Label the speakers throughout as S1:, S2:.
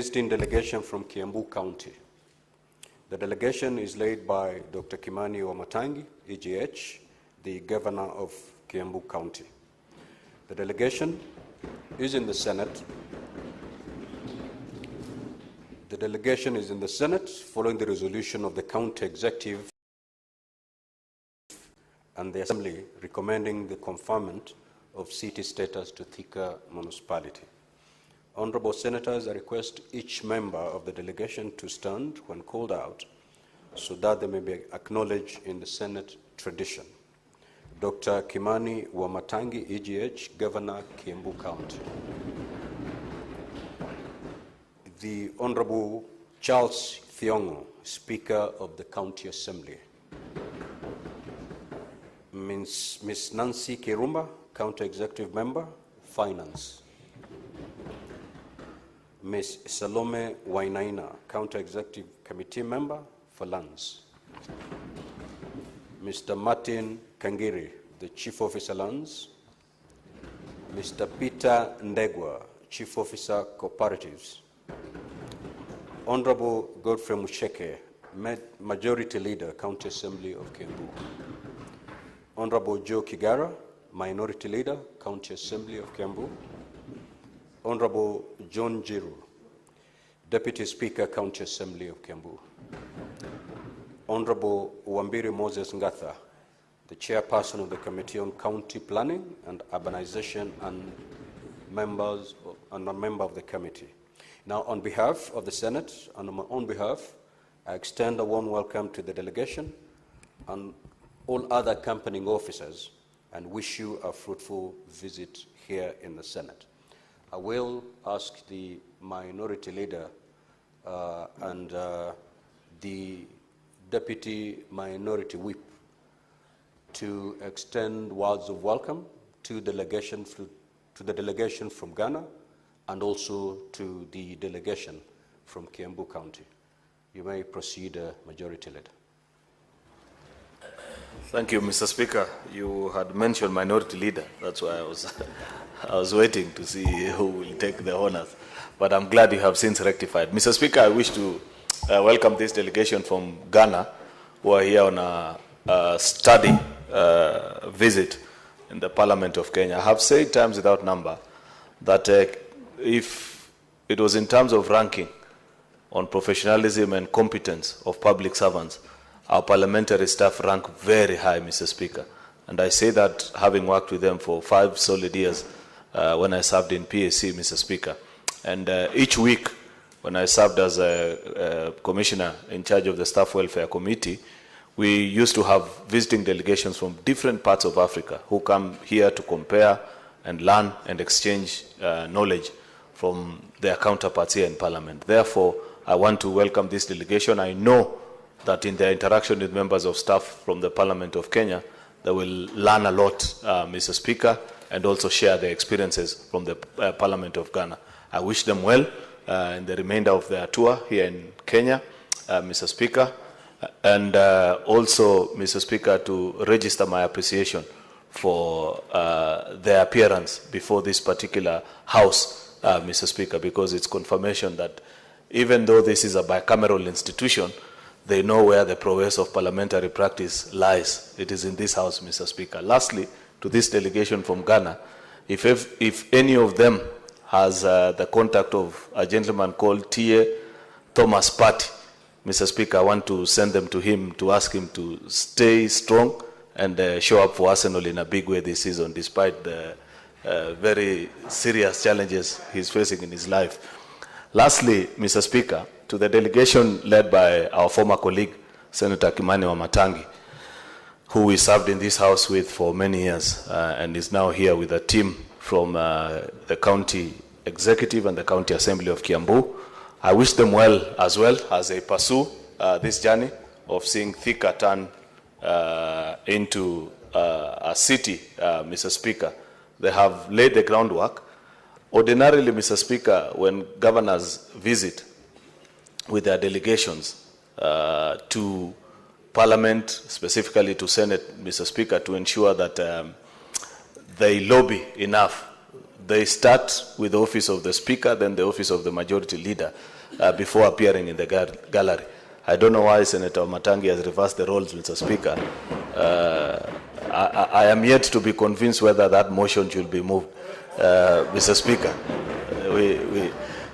S1: Visiting delegation from Kiambu County. The delegation is led by Dr. Kimani Wamatangi, EGH, the Governor of Kiambu County. The delegation is in the Senate. The delegation is in the Senate following the resolution of the County Executive and the Assembly recommending the conferment of city status to Thika municipality. Honorable Senators, I request each member of the delegation to stand when called out so that they may be acknowledged in the Senate tradition. Dr. Kimani Wamatangi, EGH, Governor, Kiambu County. The Honorable Charles Thiongo, Speaker of the County Assembly. Ms. Nancy Kirumba, County Executive Member, Finance. Ms. Salome Wainaina, County Executive Committee Member for Lands. Mr. Martin Kangiri, the Chief Officer Lands. Mr. Peter Ndegwa, Chief Officer Cooperatives. Honorable Godfrey Musheke, Majority Leader, County Assembly of Kiambu. Honorable Joe Kigara, Minority Leader, County Assembly of Kiambu. Honorable John Jiru, Deputy Speaker, County Assembly of Kiambu. Honorable Wambiri Moses Ngatha, the Chairperson of the Committee on County Planning and Urbanization and a member of the committee. Now, on behalf of the Senate and on my own behalf, I extend a warm welcome to the delegation and all other accompanying officers and wish you a fruitful visit here in the Senate. I will ask the Minority Leader and the Deputy Minority Whip to extend words of welcome to the delegation from Ghana and also to the delegation from Kiambu County. You may proceed, Majority Leader.
S2: Thank you, Mr. Speaker. You had mentioned Minority Leader. That's why I was waiting to see who will take the honors. But I'm glad you have since rectified. Mr. Speaker, I wish to welcome this delegation from Ghana who are here on a study visit in the Parliament of Kenya. I have said times without number that if it was in terms of ranking on professionalism and competence of public servants, our parliamentary staff rank very high, Mr. Speaker. And I say that having worked with them for 5 solid years when I served in PAC, Mr. Speaker. And each week when I served as a commissioner in charge of the Staff Welfare Committee, we used to have visiting delegations from different parts of Africa who come here to compare and learn and exchange knowledge from their counterparts here in Parliament. Therefore, I want to welcome this delegation. I know that in their interaction with members of staff from the Parliament of Kenya, they will learn a lot, Mr. Speaker, and also share their experiences from the Parliament of Ghana. I wish them well in the remainder of their tour here in Kenya, Mr. Speaker, and also, Mr. Speaker, to register my appreciation for their appearance before this particular House, Mr. Speaker, because it's confirmation that even though this is a bicameral institution, they know where the prowess of parliamentary practice lies. It is in this House, Mr. Speaker. Lastly, to this delegation from Ghana, if any of them has the contact of a gentleman called T.A. Thomas Party, Mr. Speaker, I want to send them to him to ask him to stay strong and show up for Arsenal in a big way this season, despite the very serious challenges he's facing in his life. Lastly, Mr. Speaker, to the delegation led by our former colleague, Senator Kimani Wamatangi, who we served in this House with for many years and is now here with a team from the County Executive and the County Assembly of Kiambu. I wish them well as they pursue this journey of seeing Thika turn into a city, Mr. Speaker. They have laid the groundwork. Ordinarily, Mr. Speaker, when governors visit with their delegations to Parliament, specifically to Senate, Mr. Speaker, to ensure that they lobby enough they start with the office of the Speaker, then the office of the Majority Leader, before appearing in the gallery. I don't know why Senator Matangi has reversed the roles, Mr. Speaker. I am yet to be convinced whether that motion should be moved, Mr. Speaker.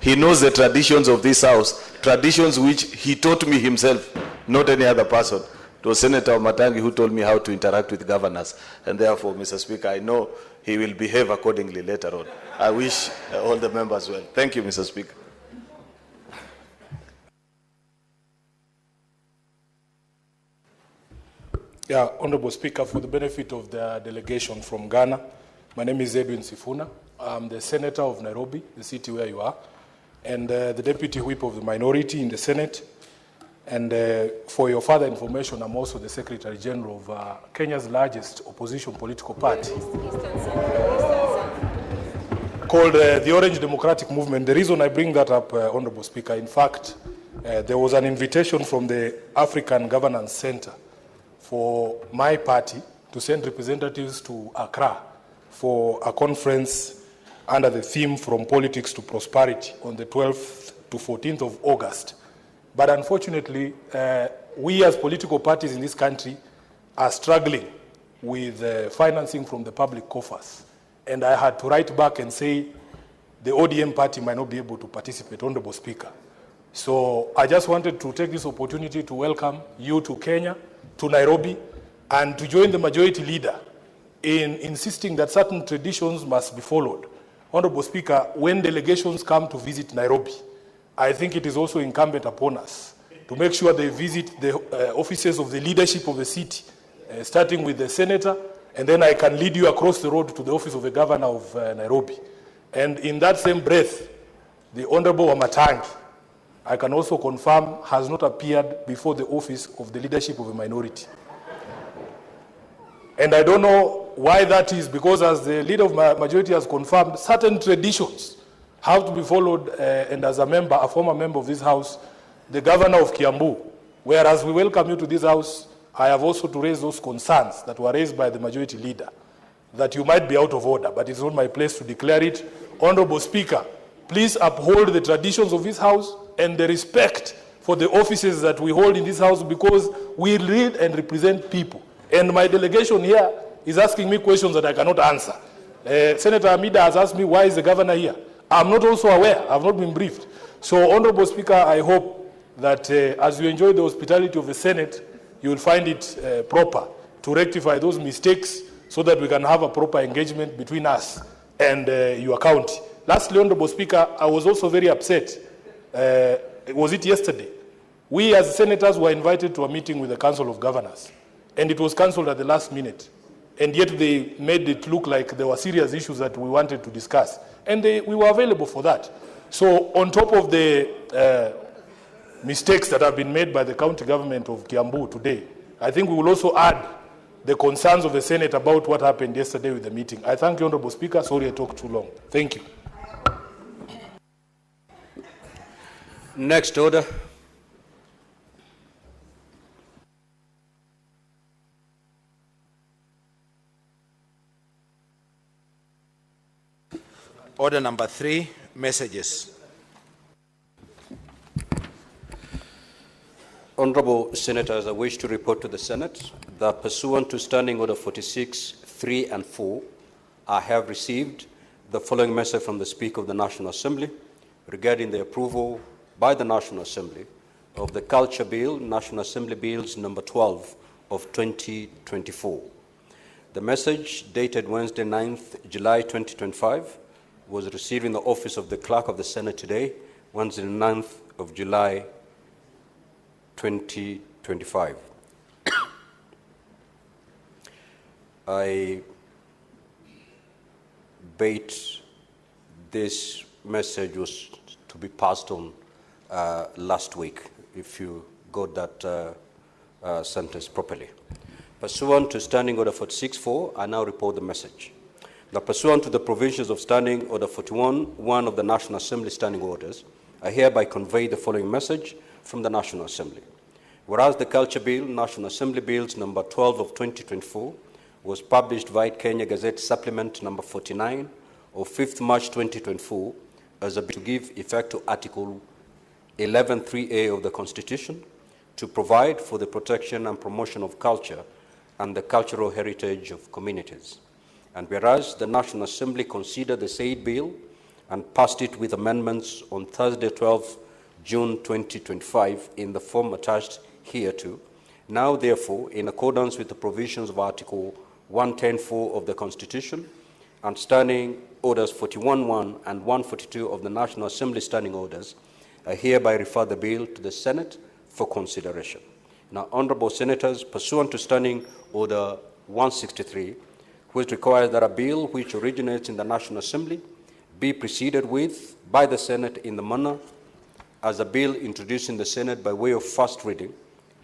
S2: He knows the traditions of this House, traditions which he taught me himself, not any other person. It was Senator Matangi who told me how to interact with governors, and therefore, Mr. Speaker, I know he will behave accordingly later on. I wish all the members well. Thank you, Mr. Speaker.
S3: Yeah, Honorable Speaker, for the benefit of the delegation from Ghana, my name is Edwin Sifuna. I'm the Senator of Nairobi, the city where you are, and the Deputy Whip of the Minority in the Senate. And for your further information, I'm also the Secretary General of Kenya's largest opposition political party, called the Orange Democratic Movement. The reason I bring that up, Honorable Speaker, in fact, there was an invitation from the African Governance Center for my party to send representatives to Accra for a conference under the theme From Politics to Prosperity on the 12th to 14th of August. But unfortunately, we as political parties in this country are struggling with financing from the public coffers. And I had to write back and say the ODM party might not be able to participate, Honorable Speaker. So I just wanted to take this opportunity to welcome you to Kenya, to Nairobi, and to join the Majority Leader in insisting that certain traditions must be followed. Honorable Speaker, when delegations come to visit Nairobi, I think it is also incumbent upon us to make sure they visit the offices of the leadership of the city, starting with the Senator, and then I can lead you across the road to the office of the Governor of Nairobi. And in that same breath, the Honorable Wamatangi, I can also confirm, has not appeared before the office of the leadership of a minority. And I don't know why that is, because as the leader of my majority has confirmed, certain traditions have to be followed, and as a former member of this House, the Governor of Kiambu, whereas we welcome you to this House, I have also to raise those concerns that were raised by the Majority Leader, that you might be out of order, but it's not my place to declare it. Honorable Speaker, please uphold the traditions of this House and the respect for the offices that we hold in this House, because we lead and represent people. And my delegation here is asking me questions that I cannot answer. Senator Amida has asked me, why is the governor here? I'm not also aware. I've not been briefed. So, Honorable Speaker, I hope that as you enjoy the hospitality of the Senate, you will find it proper to rectify those mistakes so that we can have a proper engagement between us and your county. Lastly, Honorable Speaker, I was also very upset. Was it yesterday? We as senators were invited to a meeting with the Council of Governors, and it was cancelled at the last minute. And yet they made it look like there were serious issues that we wanted to discuss. And we were available for that. So on top of the mistakes that have been made by the county government of Kiambu today, I think we will also add the concerns of the Senate about what happened yesterday with the meeting. I thank you, Honorable Speaker. Sorry I talked too long. Thank you.
S1: Next order.
S4: Order number 3, messages.
S1: Honorable Senators, I wish to report to the Senate that pursuant to Standing Order 46, 3 and 4, I have received the following message from the Speaker of the National Assembly regarding the approval by the National Assembly of the Culture Bill, National Assembly Bills number 12 of 2024. The message, dated Wednesday, 9th July 2025, was received in the office of the Clerk of the Senate today, Wednesday, 9th of July 2025. I bait this message was to be passed on last week, if you got that sentence properly. Pursuant to Standing Order 46.4, I now report the message. That pursuant to the provisions of Standing Order 41.1 of the National Assembly Standing Orders, I hereby convey the following message from the National Assembly. Whereas the Culture Bill, National Assembly Bills number 12 of 2024, was published via Kenya Gazette Supplement number 49 of 5th March 2024 as a bill to give effect to Article 11(3)(a) of the Constitution to provide for the protection and promotion of culture and the cultural heritage of communities. And whereas the National Assembly considered the said bill and passed it with amendments on Thursday, 12 June 2025 in the form attached hereto, now therefore, in accordance with the provisions of Article 110(4) of the Constitution and Standing Orders 41(1) and 142 of the National Assembly Standing Orders, I hereby refer the bill to the Senate for consideration. Now, Honourable Senators, pursuant to Standing Order 163, which requires that a bill which originates in the National Assembly be proceeded with by the Senate in the manner as a bill introduced in the Senate by way of first reading,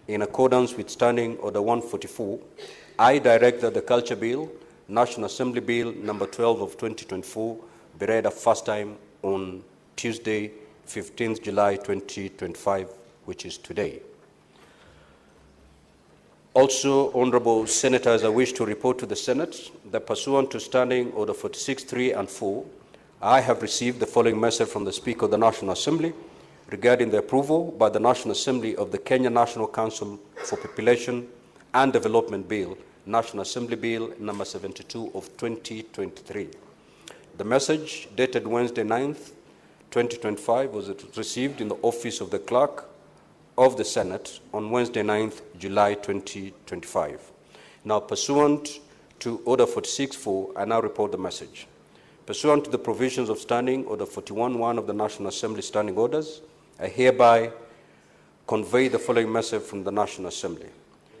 S1: in accordance with Standing Order 144, I direct that the Culture Bill, National Assembly Bill number 12 of 2024, be read a first time on Tuesday, 15th July 2025, which is today. Also, Honourable Senators, I wish to report to the Senate that pursuant to Standing Order 46(3) and 4, I have received the following message from the Speaker of the National Assembly regarding the approval by the National Assembly of the Kenya National Council for Population and Development Bill, National Assembly Bill number 72 of 2023. The message, dated Wednesday 9th, 2025, was received in the office of the Clerk of the Senate on Wednesday 9th July 2025. Now, pursuant to Order 46(4), I now report the message. Pursuant to the provisions of Standing Order 41(1) of the National Assembly Standing Orders, I hereby convey the following message from the National Assembly.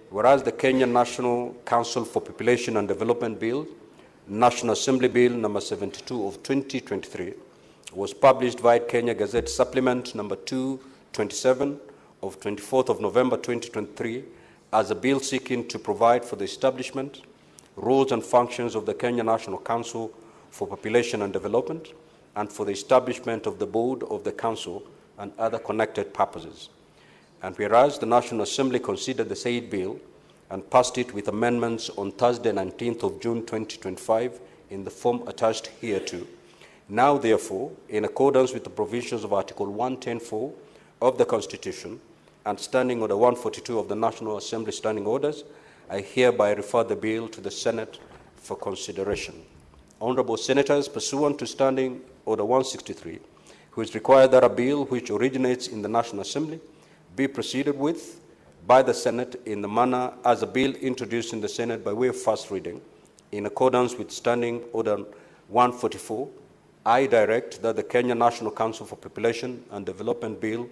S1: Whereas the Kenya National Council for Population and Development Bill, National Assembly Bill number 72 of 2023, was published via Kenya Gazette Supplement number 227 of 24th of November 2023 as a bill seeking to provide for the establishment, roles and functions of the Kenya National Council for Population and Development, and for the establishment of the board of the council and other connected purposes. And whereas the National Assembly considered the said bill and passed it with amendments on Thursday, 19th of June 2025 in the form attached hereto, now therefore, in accordance with the provisions of Article 110(4) of the Constitution and Standing Order 142 of the National Assembly Standing Orders, I hereby refer the bill to the Senate for consideration. Honourable Senators, pursuant to Standing Order 163, which requires that a bill which originates in the National Assembly be proceeded with by the Senate in the manner as a bill introduced in the Senate by way of first reading, in accordance with Standing Order 144, I direct that the Kenya National Council for Population and Development Bill,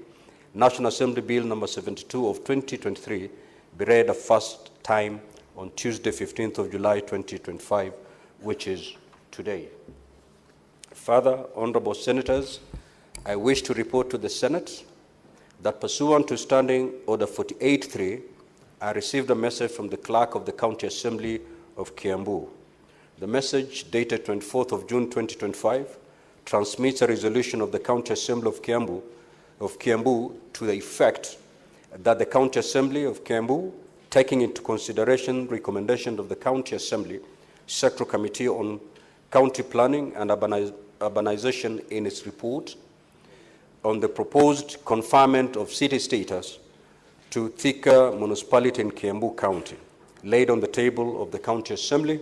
S1: National Assembly Bill number 72 of 2023, be read a first time on Tuesday, 15th of July 2025, which is today. Further, Honourable Senators, I wish to report to the Senate that pursuant to Standing Order 48(3), I received a message from the Clerk of the County Assembly of Kiambu. The message, dated 24th of June 2025, transmits a resolution of the County Assembly of Kiambu to the effect that the County Assembly of Kiambu, taking into consideration recommendations of the County Assembly Sectoral Committee on County Planning and Urbanization in its report on the proposed conferment of city status to Thika Municipality in Kiambu County, laid on the table of the County Assembly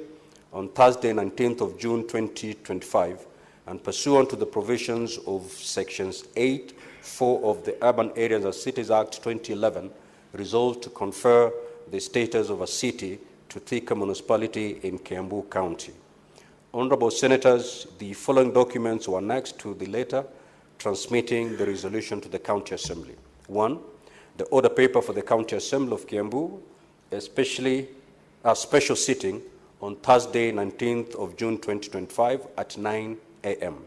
S1: on Thursday, 19th of June 2025, and pursuant to the provisions of Sections 8(4) of the Urban Areas and Cities Act 2011, resolved to confer the status of a city to Thika Municipality in Kiambu County. Honourable Senators, the following documents were annexed to the letter transmitting the resolution to the County Assembly. 1. The order paper for the County Assembly of Kiambu, especially a special sitting on Thursday, 19th of June 2025 at 9 a.m.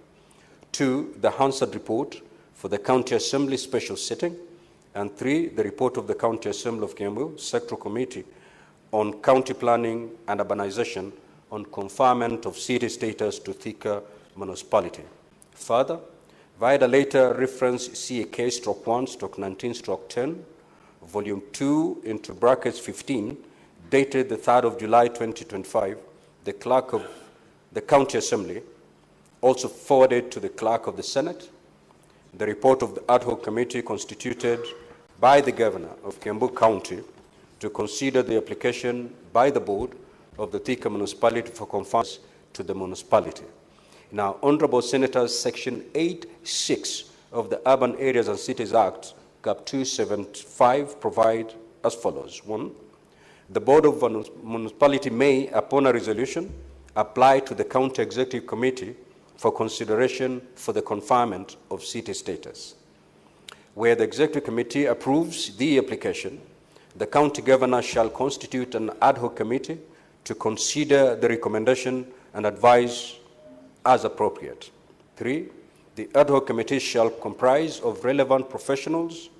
S1: 2. The Hansard report for the County Assembly special sitting. And 3. The report of the County Assembly of Kiambu Sectoral Committee on County Planning and Urbanization on conferment of city status to Thika Municipality. Further, via the later reference CAK/1/19/10, Volume 2 into brackets 15, dated the 3rd of July 2025, the Clerk of the County Assembly also forwarded to the Clerk of the Senate the report of the ad hoc committee constituted by the Governor of Kiambu County to consider the application by the Board of the Thika Municipality for conference to the municipality. Now, Honorable Senators, Section 8(6) of the Urban Areas and Cities Act, Cap 275, provide as follows. 1. The Board of Municipality may, upon a resolution, apply to the County Executive Committee for consideration for the conferment of city status. Where the Executive Committee approves the application, the County Governor shall constitute an ad hoc committee to consider the recommendation and advise as appropriate. 3. The ad hoc committee shall comprise of relevant professionals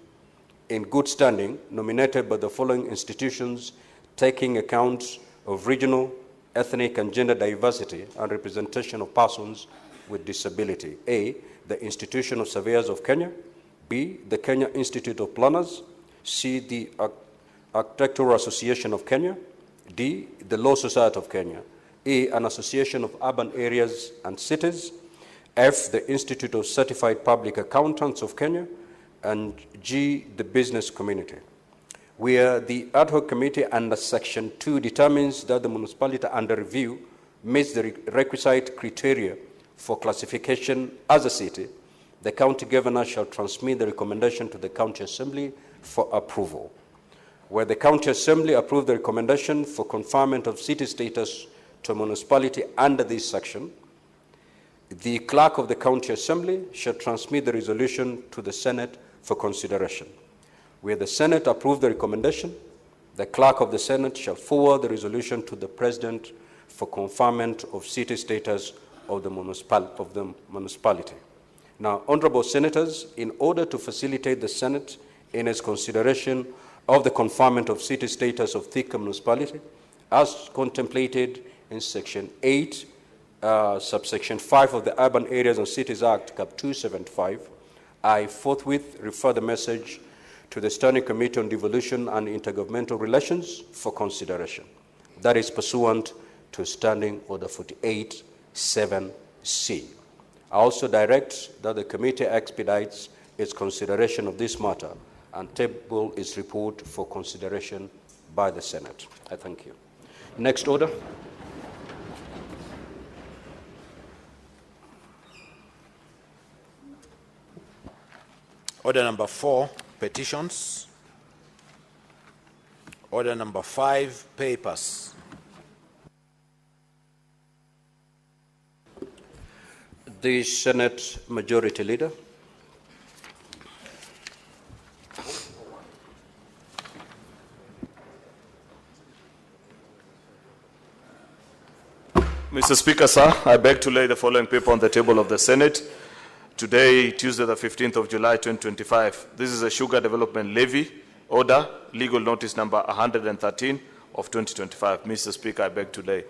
S1: in good standing nominated by the following institutions, taking account of regional, ethnic, and gender diversity and representation of persons with disability. A, the Institution of Surveyors of Kenya. B, the Kenya Institute of Planners. C, the Architectural Association of Kenya. D, the Law Society of Kenya. E, an Association of Urban Areas and Cities. F, the Institute of Certified Public Accountants of Kenya. And G, the business community. Where the ad hoc committee under Section 2 determines that the municipality under review meets the requisite criteria for classification as a city, the county governor shall transmit the recommendation to the county assembly for approval. Where the county assembly approves the recommendation for conferment of city status to a municipality under this section, the clerk of the county assembly shall transmit the resolution to the Senate for consideration. Where the Senate approves the recommendation, the clerk of the Senate shall forward the resolution to the president for conferment of city status of the municipality. Now, honorable senators, in order to facilitate the Senate in its consideration of the conferment of city status of Thika municipality, as contemplated in Section 8, subsection 5 of the Urban Areas and Cities Act, Cap 275, I forthwith refer the message to the Standing Committee on Devolution and Intergovernmental Relations for consideration. That is pursuant to Standing Order 48(7)C. I also direct that the committee expedites its consideration of this matter and table its report for consideration by the Senate. I thank you. Next order.
S4: Order number 4, petitions. Order number 5, papers.
S1: The Senate Majority Leader.
S2: Mr. Speaker, sir, I beg to lay the following paper on the table of the Senate. Today, Tuesday, the 15th of July, 2025. This is a sugar development levy order, legal notice number 113 of 2025. Mr. Speaker, I beg to lay.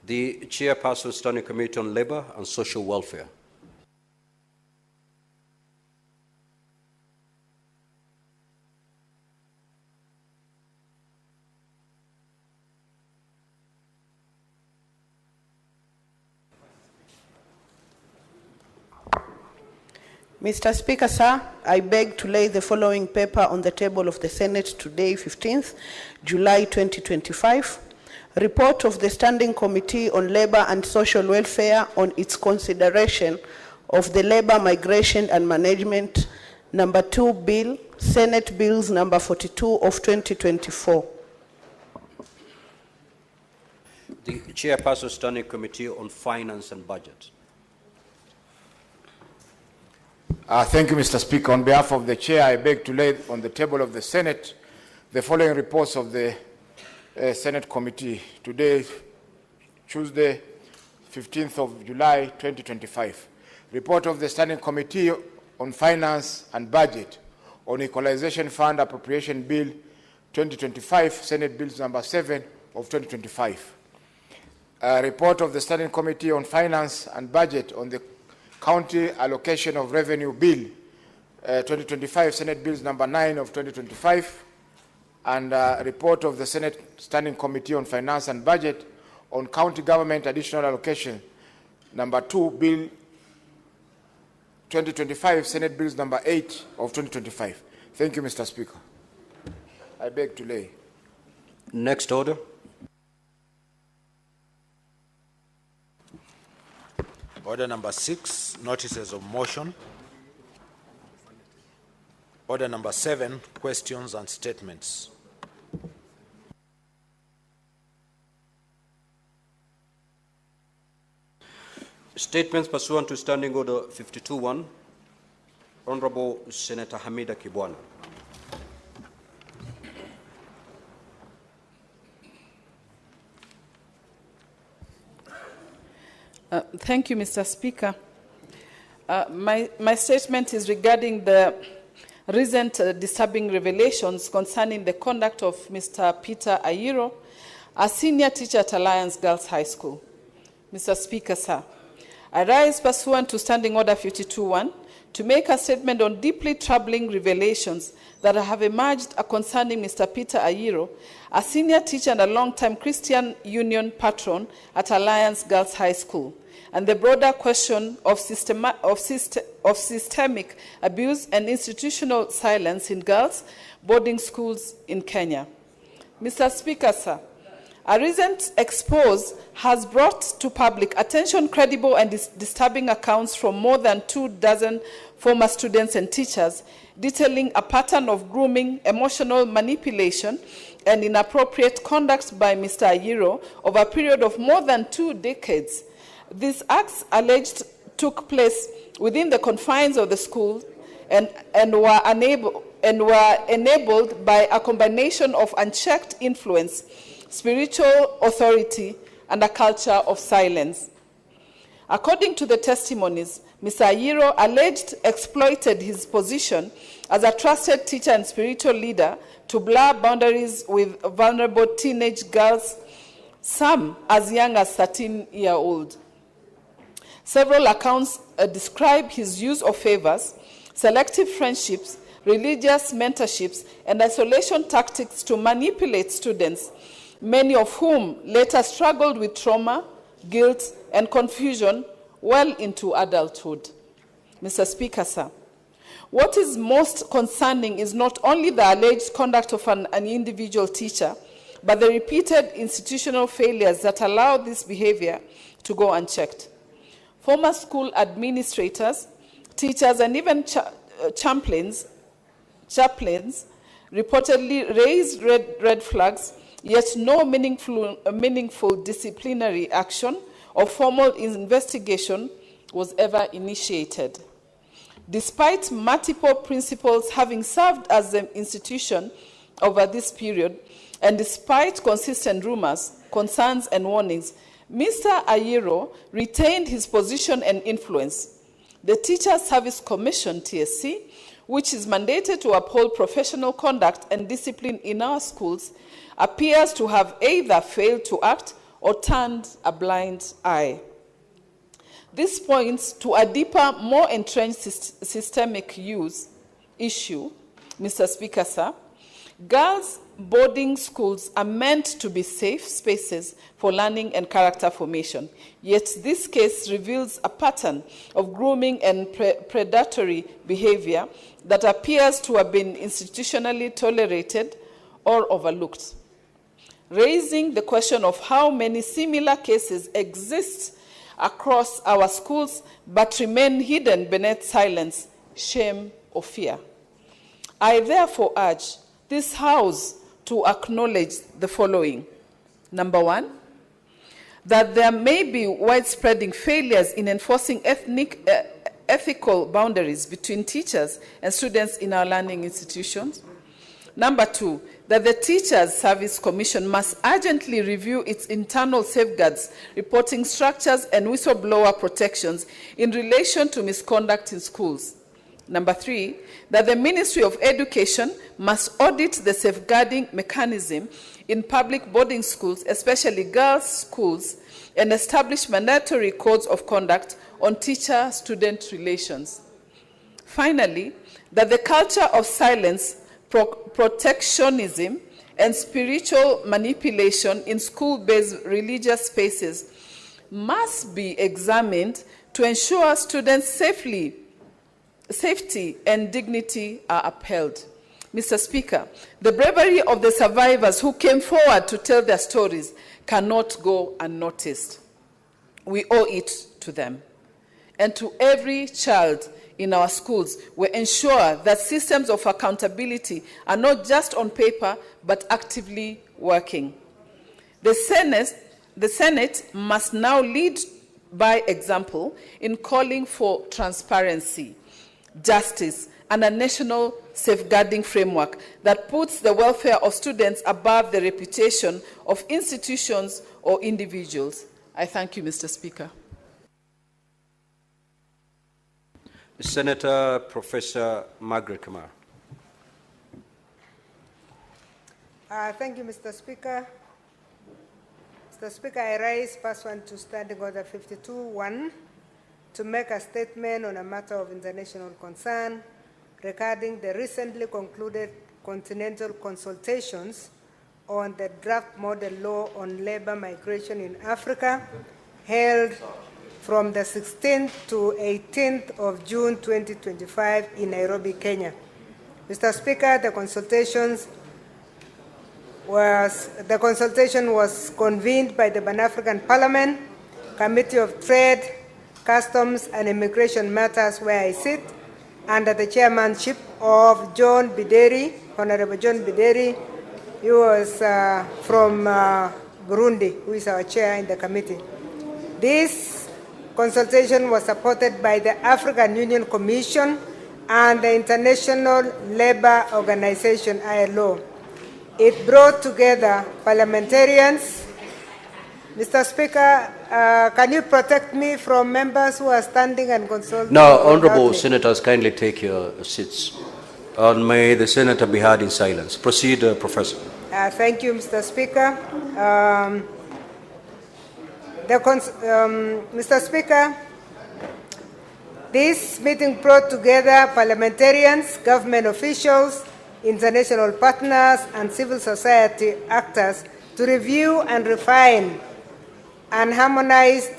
S1: The Chairperson, Standing Committee on Labor and Social Welfare.
S5: Mr. Speaker, sir, I beg to lay the following paper on the table of the Senate today, 15th July 2025. Report of the Standing Committee on Labor and Social Welfare on its consideration of the Labor Migration and Management number 2 Bill, Senate Bills number 42 of 2024.
S1: The Chairperson, Standing Committee on Finance and Budget.
S6: Thank you, Mr. Speaker. On behalf of the Chair, I beg to lay on the table of the Senate the following reports of the Senate Committee today, Tuesday, 15th of July, 2025. Report of the Standing Committee on Finance and Budget on Equalization Fund Appropriation Bill 2025, Senate Bills number 7 of 2025. Report of the Standing Committee on Finance and Budget on the County Allocation of Revenue Bill 2025, Senate Bills number 9 of 2025, and report of the Senate Standing Committee on Finance and Budget on County Government Additional Allocation, number 2, Bill 2025, Senate Bills number 8 of 2025. Thank you, Mr. Speaker. I beg to lay.
S1: Next order.
S4: Order number 6, notices of motion. Order number 7, questions and statements.
S1: Statements pursuant to Standing Order 52-1. Honorable Senator Hamida Kibwana.
S7: Thank you, Mr. Speaker. My statement is regarding the recent disturbing revelations concerning the conduct of Mr. Peter Ayiro, a senior teacher at Alliance Girls High School. Mr. Speaker, sir, I rise pursuant to Standing Order 52-1 to make a statement on deeply troubling revelations that have emerged concerning Mr. Peter Ayiro, a senior teacher and a long-time Christian Union patron at Alliance Girls High School, and the broader question of systemic abuse and institutional silence in girls' boarding schools in Kenya. Mr. Speaker, sir, a recent expose has brought to public attention credible and disturbing accounts from more than 24 former students and teachers detailing a pattern of grooming, emotional manipulation, and inappropriate conduct by Mr. Ayiro over a period of more than 2 decades. These acts alleged took place within the confines of the school and were enabled by a combination of unchecked influence, spiritual authority, and a culture of silence. According to the testimonies, Mr. Ayiro alleged exploited his position as a trusted teacher and spiritual leader to blur boundaries with vulnerable teenage girls, some as young as 13-year-old. Several accounts describe his use of favors, selective friendships, religious mentorships, and isolation tactics to manipulate students, many of whom later struggled with trauma, guilt, and confusion well into adulthood. Mr. Speaker, sir, what is most concerning is not only the alleged conduct of an individual teacher, but the repeated institutional failures that allow this behavior to go unchecked. Former school administrators, teachers, and even chaplains reportedly raised red flags, yet no meaningful disciplinary action or formal investigation was ever initiated. Despite multiple principals having served as the institution over this period, and despite consistent rumors, concerns, and warnings, Mr. Ayiro retained his position and influence. The Teacher Service Commission, TSC, which is mandated to uphold professional conduct and discipline in our schools, appears to have either failed to act or turned a blind eye. This points to a deeper, more entrenched systemic issue, Mr. Speaker, sir. Girls' boarding schools are meant to be safe spaces for learning and character formation. Yet this case reveals a pattern of grooming and predatory behavior that appears to have been institutionally tolerated or overlooked, raising the question of how many similar cases exist across our schools but remain hidden beneath silence, shame, or fear. I therefore urge this House to acknowledge the following. Number one, that there may be widespread failures in enforcing ethical boundaries between teachers and students in our learning institutions. Number two, that the Teachers Service Commission must urgently review its internal safeguards, reporting structures, and whistleblower protections in relation to misconduct in schools. Number three, that the Ministry of Education must audit the safeguarding mechanism in public boarding schools, especially girls' schools, and establish mandatory codes of conduct on teacher-student relations. Finally, that the culture of silence, protectionism, and spiritual manipulation in school-based religious spaces must be examined to ensure students' safety and dignity are upheld. Mr. Speaker, the bravery of the survivors who came forward to tell their stories cannot go unnoticed. We owe it to them. And to every child in our schools, we ensure that systems of accountability are not just on paper, but actively working. The Senate must now lead by example in calling for transparency, justice, and a national safeguarding framework that puts the welfare of students above the reputation of institutions or individuals. I thank you, Mr. Speaker.
S1: Senator Professor Margaret Kamar.
S8: Thank you, Mr. Speaker. Mr. Speaker, I rise pursuant to Standing Order 52.1 to make a statement on a matter of international concern regarding the recently concluded continental consultations on the draft model law on labor migration in Africa, held from the 16th to 18th of June 2025 in Nairobi, Kenya. Mr. Speaker, the consultation was convened by the Pan-African Parliament, Committee of Trade, Customs and Immigration Matters, where I sit, under the chairmanship of John Bideri, Honorable John Bideri. He was from Burundi, who is our chair in the committee. This consultation was supported by the African Union Commission and the International Labour Organization, ILO. It brought together parliamentarians. Mr. Speaker, can you protect me from members who are standing and consulting?
S1: Now, honorable senators, kindly take your seats. And may the senator be heard in silence. Proceed, Professor.
S8: Thank you, Mr. Speaker. Mr. Speaker, this meeting brought together parliamentarians, government officials, international partners, and civil society actors to review and refine an harmonized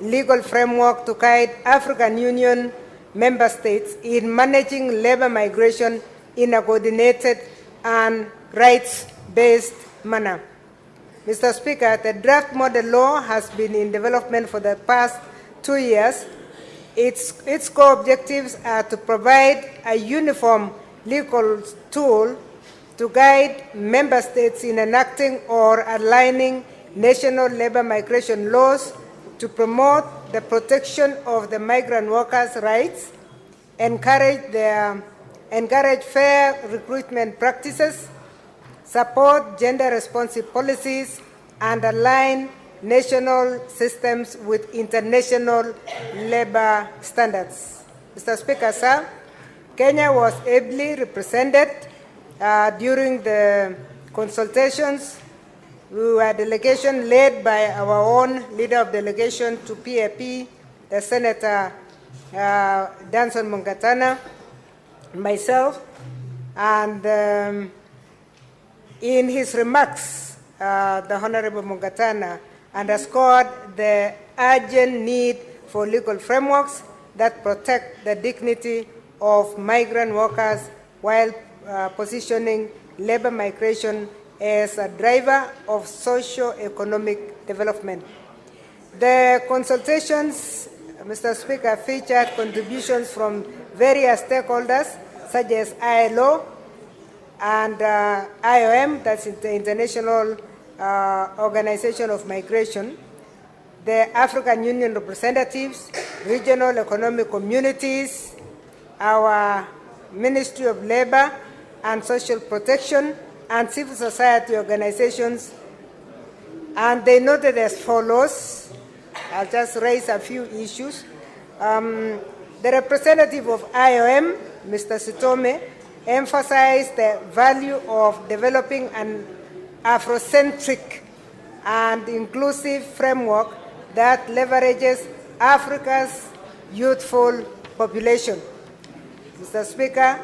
S8: legal framework to guide African Union member states in managing labor migration in a coordinated and rights-based manner. Mr. Speaker, the draft model law has been in development for the past 2 years. Its core objectives are to provide a uniform legal tool to guide member states in enacting or aligning national labor migration laws, to promote the protection of the migrant workers' rights, encourage fair recruitment practices, support gender-responsive policies, and align national systems with international labor standards. Mr. Speaker, sir, Kenya was ably represented during the consultations. We were a delegation led by our own leader of delegation to PAP, the Senator Danson Mungatana, myself, and in his remarks, the Honorable Mungatana underscored the urgent need for legal frameworks that protect the dignity of migrant workers while positioning labor migration as a driver of socio-economic development. The consultations, Mr. Speaker, featured contributions from various stakeholders such as ILO and IOM, that's the International Organization of Migration, the African Union representatives, regional economic communities, our Ministry of Labor and Social Protection, and civil society organizations. And they noted as follows. I'll just raise a few issues. The representative of IOM, Mr. Sitome, emphasized the value of developing an Afrocentric and inclusive framework that leverages Africa's youthful population. Mr. Speaker,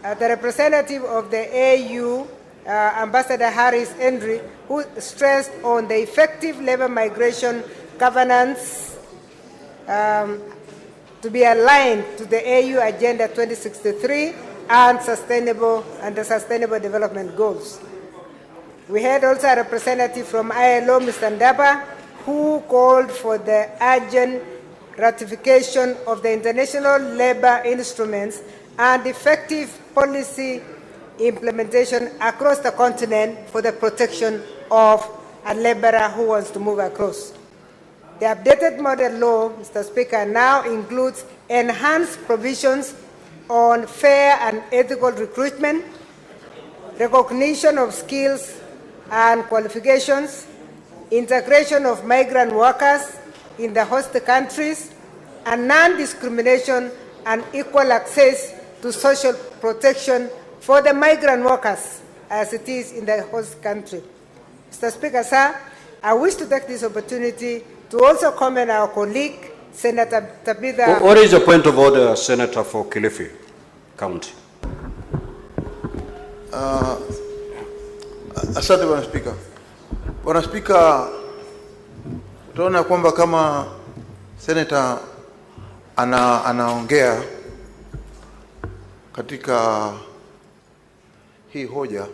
S8: the representative of the AU Ambassador Harris Henry, who stressed on the effective labor migration governance to be aligned to the AU Agenda 2063 and the Sustainable Development Goals. We had also a representative from ILO, Mr. Ndaba, who called for the urgent ratification of the international labor instruments and effective policy implementation across the continent for the protection of a laborer who wants to move across. The updated model law, Mr. Speaker, now includes enhanced provisions on fair and ethical recruitment, recognition of skills and qualifications, integration of migrant workers in the host countries, and non-discrimination and equal access to social protection for the migrant workers as it is in the host country. Mr. Speaker, sir, I wish to take this opportunity to also commend our colleague, Senator Tabitha.
S1: What is the point of order, Senator, for Kilifi County?
S9: Asante Bwana Spika. Bwana Spika, utaona kwamba kama Senator anaongea katika hii hoja,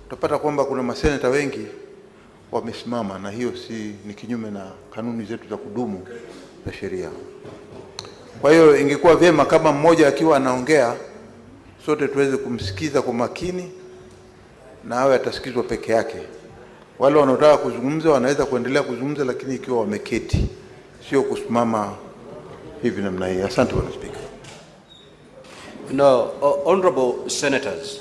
S9: utapata kwamba kuna maseneta wengi wamesimama, na hiyo ni kinyume na kanuni zetu za kudumu za sheria. Kwa hiyo ingekuwa vyema kama mmoja akiwa anaongea sote tuweze kumsikiza kwa makini na awe atasikizwa peke yake. Wale wanaotaka kuzungumza wanaweza kuendelea kuzungumza, lakini ikiwa wameketi, sio kusimama hivi namna hii. Asante Bwana Spika.
S1: No, honorable senators,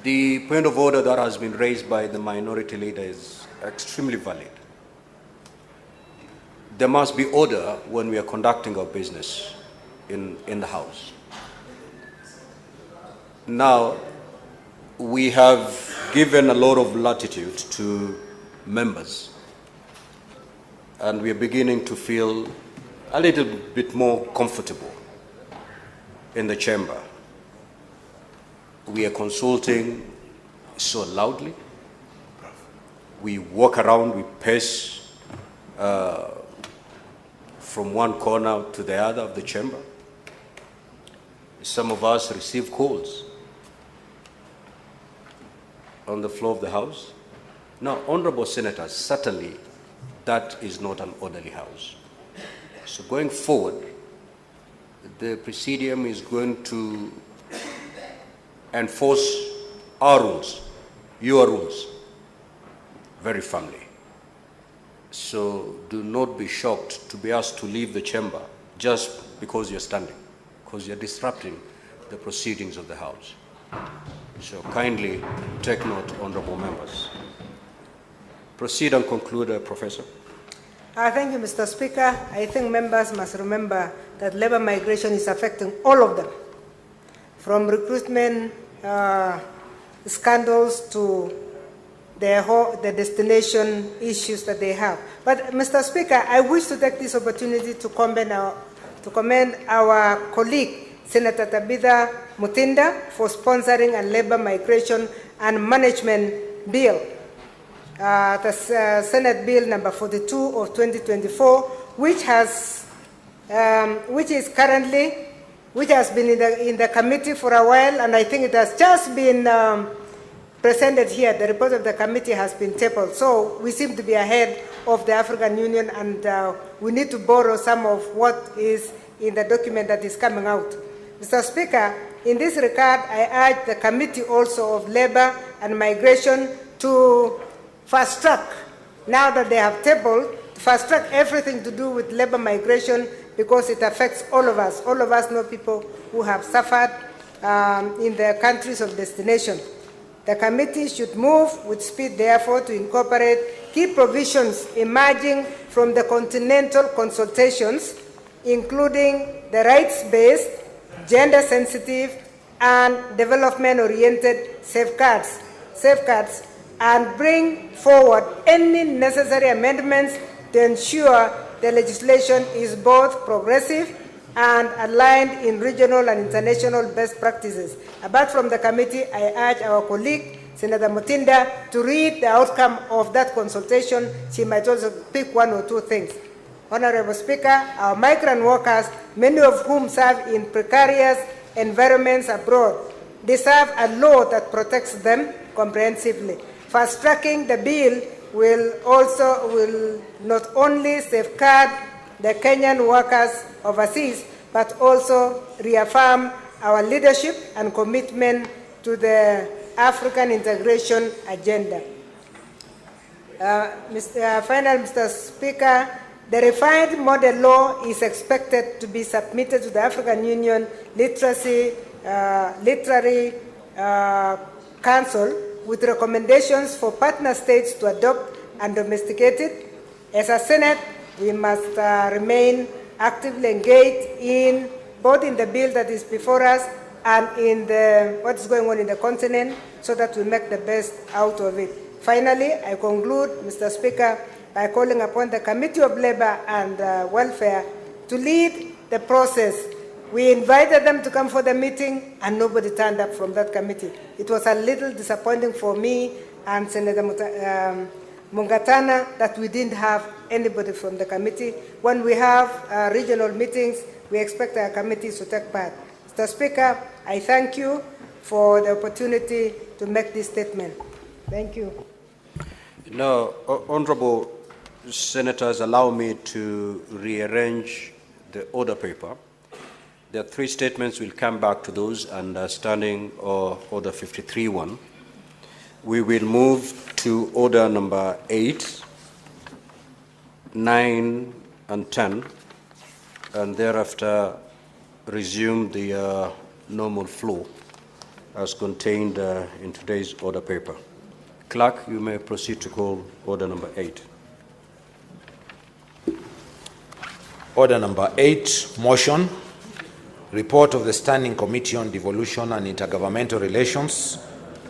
S1: the point of order that has been raised by the minority leader is extremely valid. There must be order when we are conducting our business in the House. Now, we have given a lot of latitude to members, and we are beginning to feel a little bit more comfortable in the chamber. We are consulting so loudly. We walk around, we pace from one corner to the other of the chamber. Some of us receive calls on the floor of the House. Now, honorable senators, certainly that is not an orderly House. So going forward, the Presidium is going to enforce our rules, your rules, very firmly. So do not be shocked to be asked to leave the chamber just because you're standing, because you're disrupting the proceedings of the House. So kindly take note, honorable members. Proceed and conclude, Professor.
S8: Thank you, Mr. Speaker. I think members must remember that labor migration is affecting all of them, from recruitment scandals to the destination issues that they have. But, Mr. Speaker, I wish to take this opportunity to commend our colleague, Senator Tabitha Mutinda, for sponsoring a labor migration and management bill. The Senate Bill number 42 of 2024, which has been in the committee for a while, and I think it has just been presented here. The report of the committee has been tabled. So we seem to be ahead of the African Union, and we need to borrow some of what is in the document that is coming out. Mr. Speaker, in this regard, I urge the Committee also of Labor and Migration to fast track, now that they have tabled, fast track everything to do with labor migration, because it affects all of us. All of us know people who have suffered in their countries of destination. The committee should move with speed, therefore, to incorporate key provisions emerging from the continental consultations, including the rights-based, gender-sensitive, and development-oriented safeguards, and bring forward any necessary amendments to ensure the legislation is both progressive and aligned in regional and international best practices. Apart from the committee, I urge our colleague, Senator Mutinda, to read the outcome of that consultation. She might also pick one or two things. Honorable Speaker, our migrant workers, many of whom serve in precarious environments abroad, deserve a law that protects them comprehensively. Fast-tracking the bill will not only safeguard the Kenyan workers overseas, but also reaffirm our leadership and commitment to the African integration agenda. Mr. Speaker, the refined model law is expected to be submitted to the African Union Literary Council with recommendations for partner states to adopt and domesticate it. As a Senate, we must remain actively engaged in both in the bill that is before us and in what is going on in the continent, so that we make the best out of it. Finally, I conclude, Mr. Speaker, by calling upon the Committee of Labor and Welfare to lead the process. We invited them to come for the meeting, and nobody turned up from that committee. It was a little disappointing for me and Senator Mungatana that we didn't have anybody from the committee. When we have regional meetings, we expect our committees to take part. Mr. Speaker, I thank you for the opportunity to make this statement. Thank you.
S1: Now, honorable senators, allow me to rearrange the order paper. There are three statements. We'll come back to those, and standing order 53-1. We will move to order number 8, 9, and 10, and thereafter resume the normal flow as contained in today's order paper. Clerk, you may proceed to call order number 8.
S4: Order number 8, motion. Report of the Standing Committee on Devolution and Intergovernmental Relations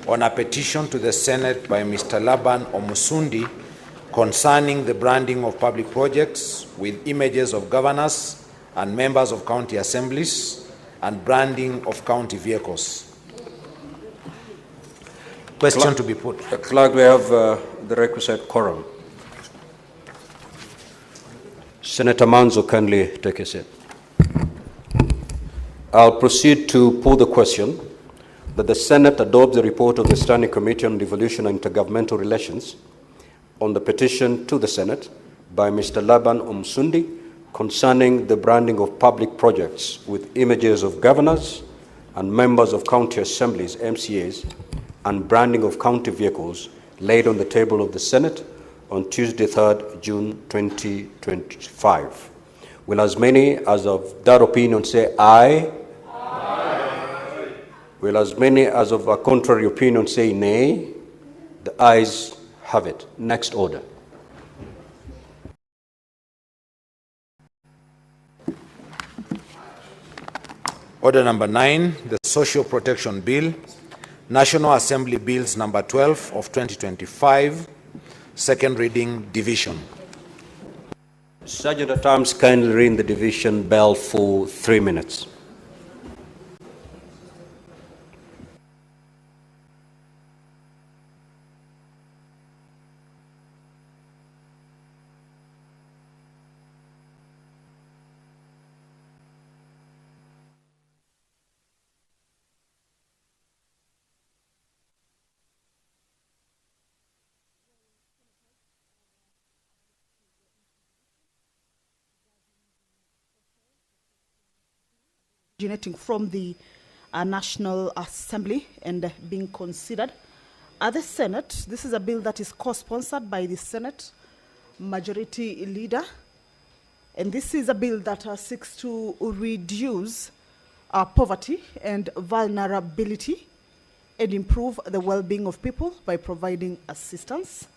S4: on a petition to the Senate by Mr. Laban Omusundi concerning the branding of public projects with images of governors and members of county assemblies and branding of county vehicles. Question to be put.
S1: Clerk, we have the requisite quorum. Senator Manzo, kindly take a seat. I'll proceed to put the question that the Senate adopts the report of the Standing Committee on Devolution and Intergovernmental Relations on the petition to the Senate by Mr. Laban Omusundi concerning the branding of public projects with images of governors and members of county assemblies, MCAs, and branding of county vehicles laid on the table of the Senate on Tuesday, 3rd June 2025. Will as many as of that opinion say aye? Aye. Will as many as of a contrary opinion say nay? The ayes have it. Next order.
S4: Order number 9, the Social Protection Bill, National Assembly Bills number 12 of 2025, second reading, division.
S1: Sergeant at Arms, kindly ring the division bell for 3 minutes.
S10: Originating from the National Assembly and being considered at the Senate. This is a bill that is co-sponsored by the Senate Majority Leader, and this is a bill that seeks to reduce poverty and vulnerability and improve the well-being of people by providing assistance.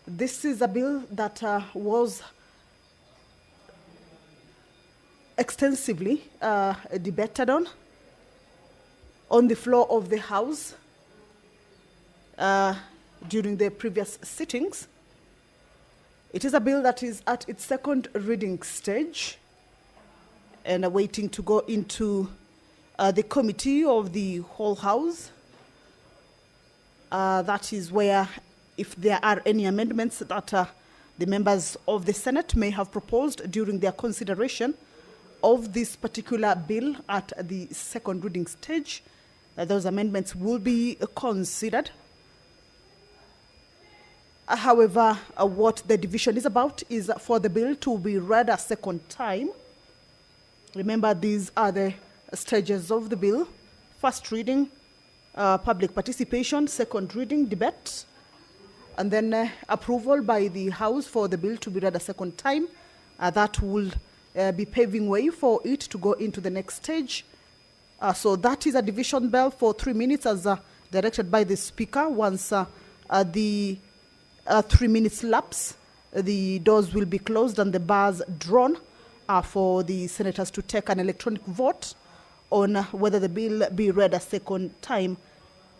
S10: This is a bill that was extensively debated on the floor of the House during the previous sittings. It is a bill that is at its second reading stage, and waiting to go into the committee of the whole house. That is where, if there are any amendments that the members of the Senate may have proposed during their consideration of this particular bill at the second reading stage, those amendments will be considered. However, what the division is about is for the bill to be read a second time. Remember, these are the stages of the bill: first reading, public participation, second reading, debate, and then approval by the House for the bill to be read a second time. That will be paving way for it to go into the next stage. So that is a division bell for 3 minutes as directed by the Speaker. Once the 3 minutes lapse, the doors will be closed and the bars drawn for the senators to take an electronic vote on whether the bill be read a second time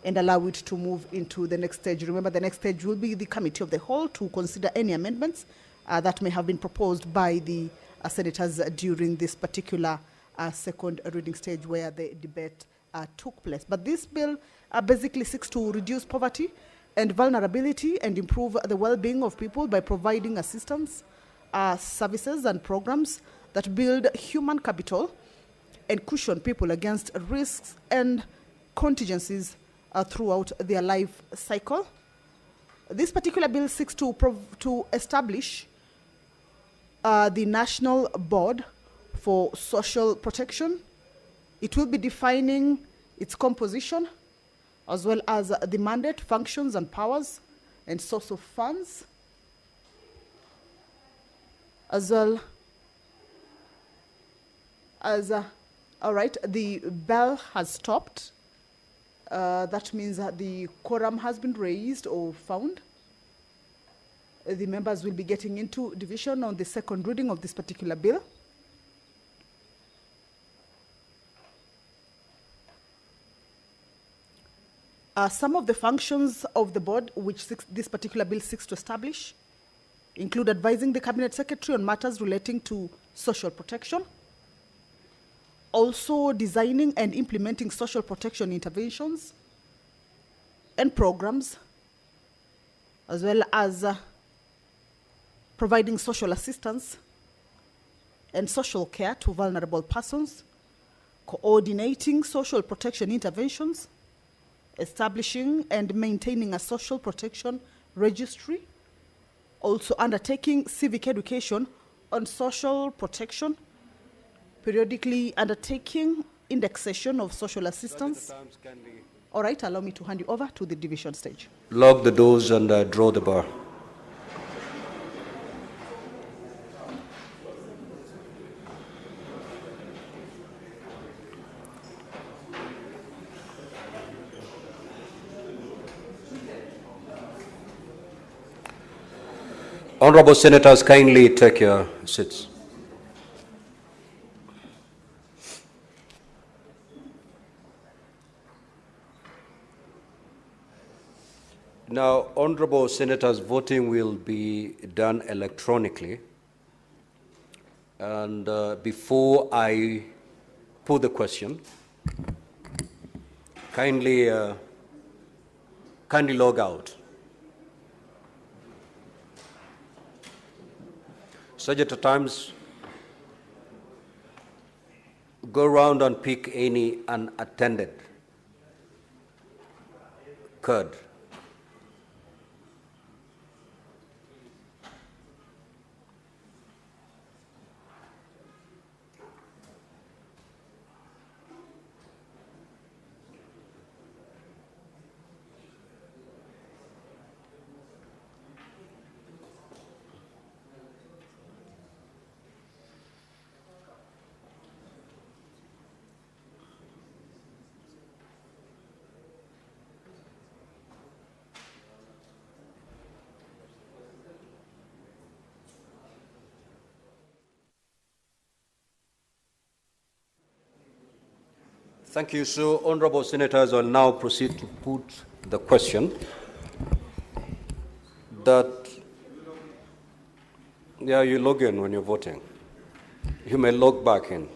S10: and allow it to move into the next stage. Remember, the next stage will be the committee of the whole to consider any amendments that may have been proposed by the senators during this particular second reading stage where the debate took place. But this bill basically seeks to reduce poverty and vulnerability and improve the well-being of people by providing assistance, services and programs that build human capital and cushion people against risks and contingencies throughout their life cycle. This particular bill seeks to establish the National Board for Social Protection. It will be defining its composition as well as the mandate, functions and powers and source of funds, as well as, all right, the bell has stopped. That means that the quorum has been raised or found. The members will be getting into division on the second reading of this particular bill. Some of the functions of the board which this particular bill seeks to establish include advising the Cabinet Secretary on matters relating to social protection, also designing and implementing social protection interventions and programs, as well as providing social assistance and social care to vulnerable persons, coordinating social protection interventions, establishing and maintaining a social protection registry, also undertaking civic education on social protection, periodically undertaking indexation of social assistance. All right, allow me to hand you over to the division stage.
S1: Lock the doors and draw the bar. Honorable Senators, kindly take your seats. Now, Honorable Senators, voting will be done electronically. And before I put the question, kindly log out. Such at times, go around and pick any unattended card. Thank you. So, Honorable Senators, I'll now proceed to put the question that, you log in when you're voting. You may log back in.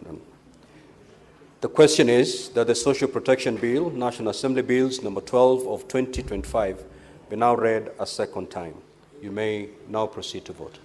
S1: The question is that the Social Protection Bill, National Assembly Bills number 12 of 2025, be now read a second time. You may now proceed to vote.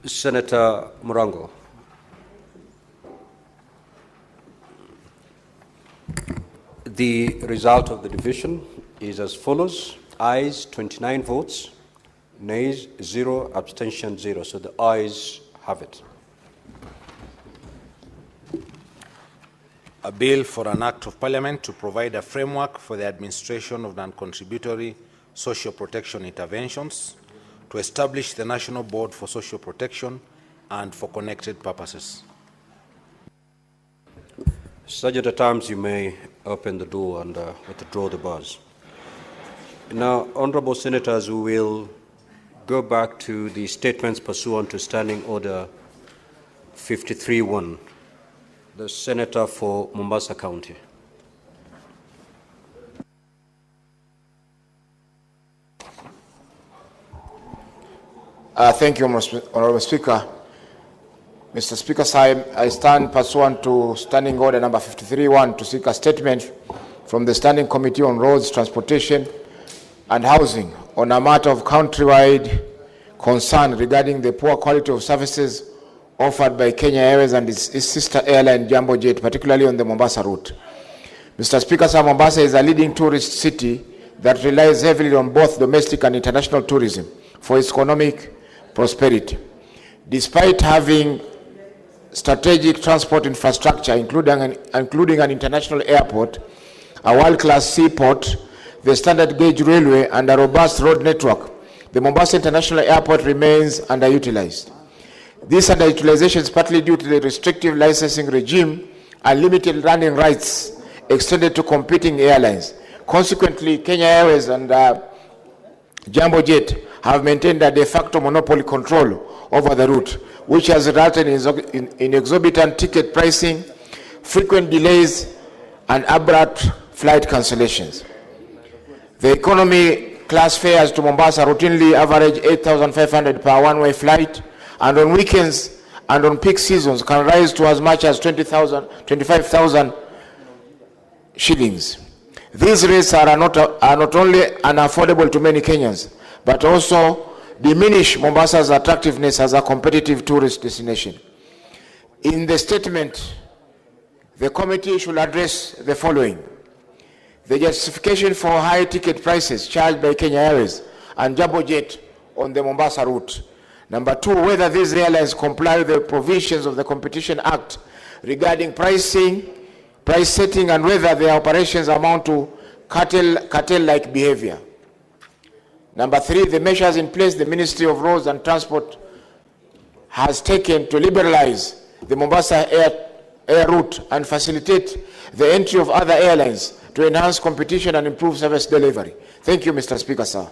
S1: Senator Murango. The result of the division is as follows. Ayes 29 votes, nays 0, abstention 0. So the ayes have it.
S4: A bill for an act of parliament to provide a framework for the administration of non-contributory social protection interventions, to establish the National Board for Social Protection and for connected purposes.
S1: Sergeant at Arms, you may open the door and withdraw the bars. Now, honorable senators, we will go back to the statements pursuant to Standing Order 53-1. The Senator for Mombasa County.
S6: Thank you, Honorable Speaker. Mr. Speaker, I stand pursuant to Standing Order number 53-1 to seek a statement from the Standing Committee on Roads, Transportation and Housing on a matter of countrywide concern regarding the poor quality of services offered by Kenya Airways and its sister airline Jambo Jet, particularly on the Mombasa route. Mr. Speaker, Mombasa is a leading tourist city that relies heavily on both domestic and international tourism for its economic prosperity. Despite having strategic transport infrastructure, including an international airport, a world-class seaport, the standard gauge railway, and a robust road network, the Mombasa International Airport remains underutilized. This underutilization is partly due to the restrictive licensing regime and limited running rights extended to competing airlines. Consequently, Kenya Airways and Jambo Jet have maintained a de facto monopoly control over the route, which has resulted in exorbitant ticket pricing, frequent delays, and abrupt flight cancellations. The economy class fares to Mombasa routinely average 8,500 per one-way flight, and on weekends and on peak seasons can rise to as much as 25,000 shillings. These rates are not only unaffordable to many Kenyans, but also diminish Mombasa's attractiveness as a competitive tourist destination. In the statement, the committee should address the following: the justification for high ticket prices charged by Kenya Airways and Jambo Jet on the Mombasa route. Number two, whether these airlines comply with the provisions of the Competition Act regarding price setting, and whether their operations amount to cartel-like behavior. Number three, the measures in place the Ministry of Roads and Transport has taken to liberalize the Mombasa air route and facilitate the entry of other airlines to enhance competition and improve service delivery. Thank you, Mr. Speaker, sir.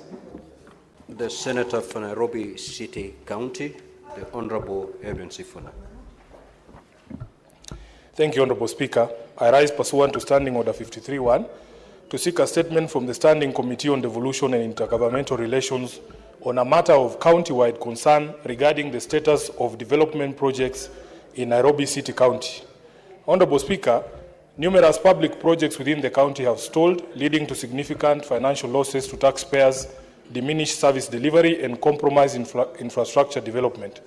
S1: The Senator for Nairobi City County, the Honorable Edwin Sifuna.
S3: Thank you, Honorable Speaker. I rise pursuant to Standing Order 53-1 to seek a statement from the Standing Committee on Devolution and Intergovernmental Relations on a matter of county-wide concern regarding the status of development projects in Nairobi City County. Honorable Speaker, numerous public projects within the county have stalled, leading to significant financial losses to taxpayers, diminished service delivery, and compromised infrastructure development.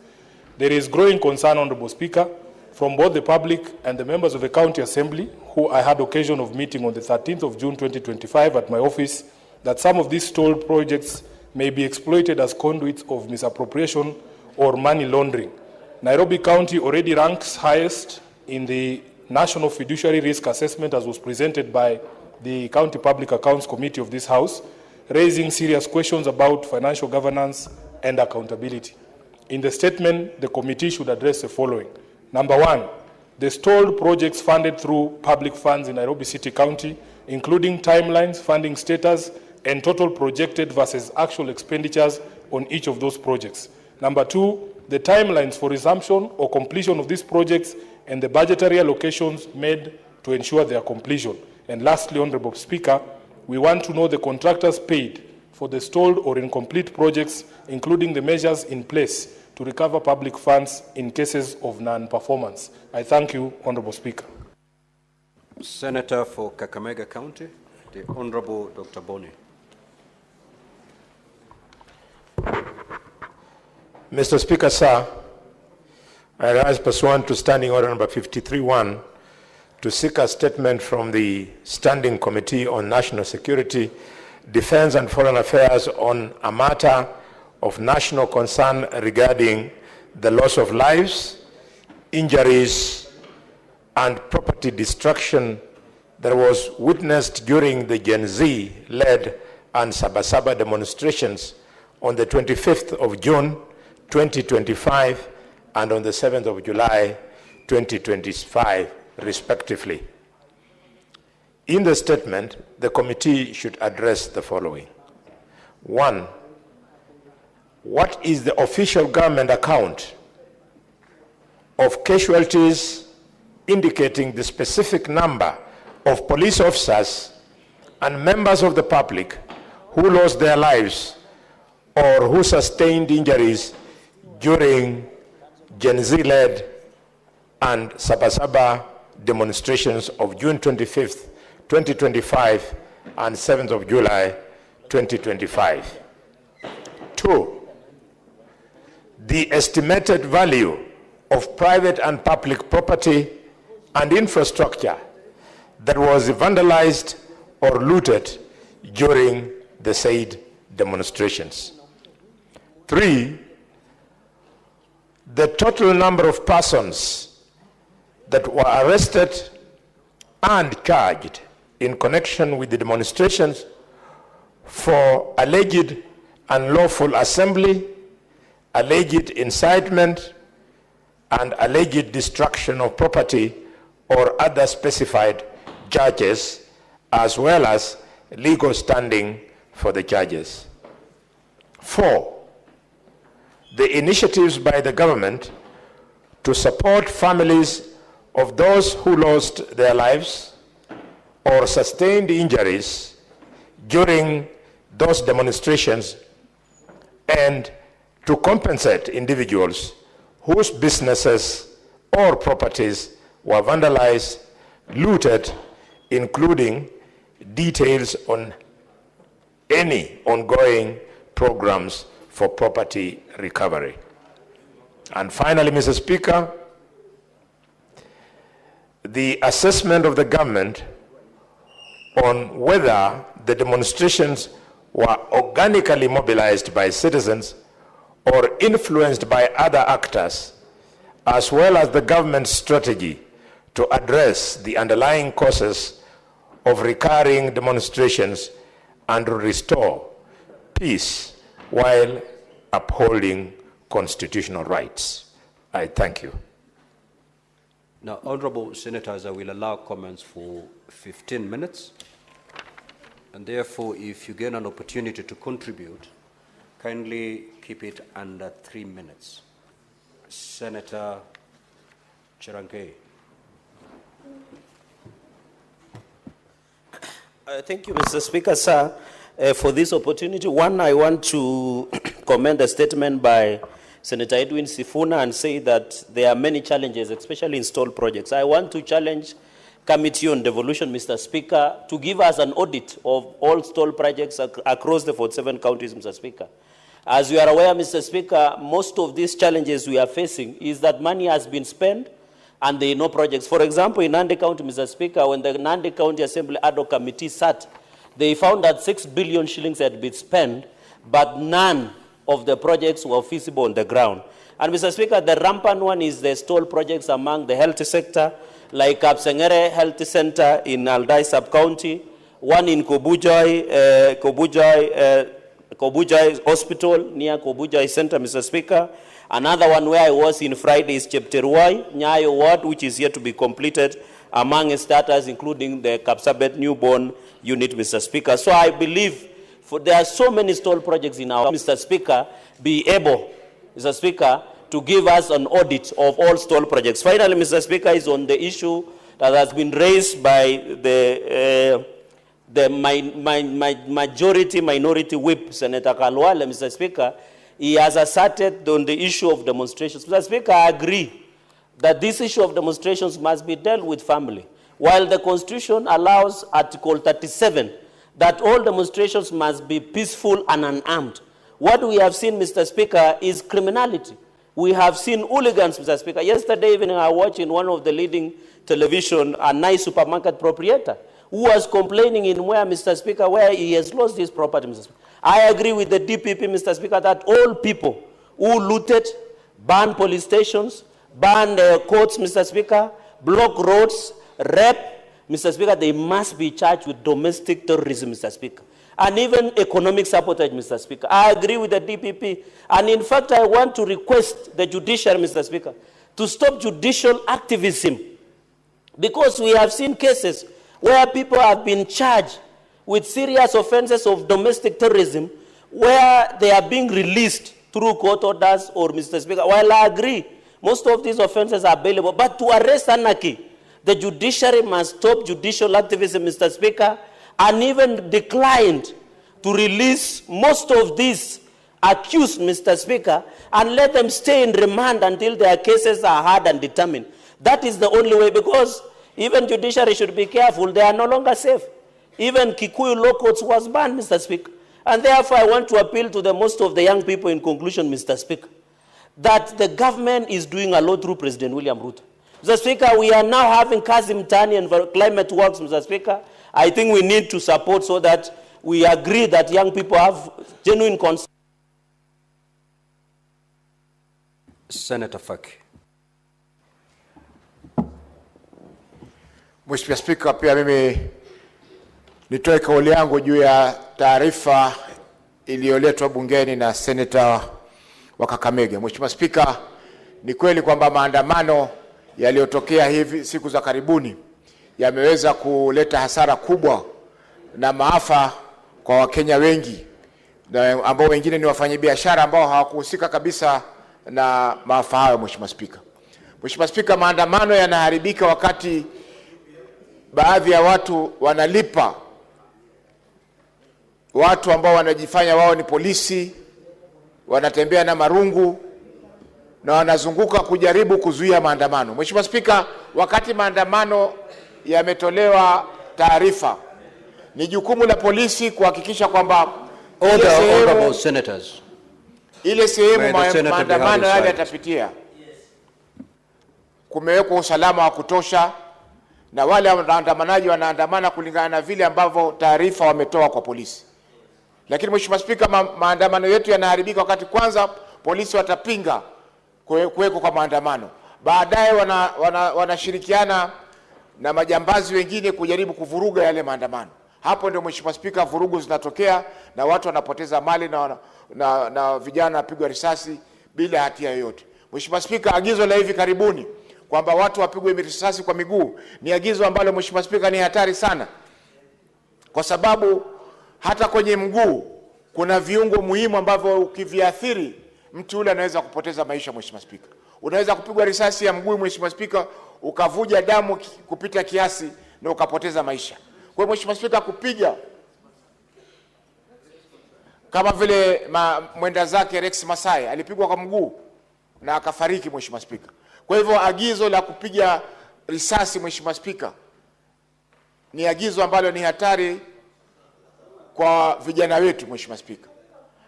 S3: There is growing concern, Honorable Speaker, from both the public and the members of the County Assembly, who I had occasion of meeting on the 13th of June 2025 at my office, that some of these stalled projects may be exploited as conduits of misappropriation or money laundering. Nairobi County already ranks highest in the National Fiduciary Risk Assessment, as was presented by the County Public Accounts Committee of this House, raising serious questions about financial governance and accountability. In the statement, the committee should address the following. Number one, the stalled projects funded through public funds in Nairobi City County, including timelines, funding status, and total projected versus actual expenditures on each of those projects. Number two, the timelines for resumption or completion of these projects and the budgetary allocations made to ensure their completion. And lastly, Honorable Speaker, we want to know the contractors paid for the stalled or incomplete projects, including the measures in place to recover public funds in cases of non-performance. I thank you, Honorable Speaker.
S1: Senator for Kakamega County, the Honorable Dr. Boni.
S11: Mr. Speaker, sir, I rise pursuant to Standing Order number 53-1 to seek a statement from the Standing Committee on National Security, Defense and Foreign Affairs on a matter of national concern regarding the loss of lives, injuries, and property destruction that was witnessed during the Gen Z-led and Sabasaba demonstrations on the 25th of June, 2025, and on the 7th of July, 2025, respectively. In the statement, the committee should address the following. 1, what is the official government account of casualties indicating the specific number of police officers and members of the public who lost their lives or who sustained injuries during Gen Z-led and Sabasaba demonstrations of June 25th, 2025 and 7th of July, 2025. 2, the estimated value of private and public property and infrastructure that was vandalized or looted during the said demonstrations. 3, the total number of persons that were arrested and charged in connection with the demonstrations for alleged unlawful assembly, alleged incitement, and alleged destruction of property or other specified charges, as well as legal standing for the charges. 4, the initiatives by the government to support families of those who lost their lives or sustained injuries during those demonstrations, and to compensate individuals whose businesses or properties were vandalized, looted, including details on any ongoing programs for property recovery. And finally, Mr. Speaker, the assessment of the government on whether the demonstrations were organically mobilized by citizens or influenced by other actors, as well as the government's strategy to address the underlying causes of recurring demonstrations and restore peace while upholding constitutional rights. I thank you.
S1: Now, honorable senators, I will allow comments for 15 minutes. And therefore, if you get an opportunity to contribute, kindly keep it under 3 minutes. Senator Cherangay.
S12: Thank you, Mr. Speaker, sir, for this opportunity. One, I want to commend the statement by Senator Edwin Sifuna and say that there are many challenges, especially in stall projects. I want to challenge Committee on Devolution, Mr. Speaker, to give us an audit of all stall projects across the 47 counties, Mr. Speaker. As you are aware, Mr. Speaker, most of these challenges we are facing is that money has been spent and there are no projects. For example, in Nandi County, Mr. Speaker, when the Nandi County Assembly Ad hoc Committee sat, they found that 6 billion shillings had been spent, but none of the projects were feasible on the ground. And Mr. Speaker, the rampant one is the stall projects among the health sector, like Kapsengere Health Center in Aldai Sub-County, one in Kobujai Hospital near Kobujai Center, Mr. Speaker. Another one where I was in Friday is Chepterwai, Nyayo Ward, which is yet to be completed, among starters, including the Kapsabet newborn unit, Mr. Speaker. So I believe there are so many stall projects in our, Mr. Speaker, be able, Mr. Speaker, to give us an audit of all stall projects. Finally, Mr. Speaker, is on the issue that has been raised by the minority whip, Senator Kalwale, Mr. Speaker. He has asserted on the issue of demonstrations. Mr. Speaker, I agree that this issue of demonstrations must be dealt with family. While the Constitution allows Article 37 that all demonstrations must be peaceful and unarmed, what we have seen, Mr. Speaker, is criminality. We have seen hooligans, Mr. Speaker. Yesterday evening, I watched in one of the leading television a nice supermarket proprietor who was complaining in where, Mr. Speaker, where he has lost his property, Mr. Speaker. I agree with the DPP, Mr. Speaker, that all people who looted, burned police stations, burned courts, Mr. Speaker, block roads, rape, Mr. Speaker, they must be charged with domestic terrorism, Mr. Speaker, and even economic sabotage, Mr. Speaker. I agree with the DPP. And in fact, I want to request the judiciary, Mr. Speaker, to stop judicial activism, because we have seen cases where people have been charged with serious offenses of domestic terrorism, where they are being released through court orders or, Mr. Speaker. While I agree, most of these offenses are available, but to arrest anarchy, the judiciary must stop judicial activism, Mr. Speaker, and even declined to release most of these accused, Mr. Speaker, and let them stay in remand until their cases are heard and determined. That is the only way, because even judiciary should be careful. They are no longer safe. Even Kikuyu law courts was banned, Mr. Speaker. And therefore, I want to appeal to the most of the young people in conclusion, Mr. Speaker, that the government is doing a lot through President William Ruto. Mr. Speaker, we are now having Kazim Tani and climate works, Mr. Speaker. I think we need to support so that we agree that young people have genuine concern.
S1: Senator Faki.
S6: Mheshimiwa Spika, pia mimi nitoe kauli yangu juu ya taarifa iliyoletwa bungeni na Senator wa Kakamega. Mheshimiwa Spika, ni kweli kwamba maandamano yaliyotokea hivi siku za karibuni yameweza kuleta hasara kubwa na maafa kwa Wakenya wengi, na ambao wengine ni wafanyabiashara ambao hawakuhusika kabisa na maafa hayo. Mheshimiwa Spika, Mheshimiwa Spika, maandamano yanaharibika wakati baadhi ya watu wanalipa watu ambao wanajifanya wao ni polisi, wanatembea na marungu na wanazunguka kujaribu kuzuia maandamano. Mheshimiwa Spika, wakati maandamano yametolewa taarifa, ni jukumu la polisi kuhakikisha kwamba
S1: Honorable senators,
S6: ile sehemu maandamano yale yatapitia kumewekwa usalama wa kutosha, na wale waandamanaji wanaandamana kulingana na vile ambavyo taarifa wametoa kwa polisi. Lakini Mheshimiwa Spika, maandamano yetu yanaharibika wakati kwanza polisi watapinga kuweko kwa maandamano, baadaye wanashirikiana na majambazi wengine kujaribu kuvuruga yale maandamano. Hapo ndio Mheshimiwa Spika, vurugu zinatokea na watu wanapoteza mali na vijana wanapigwa risasi bila hatia yoyote. Mheshimiwa Spika, agizo la hivi karibuni kwamba watu wapigwe risasi kwa miguu ni agizo ambalo Mheshimiwa Spika ni hatari sana, kwa sababu hata kwenye mguu kuna viungo muhimu ambavyo ukiviathiri mtu yule anaweza kupoteza maisha. Mheshimiwa Spika, unaweza kupigwa risasi ya mguu, Mheshimiwa Spika, ukavuja damu kupita kiasi na ukapoteza maisha. Kwa hiyo Mheshimiwa Spika, kupiga kama vile mwenda zake Rex Masai alipigwa kwa mguu na akafariki, Mheshimiwa Spika. Kwa hivyo agizo la kupiga risasi, Mheshimiwa Spika, ni agizo ambalo ni hatari kwa vijana wetu. Mheshimiwa Spika,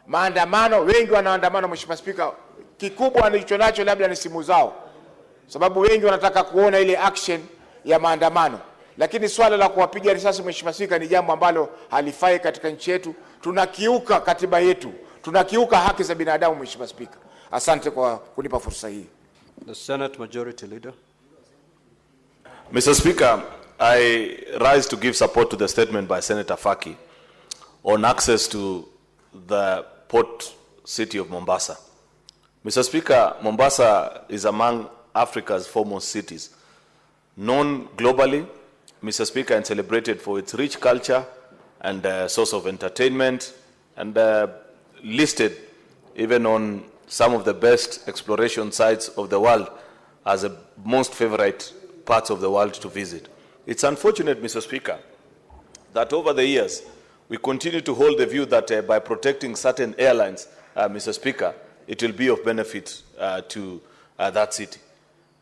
S6: maandamano, wengi wanaandamana Mheshimiwa Spika, kikubwa walicho nacho labda ni simu zao, sababu wengi wanataka kuona ile action ya maandamano. Lakini swala la kuwapiga risasi, Mheshimiwa Spika, ni jambo ambalo halifai katika nchi yetu. Tunakiuka katiba yetu, tunakiuka haki za binadamu. Mheshimiwa Spika, asante kwa kunipa fursa hii.
S1: The Senate Majority Leader.
S2: Mr. Speaker, I rise to give support to the statement by Senator Faki on access to the port city of Mombasa. Mr. Speaker, Mombasa is among Africa's foremost cities, known globally, Mr. Speaker, and celebrated for its rich culture and source of entertainment, and listed even on some of the best exploration sites of the world as the most favorite parts of the world to visit. It's unfortunate, Mr. Speaker, that over the years, we continue to hold the view that by protecting certain airlines, Mr. Speaker, it will be of benefit to that city.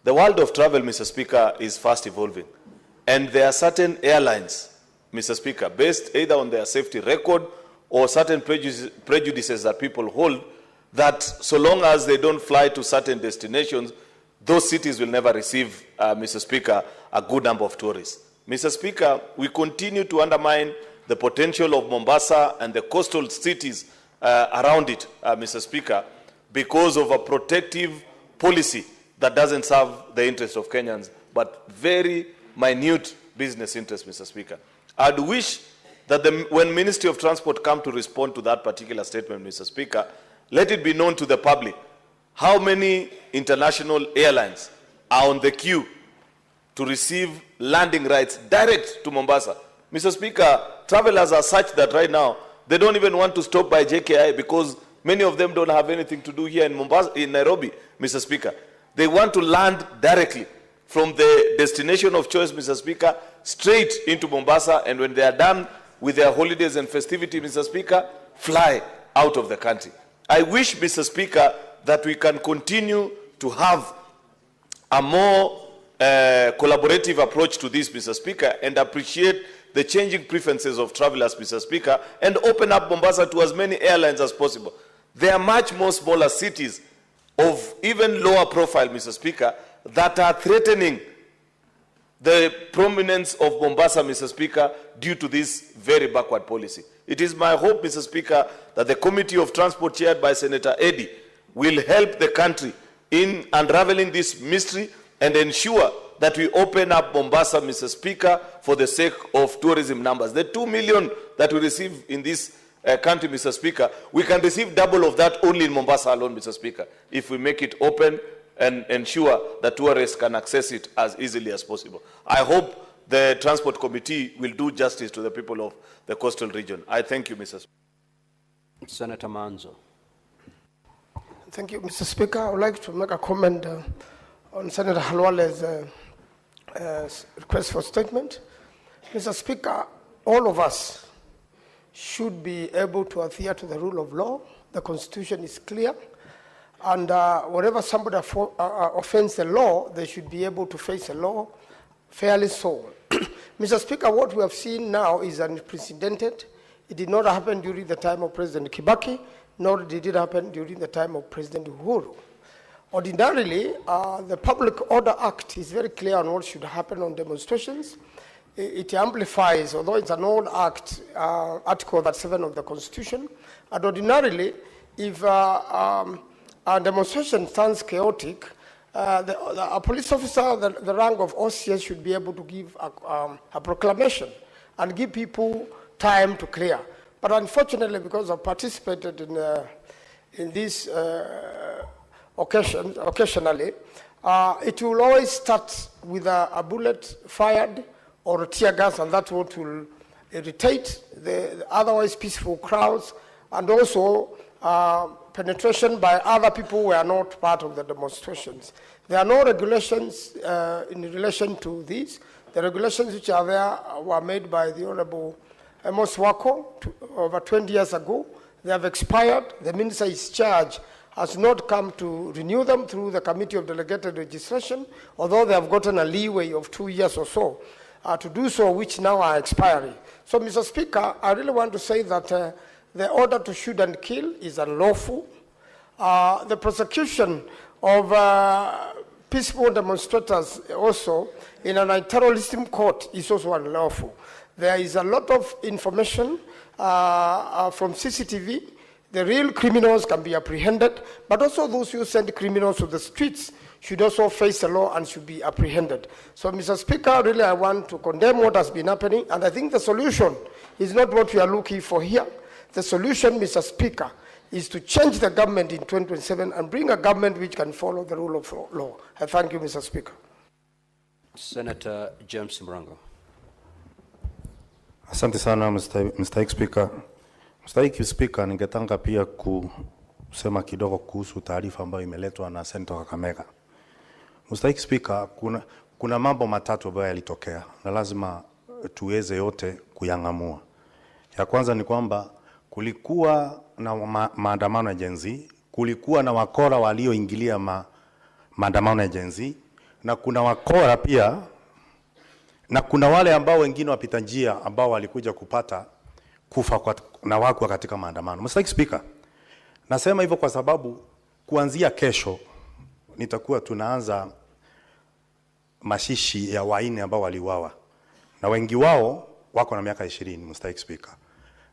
S2: The world of travel, Mr. Speaker, is fast evolving. And there are certain airlines, Mr. Speaker, based either on their safety record or certain prejudices that people hold, that so long as they don't fly to certain destinations, those cities will never receive, Mr. Speaker, a good number of tourists. Mr. Speaker, we continue to undermine the potential of Mombasa and the coastal cities around it, Mr. Speaker, because of a protective policy that doesn't serve the interest of Kenyans, but very minute business interests, Mr. Speaker. I'd wish that when Ministry of Transport come to respond to that particular statement, Mr. Speaker, let it be known to the public how many international airlines are on the queue to receive landing rights direct to Mombasa. Mr. Speaker, travelers are such that right now, they don't even want to stop by JKI because many of them don't have anything to do here in Mombasa, in Nairobi, Mr. Speaker. They want to land directly from the destination of choice, Mr. Speaker, straight into Mombasa, and when they are done with their holidays and festivity, Mr. Speaker, fly out of the country. I wish, Mr. Speaker, that we can continue to have a more collaborative approach to this, Mr. Speaker, and appreciate the changing preferences of travelers, Mr. Speaker, and open up Mombasa to as many airlines as possible. There are much more smaller cities of even lower profile, Mr. Speaker, that are threatening the prominence of Mombasa, Mr. Speaker, due to this very backward policy. It is my hope, Mr. Speaker, that the Committee of Transport chaired by Senator Eddy will help the country in unraveling this mystery and ensure that we open up Mombasa, Mr. Speaker, for the sake of tourism numbers. The 2 million that we receive in this country, Mr. Speaker, we can receive double of that only in Mombasa alone, Mr. Speaker, if we make it open and ensure that tourists can access it as easily as possible. I hope the Transport Committee will do justice to the people of the coastal region. I thank you, Mr. Speaker.
S1: Senator Manzo.
S13: Thank you, Mr. Speaker. I would like to make a comment on Senator Halwale's request for statement. Mr. Speaker, all of us should be able to adhere to the rule of law. The Constitution is clear. And whenever somebody offends the law, they should be able to face the law fairly so. Mr. Speaker, what we have seen now is unprecedented. It did not happen during the time of President Kibaki, nor did it happen during the time of President Uhuru. Ordinarily, the Public Order Act is very clear on what should happen on demonstrations. It amplifies, although it's an old act, Article 7 of the Constitution, and ordinarily, if a demonstration turns chaotic, a police officer, the rank of OCS, should be able to give a proclamation and give people time to clear. But unfortunately, because I've participated in this occasionally, it will always start with a bullet fired or a tear gas, and that's what will irritate the otherwise peaceful crowds, and also penetration by other people who are not part of the demonstrations. There are no regulations in relation to this. The regulations which are there were made by the Honorable Amos Wako over 20 years ago. They have expired. The minister is charged has not come to renew them through the Committee of Delegated Registration, although they have gotten a leeway of 2 years or so to do so, which now are expiring. So, Mr. Speaker, I really want to say that the order to shoot and kill is unlawful. The prosecution of peaceful demonstrators also in an anti-terrorism court is also unlawful. There is a lot of information from CCTV. The real criminals can be apprehended, but also those who send criminals to the streets should also face the law and should be apprehended. So, Mr. Speaker, really I want to condemn what has been happening, and I think the solution is not what we are looking for here. The solution, Mr. Speaker, is to change the government in 2027 and bring a government which can follow the rule of law. I thank you, Mr. Speaker.
S1: Senator James Mrango.
S14: Asante sana, Mr. Speaker. Mr. Speaker, ningetaka pia kusema kidogo kuhusu taarifa ambayo imeletwa na Senator Kakamega. Mr. Speaker, kuna mambo matatu ambayo yalitokea na lazima tuweze yote kuyangamua. Ya kwanza ni kwamba kulikuwa na maandamano ya Gen Z, kulikuwa na wakora walioingilia maandamano ya Gen Z, na kuna wakora pia, na kuna wale ambao wengine wapita njia ambao walikuja kupata kufa na wako katika maandamano. Mr. Speaker, Nasema hivyo kwa sababu kuanzia kesho nitakuwa tunaanza mashishi ya waine ambao waliuawa. Na wengi wao wako na miaka 20, Mr. Speaker.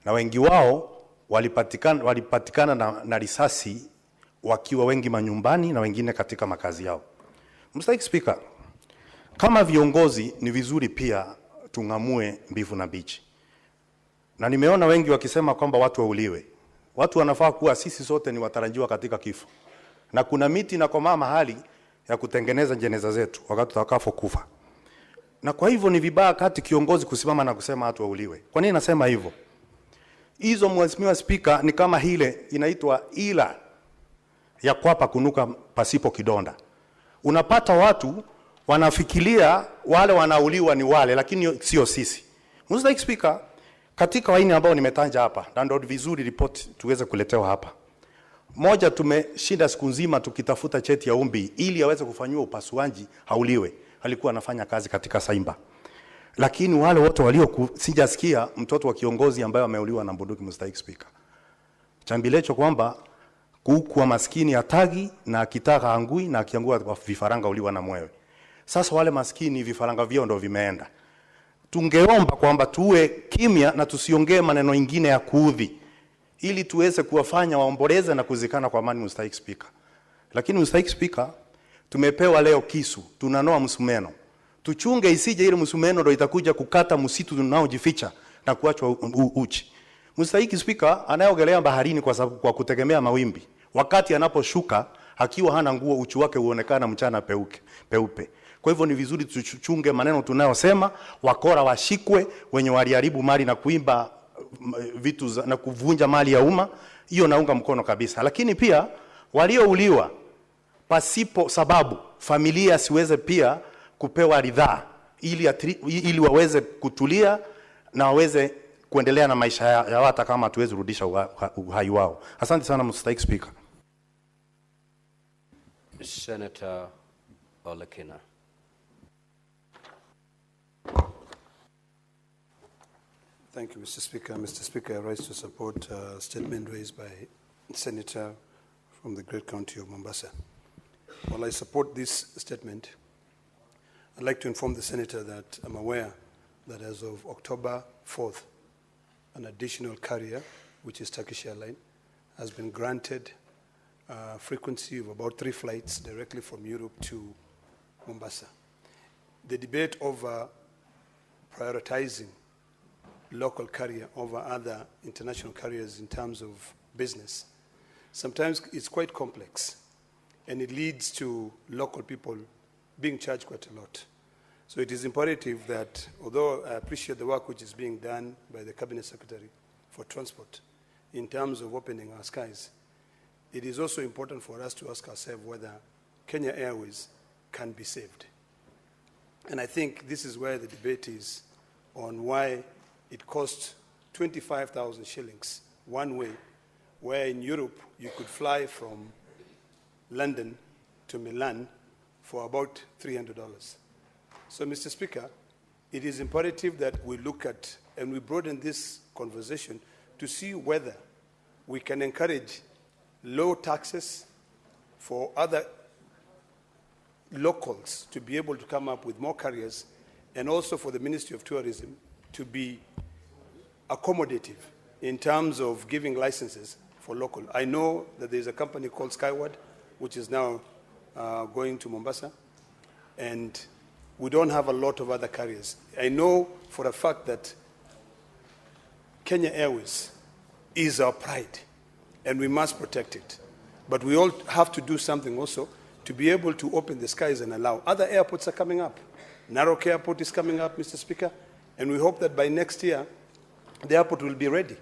S14: Na wengi wao walipatikana na risasi wakiwa wengi manyumbani na wengine katika makazi yao. Mr. Speaker, kama viongozi ni vizuri pia tungamue mbivu na bichi. Na nimeona wengi wakisema kwamba watu wauliwe. Watu wanafaa kuwa sisi sote ni watarajiwa katika kifo. Na kuna miti na komaa mahali ya kutengeneza jeneza zetu wakati tutakapokufa. Na kwa hivyo ni vibaya kati kiongozi kusimama na kusema watu wauliwe. Kwa nini nasema hivyo? Hizo Mheshimiwa Speaker ni kama hile inaitwa ila ya kwapa kunuka pasipo kidonda. Unapata watu wanafikiria wale wanauliwa ni wale, lakini sio sisi. Mr. Speaker, katika waini ambao nimetanja hapa, na ndio vizuri report tuweze kuletewa hapa. Moja, tumeshinda siku nzima tukitafuta cheti ya umbi ili aweze kufanywa upasuaji hauliwe. Alikuwa anafanya kazi katika Saimba. Lakini wale wote walio sijasikia mtoto wa kiongozi ambaye ameuliwa na bunduki, Mr. Speaker. Chambilecho kwamba kuku maskini hatagi na akitaka angui na akiangua vifaranga uliwa na mwewe. Sasa wale maskini vifaranga vyao ndio vimeenda. Tungeomba kwamba tuwe kimya na tusiongee maneno mengine ya kuudhi ili tuweze kuwafanya waomboleze na kuzikana kwa amani, Mr. Speaker. Lakini Mr. Speaker, tumepewa leo kisu, tunanoa msumeno. Tuchunge isije ile msumeno ndio itakuja kukata msitu tunaojificha na kuachwa uchi. Mr. Speaker, anayeogelea baharini kwa kutegemea mawimbi, wakati anaposhuka akiwa hana nguo, uchi wake huonekana mchana peupe. Kwa hivyo ni vizuri tuchunge maneno tunayosema, wakora washikwe, wenye waliharibu mali na kuimba vitu na kuvunja mali ya umma, hiyo naunga mkono kabisa. Lakini pia waliouliwa pasipo sababu, familia siweze pia kupewa ridhaa ili waweze kutulia na waweze kuendelea na maisha ya wata kama tuweze rudisha uhai wao. Asante sana Mr. Speaker.
S1: Senator Allocation.
S15: Thank you, Mr. Speaker. Mr. Speaker, I rise to support a statement raised by Senator from the great county of Mombasa. While I support this statement, I'd like to inform the Senator that I'm aware that as of October 4th, an additional carrier, which is Turkish Airlines, has been granted a frequency of about 3 flights directly from Europe to Mombasa. The debate over prioritizing local carrier over other international carriers in terms of business, sometimes it's quite complex, and it leads to local people being charged quite a lot. So it is imperative that, although I appreciate the work which is being done by the Cabinet Secretary for Transport in terms of opening our skies, it is also important for us to ask ourselves whether Kenya Airways can be saved. And I think this is where the debate is on why it costs 25,000 shillings one way, where in Europe you could fly from London to Milan for about $300. So, Mr. Speaker, it is imperative that we look at and we broaden this conversation to see whether we can encourage low taxes for other locals to be able to come up with more carriers, and also for the Ministry of Tourism to be accommodative in terms of giving licenses for local. I know that there's a company called Skyward, which is now going to Mombasa, and we don't have a lot of other carriers. I know for a fact that Kenya Airways is our pride, and we must protect it. But we all have to do something also to be able to open the skies and allow. Other airports are coming up. Narok Airport is coming up, Mr. Speaker, and we hope that by next year, the airport will be ready.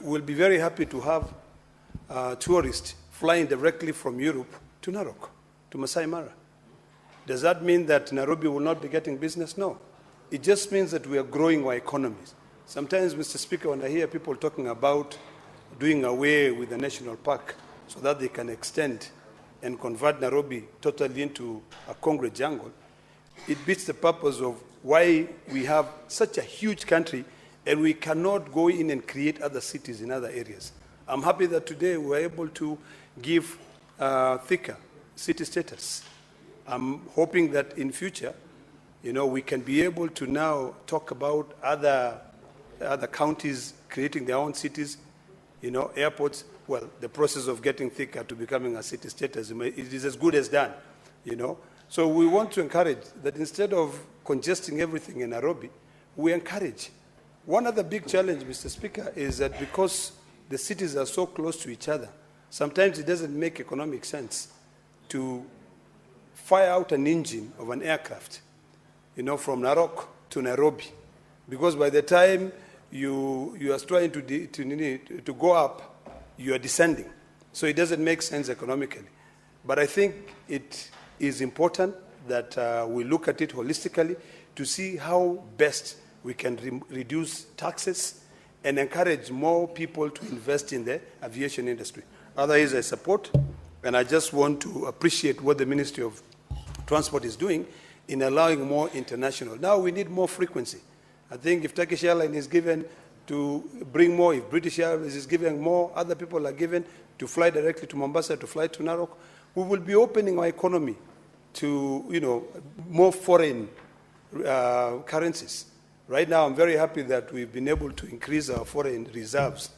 S15: We'll be very happy to have tourists flying directly from Europe to Narok, to Masai Mara. Does that mean that Nairobi will not be getting business? No. It just means that we are growing our economies. Sometimes, Mr. Speaker, when I hear people talking about doing away with the national park so that they can extend and convert Nairobi totally into a concrete jungle, it beats the purpose of why we have such a huge country and we cannot go in and create other cities in other areas. I'm happy that today we're able to give Thika city status. I'm hoping that in future, we can be able to now talk about other counties creating their own cities, airports. Well, the process of getting Thika to becoming a city status, it is as good as done, So we want to encourage that instead of congesting everything in Nairobi, we encourage. One other big challenge, Mr. Speaker, is that because the cities are so close to each other, sometimes it doesn't make economic sense to fire out an engine of an aircraft, from Narok to Nairobi, because by the time you are trying to go up, you are descending. So it doesn't make sense economically. But I think it is important that we look at it holistically to see how best we can reduce taxes and encourage more people to invest in the aviation industry. Otherwise, I support, and I just want to appreciate what the Ministry of Transport is doing in allowing more international. Now we need more frequency. I think if Turkish Airlines is given to bring more, if British Airways is giving more, other people are given to fly directly to Mombasa, to fly to Narok, we will be opening our economy to, more foreign currencies. Right now, I'm very happy that we've been able to increase our foreign reserves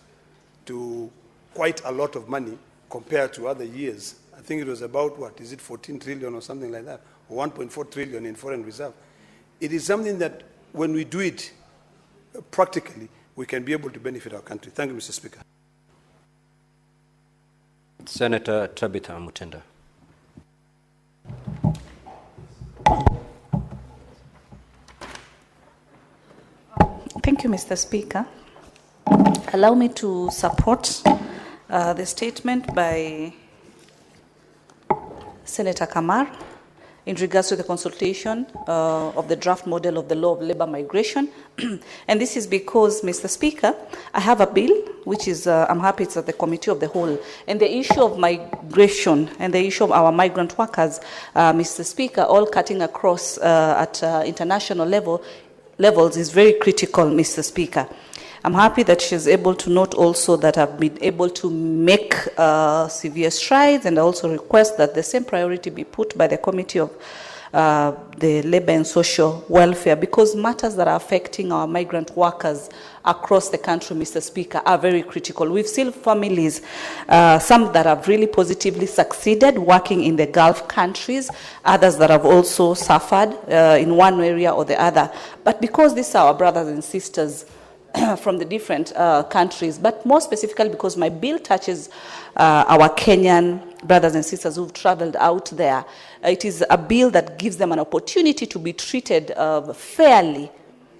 S15: to quite a lot of money compared to other years. I think it was about, 14 trillion or something like that, or 1.4 trillion in foreign reserve. It is something that when we do it practically, we can be able to benefit our country. Thank you, Mr. Speaker.
S1: Senator Tabitha Mutenda.
S16: Thank you, Mr. Speaker. Allow me to support the statement by Senator Kamar in regards to the consultation of the draft model of the law of labor migration. And this is because, Mr. Speaker, I have a bill, which is, I'm happy it's at the Committee of the Whole. And the issue of migration and the issue of our migrant workers, Mr. Speaker, all cutting across at international levels is very critical, Mr. Speaker. I'm happy that she's able to note also that I've been able to make severe strides, and I also request that the same priority be put by the Committee of the Labor and Social Welfare, because matters that are affecting our migrant workers across the country, Mr. Speaker, are very critical. We've seen families, some that have really positively succeeded working in the Gulf countries, others that have also suffered in one area or the other. But because these are our brothers and sisters from the different countries, but more specifically because my bill touches our Kenyan brothers and sisters who've traveled out there. It is a bill that gives them an opportunity to be treated fairly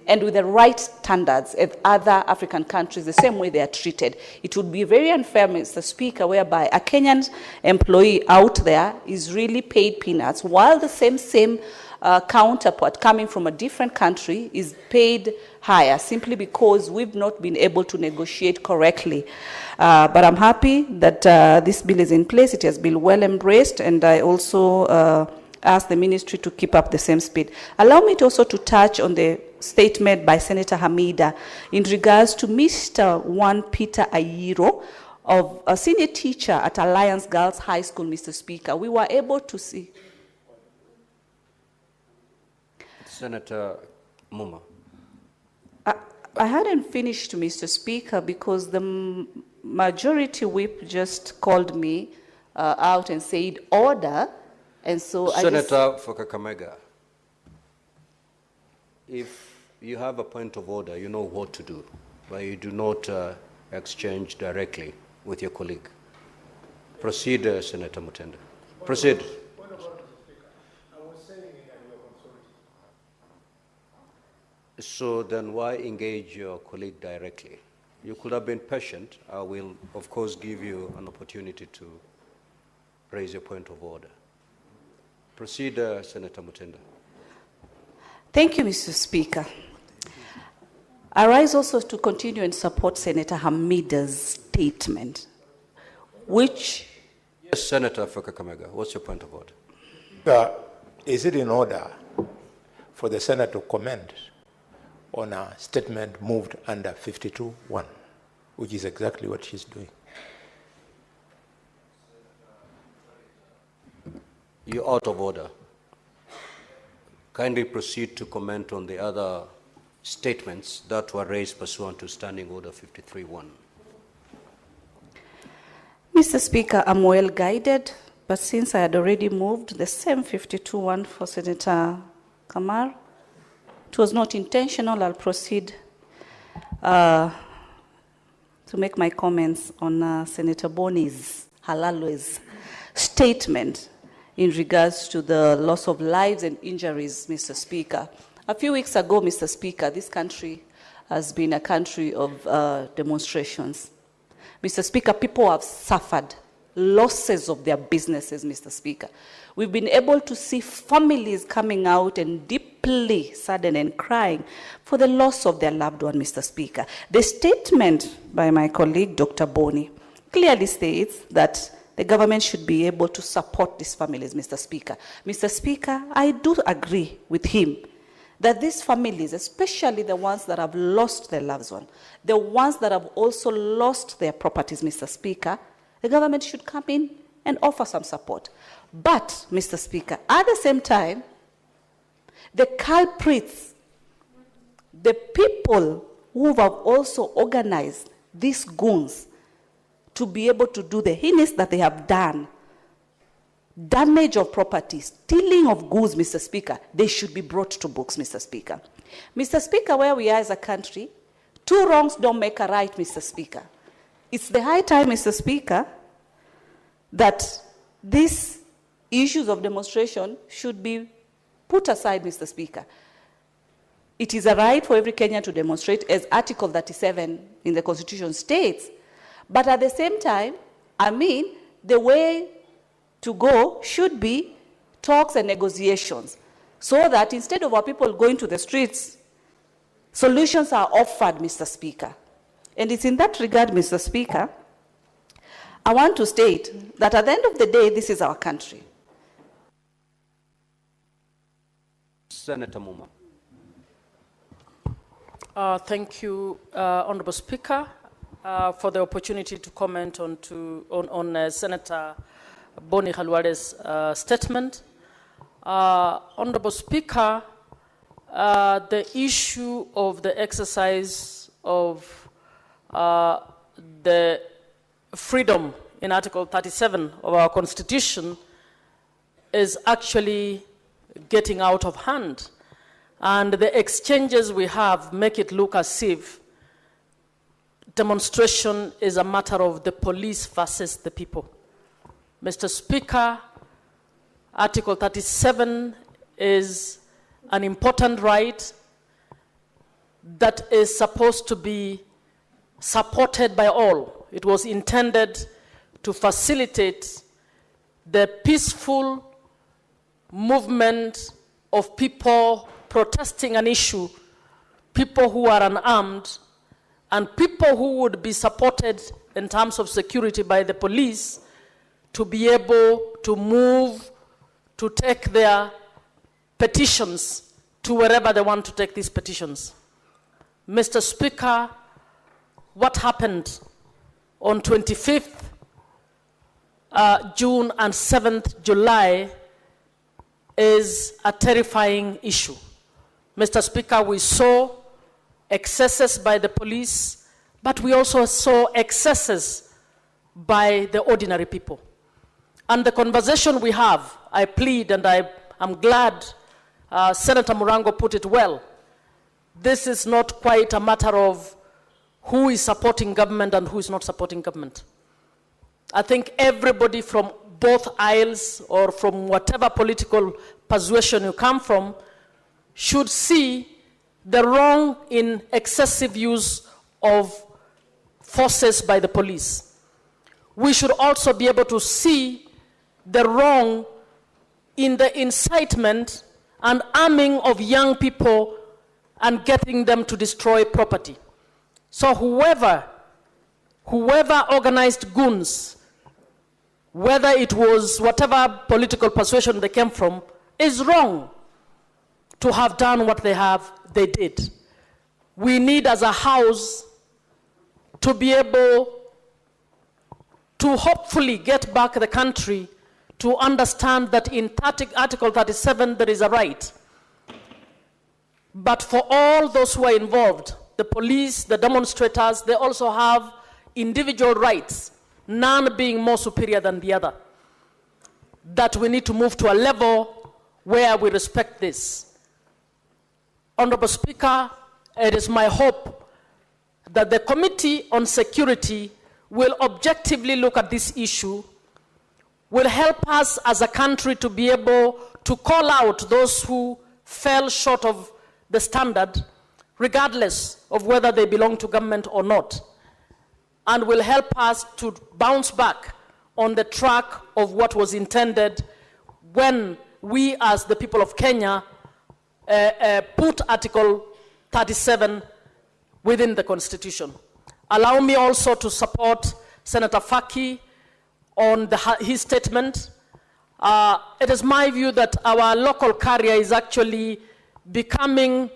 S16: and with the right standards as other African countries, the same way they are treated. It would be very unfair, Mr. Speaker, whereby a Kenyan employee out there is really paid peanuts, while the same counterpart coming from a different country is paid higher, simply because we've not been able to negotiate correctly. But I'm happy that this bill is in place. It has been well embraced, and I also ask the ministry to keep up the same speed. Allow me to also to touch on the statement by Senator Hamida in regards to Mr. Juan Peter Ayiro, of a senior teacher at Alliance Girls High School, Mr. Speaker. We were able to see...
S1: Senator Muma.
S16: I hadn't finished, Mr. Speaker, because the majority whip just called me out and said order, and so
S1: Senator for Kakamega, if you have a point of order, you know what to do, but you do not exchange directly with your colleague. Proceed, Senator Mutenda. Proceed. So then why engage your colleague directly? You could have been patient. I will, of course, give you an opportunity to raise your point of order. Proceed, Senator Mutenda.
S16: Thank you, Mr. Speaker. I rise also to continue and support Senator Hamida's statement, which...
S1: Yes, Senator for Kakamega, what's your point of order?
S11: Is it in order for the Senate to comment on a statement moved under 52(1)? which is exactly what she's doing.
S1: You're out of order. Kindly proceed to comment on the other statements that were raised pursuant to Standing Order 53-1.
S16: Mr. Speaker, I'm well guided, but since I had already moved the same 52-1 for Senator Kamar, it was not intentional. I'll proceed to make my comments on Senator Boni's Halalwe's statement in regards to the loss of lives and injuries, Mr. Speaker. A few weeks ago, Mr. Speaker, this country has been a country of demonstrations. Mr. Speaker, people have suffered losses of their businesses, Mr. Speaker. We've been able to see families coming out and deeply saddened and crying for the loss of their loved one, Mr. Speaker. The statement by my colleague, Dr. Boni, clearly states that the government should be able to support these families, Mr. Speaker. Mr. Speaker, I do agree with him that these families, especially the ones that have lost their loved one, the ones that have also lost their properties, Mr. Speaker, the government should come in and offer some support. But, Mr. Speaker, at the same time, the culprits, the people who have also organized these goons to be able to do the heinous that they have done, damage of property, stealing of goods, Mr. Speaker, they should be brought to books, Mr. Speaker. Mr. Speaker, where we are as a country, two wrongs don't make a right, Mr. Speaker. It's the high time, Mr. Speaker, that these issues of demonstration should be put aside, Mr. Speaker. It is a right for every Kenyan to demonstrate, as Article 37 in the Constitution states. But at the same time, I mean, the way to go should be talks and negotiations, so that instead of our people going to the streets, solutions are offered, Mr. Speaker. And it's in that regard, Mr. Speaker, I want to state that at the end of the day, this is our country.
S1: Senator Muma.
S17: Thank you, Honorable Speaker, for the opportunity to comment on Senator Boni Khalwale's statement. Honorable Speaker, the issue of the exercise of the freedom in Article 37 of our Constitution is actually getting out of hand. And the exchanges we have make it look as if demonstration is a matter of the police versus the people. Mr. Speaker, Article 37 is an important right that is supposed to be supported by all. It was intended to facilitate the peaceful movement of people protesting an issue, people who are unarmed, and people who would be supported in terms of security by the police to be able to move, to take their petitions to wherever they want to take these petitions. Mr. Speaker, what happened on 25th June and 7th July is a terrifying issue. Mr. Speaker, we saw excesses by the police, but we also saw excesses by the ordinary people. And the conversation we have, I plead, and I'm glad Senator Murango put it well, this is not quite a matter of who is supporting government and who is not supporting government. I think everybody from both aisles or from whatever political persuasion you come from should see the wrong in excessive use of forces by the police. We should also be able to see the wrong in the incitement and arming of young people and getting them to destroy property. So whoever organized goons, whether it was whatever political persuasion they came from, is wrong to have done what they did. We need as a house to be able to hopefully get back the country to understand that in Article 37 there is a right. But for all those who are involved, the police, the demonstrators, they also have individual rights, none being more superior than the other. That we need to move to a level where we respect this. Honorable Speaker, it is my hope that the Committee on Security will objectively look at this issue, will help us as a country to be able to call out those who fell short of the standard, regardless of whether they belong to government or not, and will help us to bounce back on the track of what was intended when we as the people of Kenya put Article 37 within the Constitution. Allow me also to support Senator Faki on his statement. It is my view that our local carrier is actually becoming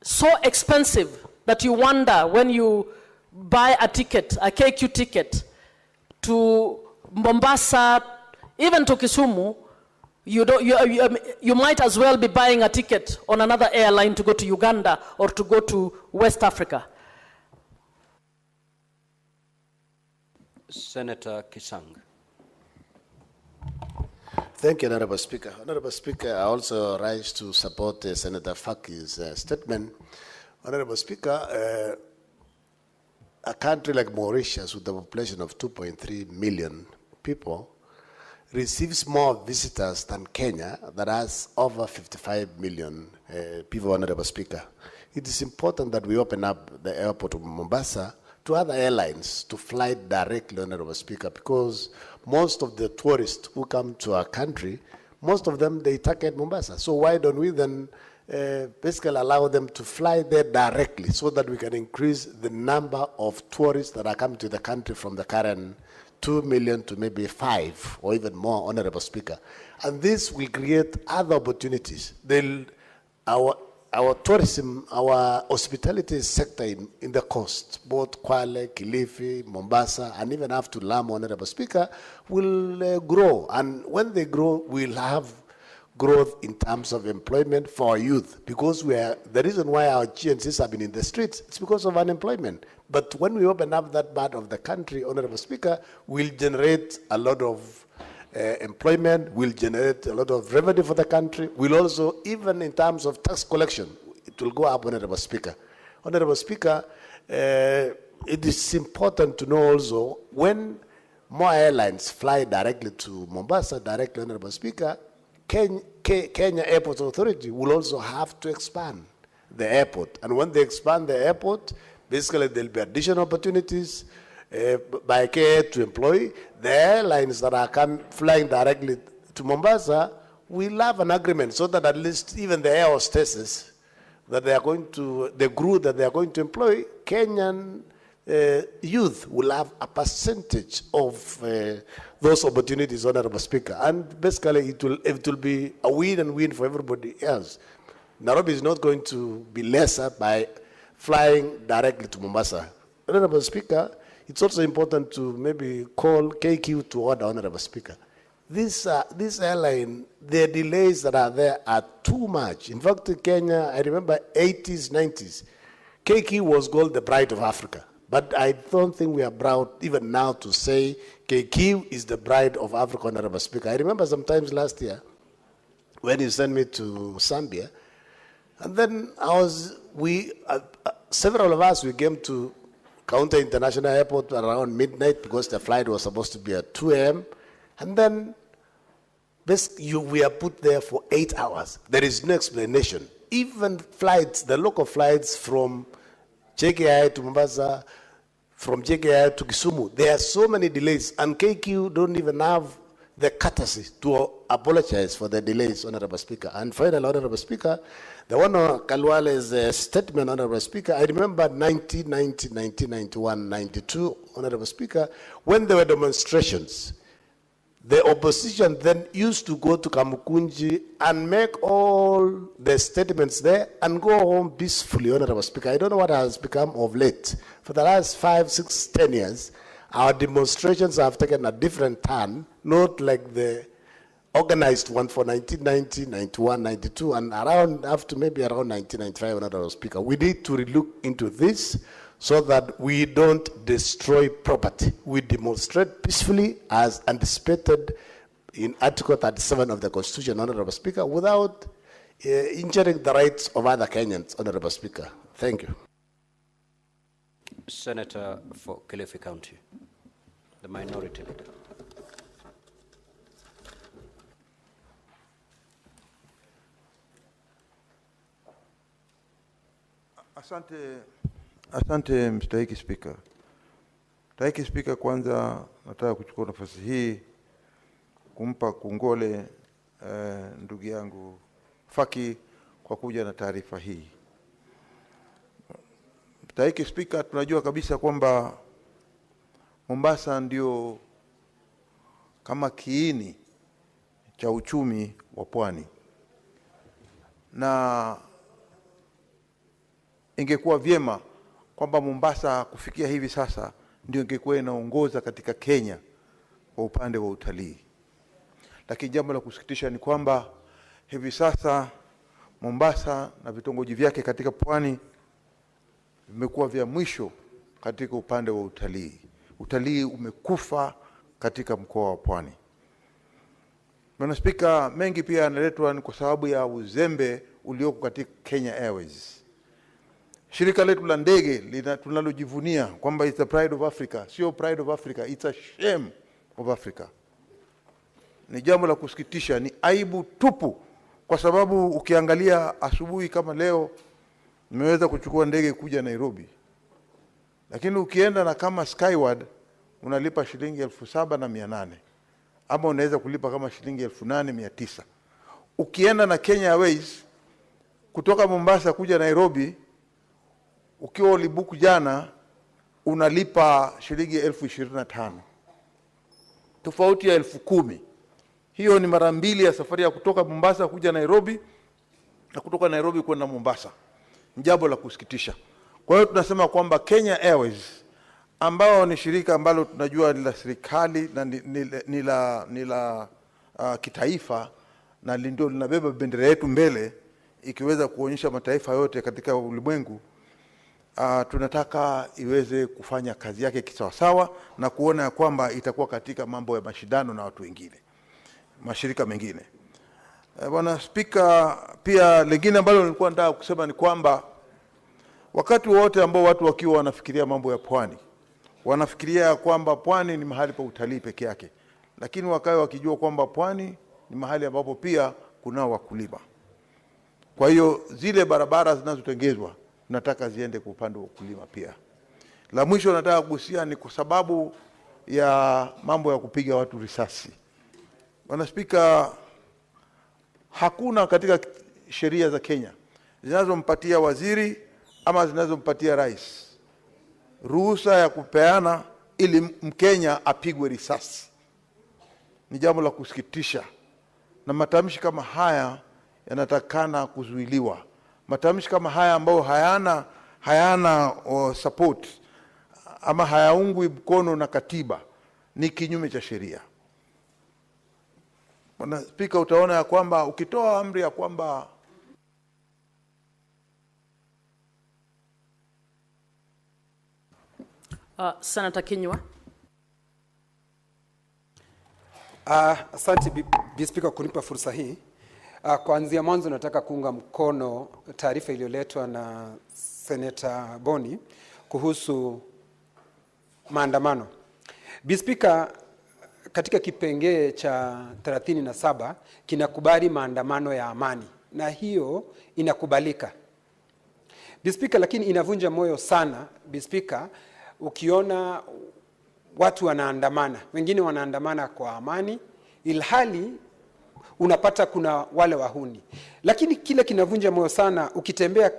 S17: so expensive that you wonder when you buy a ticket, a KQ ticket, to Mombasa, even to Kisumu, you might as well be buying a ticket on another airline to go to Uganda or to go to West Africa.
S1: Senator Kisang.
S18: Thank you, Honorable Speaker. Honorable Speaker, I also rise to support Senator Faki's statement. Honorable Speaker, a country like Mauritius with a population of 2.3 million people receives more visitors than Kenya that has over 55 million people, Honorable Speaker. It is important that we open up the airport of Mombasa to other airlines to fly directly, Honorable Speaker, because most of the tourists who come to our country, most of them, they target Mombasa. So why don't we then basically allow them to fly there directly so that we can increase the number of tourists that are coming to the country from the current 2 million to maybe 5 or even more, Honorable Speaker. And this will create other opportunities. Our tourism, our hospitality sector in the coast, both Kwale, Kilifi, Mombasa, and even up to Lamu, Honorable Speaker, will grow. And when they grow, we'll have growth in terms of employment for our youth, because the reason why our GNCs have been in the streets, it's because of unemployment. But when we open up that part of the country, Honorable Speaker, we'll generate a lot of employment, will generate a lot of revenue for the country, will also, even in terms of tax collection, it will go up, Honorable Speaker. Honorable Speaker, it is important to know also, when more airlines fly directly to Mombasa, directly, Honorable Speaker, Kenya Airports Authority will also have to expand the airport. And when they expand the airport, basically there'll be additional opportunities by KA to employ. The airlines that are flying directly to Mombasa will have an agreement so that at least even the air hostesses that they are going to, the crew that they are going to employ, Kenyan youth will have a percentage of those opportunities, Honorable Speaker. And basically it will be a win and win for everybody else. Nairobi is not going to be lesser by flying directly to Mombasa. Honorable Speaker, it's also important to maybe call KQ to order, Honorable Speaker. This airline, the delays that are there are too much. In fact, in Kenya, I remember 80s, 90s, KQ was called the bride of Africa. But I don't think we are proud even now to say KQ is the bride of Africa, Honorable Speaker. I remember sometimes last year when you sent me to Zambia, and then several of us, we came to Counter International Airport around midnight because the flight was supposed to be at 2 a.m. And then we are put there for 8 hours. There is no explanation. Even flights, the local flights from JKI to Mombasa, from JKI to Kisumu, there are so many delays, and KQ don't even have the courtesy to apologize for the delays, Honorable Speaker. And finally, Honorable Speaker, the one on Kalwale's statement, Honorable Speaker, I remember 1990, 1991, 92, Honorable Speaker, when there were demonstrations, the opposition then used to go to Kamukunji and make all the statements there and go home peacefully, Honorable Speaker. I don't know what has become of late. for the last 5, 6, 10 years, our demonstrations have taken a different turn, not like the organized one for 1990, 91, 92, and around up to maybe around 1995, Honorable Speaker. We need to look into this so that we don't destroy property. We demonstrate peacefully as anticipated in Article 37 of the Constitution, Honorable Speaker, without injuring the rights of other Kenyans, Honorable Speaker. Thank you.
S1: Senator for Kilifi County, the minority leader.
S9: Asante Mstahiki Spika. Mstahiki Spika, kwanza nataka kuchukua nafasi hii kumpa kongole ndugu yangu Faki kwa kuja na taarifa hii. Mstahiki Spika, tunajua kabisa kwamba Mombasa ndio kama kiini cha uchumi wa pwani, na ingekuwa vyema kwamba Mombasa kufikia hivi sasa ndio ingekuwa inaongoza katika Kenya kwa upande wa utalii. Lakini jambo la kusikitisha ni kwamba hivi sasa Mombasa na vitongoji vyake katika pwani vimekuwa vya mwisho katika upande wa utalii. Utalii umekufa katika mkoa wa Pwani. Bwana Spika, mengi pia yanaletwa ni kwa sababu ya uzembe ulioko katika Kenya Airways. Shirika letu la ndege tunalojivunia kwamba it's the pride of Africa, sio pride of Africa, it's a shame of Africa. Ni jambo la kusikitisha, ni aibu tupu, kwa sababu ukiangalia asubuhi kama leo nimeweza kuchukua ndege kuja Nairobi, lakini ukienda na kama Skyward unalipa shilingi 7,800, ama unaweza kulipa kama shilingi 8,900. Ukienda na Kenya Airways kutoka Mombasa kuja Nairobi, ukiwa ulibuku jana unalipa shilingi 25,000, tofauti ya 10,000. Hiyo ni mara mbili ya safari ya kutoka Mombasa kuja Nairobi na kutoka Nairobi kwenda Mombasa. Jambo la kusikitisha. Kwa hiyo tunasema kwamba Kenya Airways, ambao ni shirika ambalo tunajua ni la serikali na ni la kitaifa na ndio linabeba bendera yetu mbele ikiweza kuonyesha mataifa yote katika ulimwengu, tunataka iweze kufanya kazi yake kisawasawa na kuona kwamba itakuwa katika mambo ya mashindano na watu wengine, mashirika mengine. Bwana Spika, pia lingine ambalo nilikuwa nataka kusema ni kwamba wakati wote ambao watu wakiwa wanafikiria mambo ya pwani, wanafikiria kwamba pwani ni mahali pa utalii peke yake, lakini wakae wakijua kwamba pwani ni mahali ambapo pia kunao wakulima. Kwa hiyo zile barabara zinazotengezwa nataka ziende kwa upande wa ukulima pia. La mwisho nataka kugusia ni kwa sababu ya mambo ya kupiga watu risasi. Bwana Spika, hakuna katika sheria za Kenya zinazompatia waziri ama zinazompatia rais ruhusa ya kupeana ili Mkenya apigwe risasi. Ni jambo la kusikitisha, na matamshi kama haya yanatakana kuzuiliwa. Matamshi kama haya ambayo hayana support ama hayaungwi mkono na katiba ni kinyume cha sheria. Bwana Spika, utaona ya kwamba ukitoa amri ya kwamba
S17: Senator Kinyua.
S19: Asante Bi Spika kunipa fursa hii. Kuanzia mwanzo nataka kuunga mkono taarifa iliyoletwa na Senator Boni kuhusu maandamano. Bi Spika, katika kipengee cha 37 kinakubali maandamano ya amani, na hiyo inakubalika Bi Spika, lakini inavunja moyo sana Bi Spika ukiona watu wanaandamana, wengine wanaandamana kwa amani ilhali unapata kuna wale wahuni. Lakini kile kinavunja moyo sana ukitembea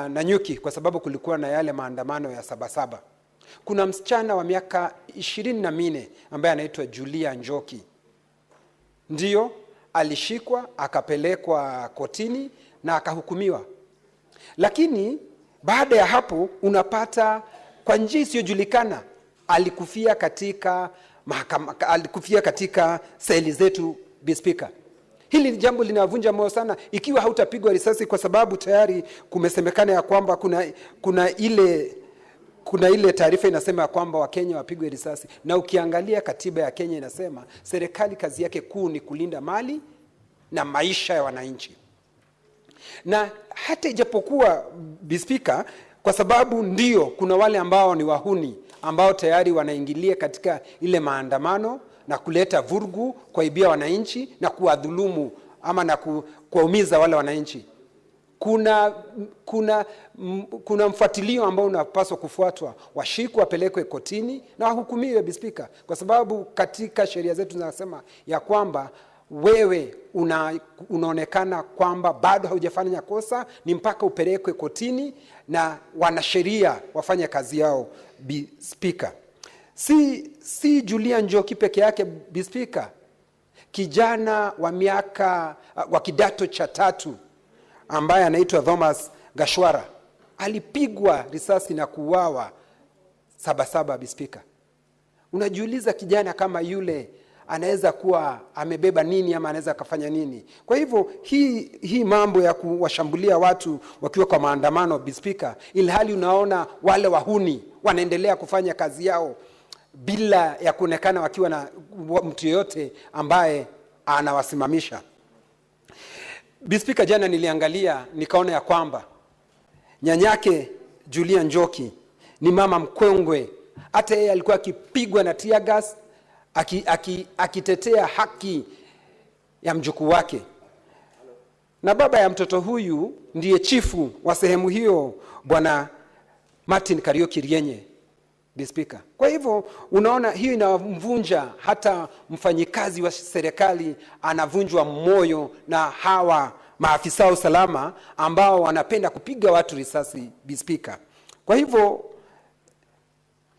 S19: Nanyuki, kwa sababu kulikuwa na yale maandamano ya Sabasaba. Kuna msichana wa miaka 24 ambaye anaitwa Julia Njoki. Ndiyo alishikwa akapelekwa kotini na akahukumiwa. Lakini Baada ya hapo unapata kwa njia isiyojulikana alikufia katika mahakama, alikufia katika seli zetu, Bi Speaker. Hili jambo linavunja moyo sana ikiwa hautapigwa risasi, kwa sababu tayari kumesemekana ya kwamba kuna ile taarifa inasema ya kwamba Wakenya wapigwe risasi, na ukiangalia katiba ya Kenya inasema serikali kazi yake kuu ni kulinda mali na maisha ya wananchi. Na hata ijapokuwa, Bi Speaker, kwa sababu ndio kuna wale ambao ni wahuni ambao tayari wanaingilia katika ile maandamano na kuleta vurugu, kuibia wananchi na kuwadhulumu ama na kuwaumiza wale wananchi. Kuna mfuatilio ambao unapaswa kufuatwa, washikwe wapelekwe kotini na wahukumiwe, Bi Speaker, kwa sababu katika sheria zetu zinasema ya kwamba wewe unaonekana kwamba bado haujafanya kosa ni mpaka upelekwe kotini na wanasheria wafanye kazi yao, Bi Speaker. Si Julian Njoki peke yake, Bi Speaker. Kijana wa kidato cha 3 ambaye anaitwa Thomas Gashwara alipigwa risasi na kuuawa Sabasaba, Bi Speaker. Unajiuliza kijana kama yule anaweza kuwa amebeba nini ama anaweza kufanya nini? Kwa hivyo hii mambo ya kuwashambulia watu wakiwa kwa maandamano, Bi Speaker, ilhali unaona wale wahuni wanaendelea kufanya kazi yao bila ya kuonekana wakiwa na mtu yeyote ambaye anawasimamisha. Bi Speaker, jana niliangalia nikaona ya kwamba nyanyake Julian Njoki ni mama mkongwe. Hata yeye alikuwa akipigwa na tear gas akitetea haki ya mjukuu wake. Na baba ya mtoto huyu ndiye chifu wa sehemu hiyo, Bwana Martin Kariuki Rienye, Bi Speaker. Kwa hivyo unaona hiyo inavunja, hata mfanyikazi wa serikali anavunjwa moyo na hawa maafisa wa usalama ambao wanapenda kupiga watu risasi, Bi Speaker. Kwa hivyo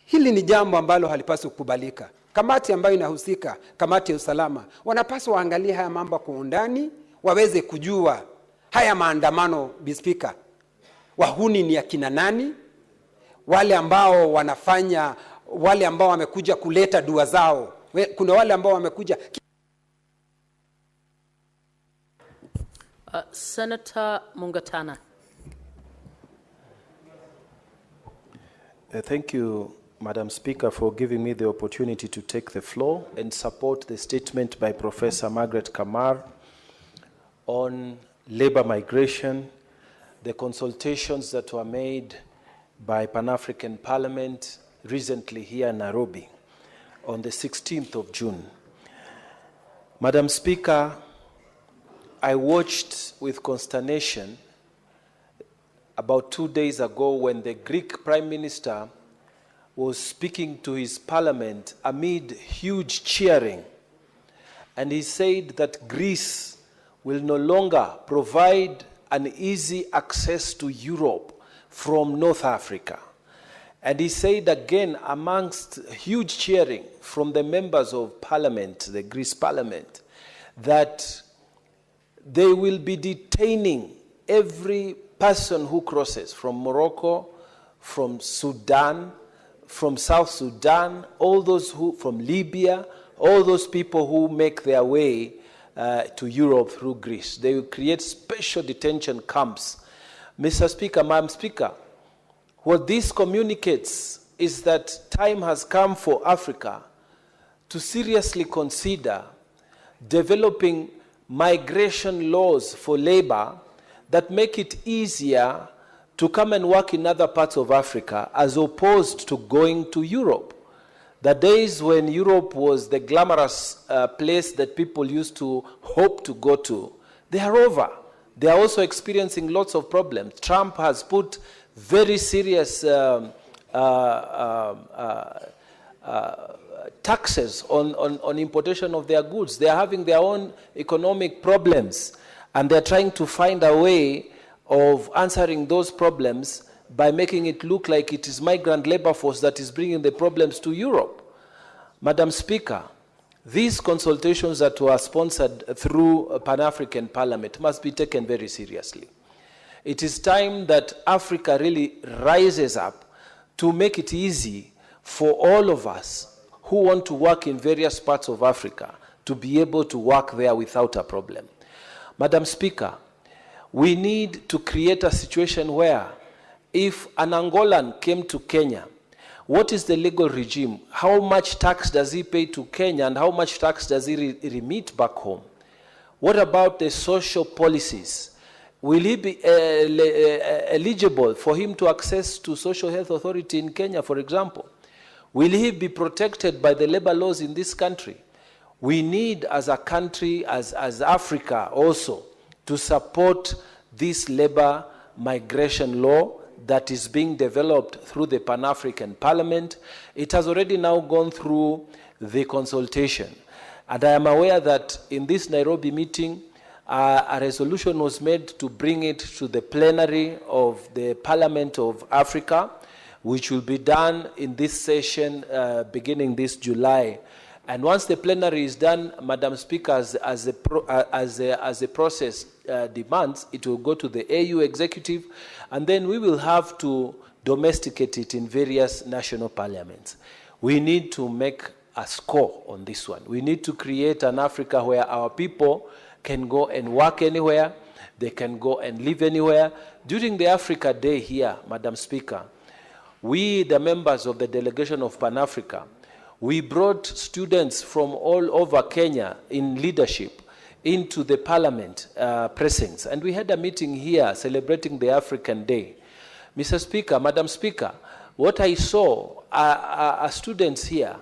S19: hili ni jambo ambalo halipaswi kukubalika. Kamati ambayo inahusika, kamati ya usalama, wanapaswa waangalie haya mambo kwa undani, waweze kujua haya maandamano, Bi Speaker, wahuni ni akina nani, wale ambao wanafanya, wale ambao wamekuja kuleta dua zao. Kuna wale ambao wamekuja.
S17: Senator Mungatana.
S20: Thank you, Madam Speaker, for giving me the opportunity to take the floor and support the statement by Professor Margaret Kamar on labor migration, the consultations that were made by Pan-African Parliament recently here in Nairobi on the 16th of June. Madam Speaker, I watched with consternation about 2 days ago when the Greek Prime Minister was speaking to his parliament amid huge cheering. And he said that Greece will no longer provide an easy access to Europe from North Africa. And he said again, amongst huge cheering from the members of parliament, the Greece parliament, that they will be detaining every person who crosses from Morocco, from Sudan, from South Sudan, all those who from Libya, all those people who make their way to Europe through Greece. They will create special detention camps. Mr. Speaker, Madam Speaker, what this communicates is that time has come for Africa to seriously consider developing migration laws for labor that make it easier to come and work in other parts of Africa as opposed to going to Europe. The days when Europe was the glamorous place that people used to hope to go to, they are over. They are also experiencing lots of problems. Trump has put very serious taxes on importation of their goods. They are having their own economic problems, and they're trying to find a way of answering those problems by making it look like it is migrant labor force that is bringing the problems to Europe. Madam Speaker, these consultations that were sponsored through Pan-African Parliament must be taken very seriously. It is time that Africa really rises up to make it easy for all of us who want to work in various parts of Africa to be able to work there without a problem. Madam Speaker, we need to create a situation where if an Angolan came to Kenya, what is the legal regime? How much tax does he pay to Kenya and how much tax does he remit back home? What about the social policies? Will he be eligible for him to access to social health authority in Kenya, for example? Will he be protected by the labor laws in this country? We need, as a country, as Africa also, to support this labor migration law that is being developed through the Pan-African Parliament. It has already now gone through the consultation. And I am aware that in this Nairobi meeting, a resolution was made to bring it to the plenary of the Parliament of Africa, which will be done in this session beginning this July. And once the plenary is done, Madam Speaker, as the process demands, it will go to the AU executive, and then we will have to domesticate it in various national parliaments. We need to make a score on this one. We need to create an Africa where our people can go and work anywhere, they can go and live anywhere. During the Africa Day here, Madam Speaker, we, the members of the delegation of Pan-Africa, we brought students from all over Kenya in leadership into the parliament precincts, and we had a meeting here celebrating the African Day. Mr. Speaker, Madam Speaker, what I saw are students here,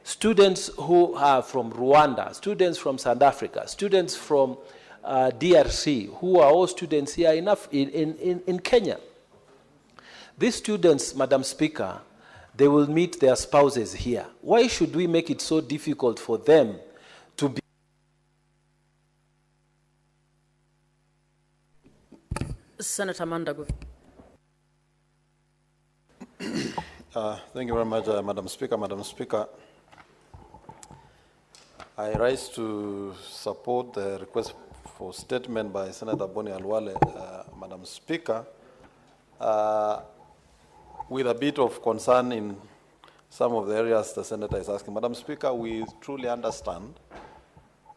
S20: students who are from Rwanda, students from South Africa, students from DRC, who are all students here in Kenya. These students, Madam Speaker, they will meet their spouses here. Why should we make it so difficult for them to be?
S17: Senator Mandago.
S21: Thank you very much, Madam Speaker. Madam Speaker, I rise to support the request for statement by Senator Boni Alwale, Madam Speaker, with a bit of concern in some of the areas the Senator is asking. Madam Speaker, we truly understand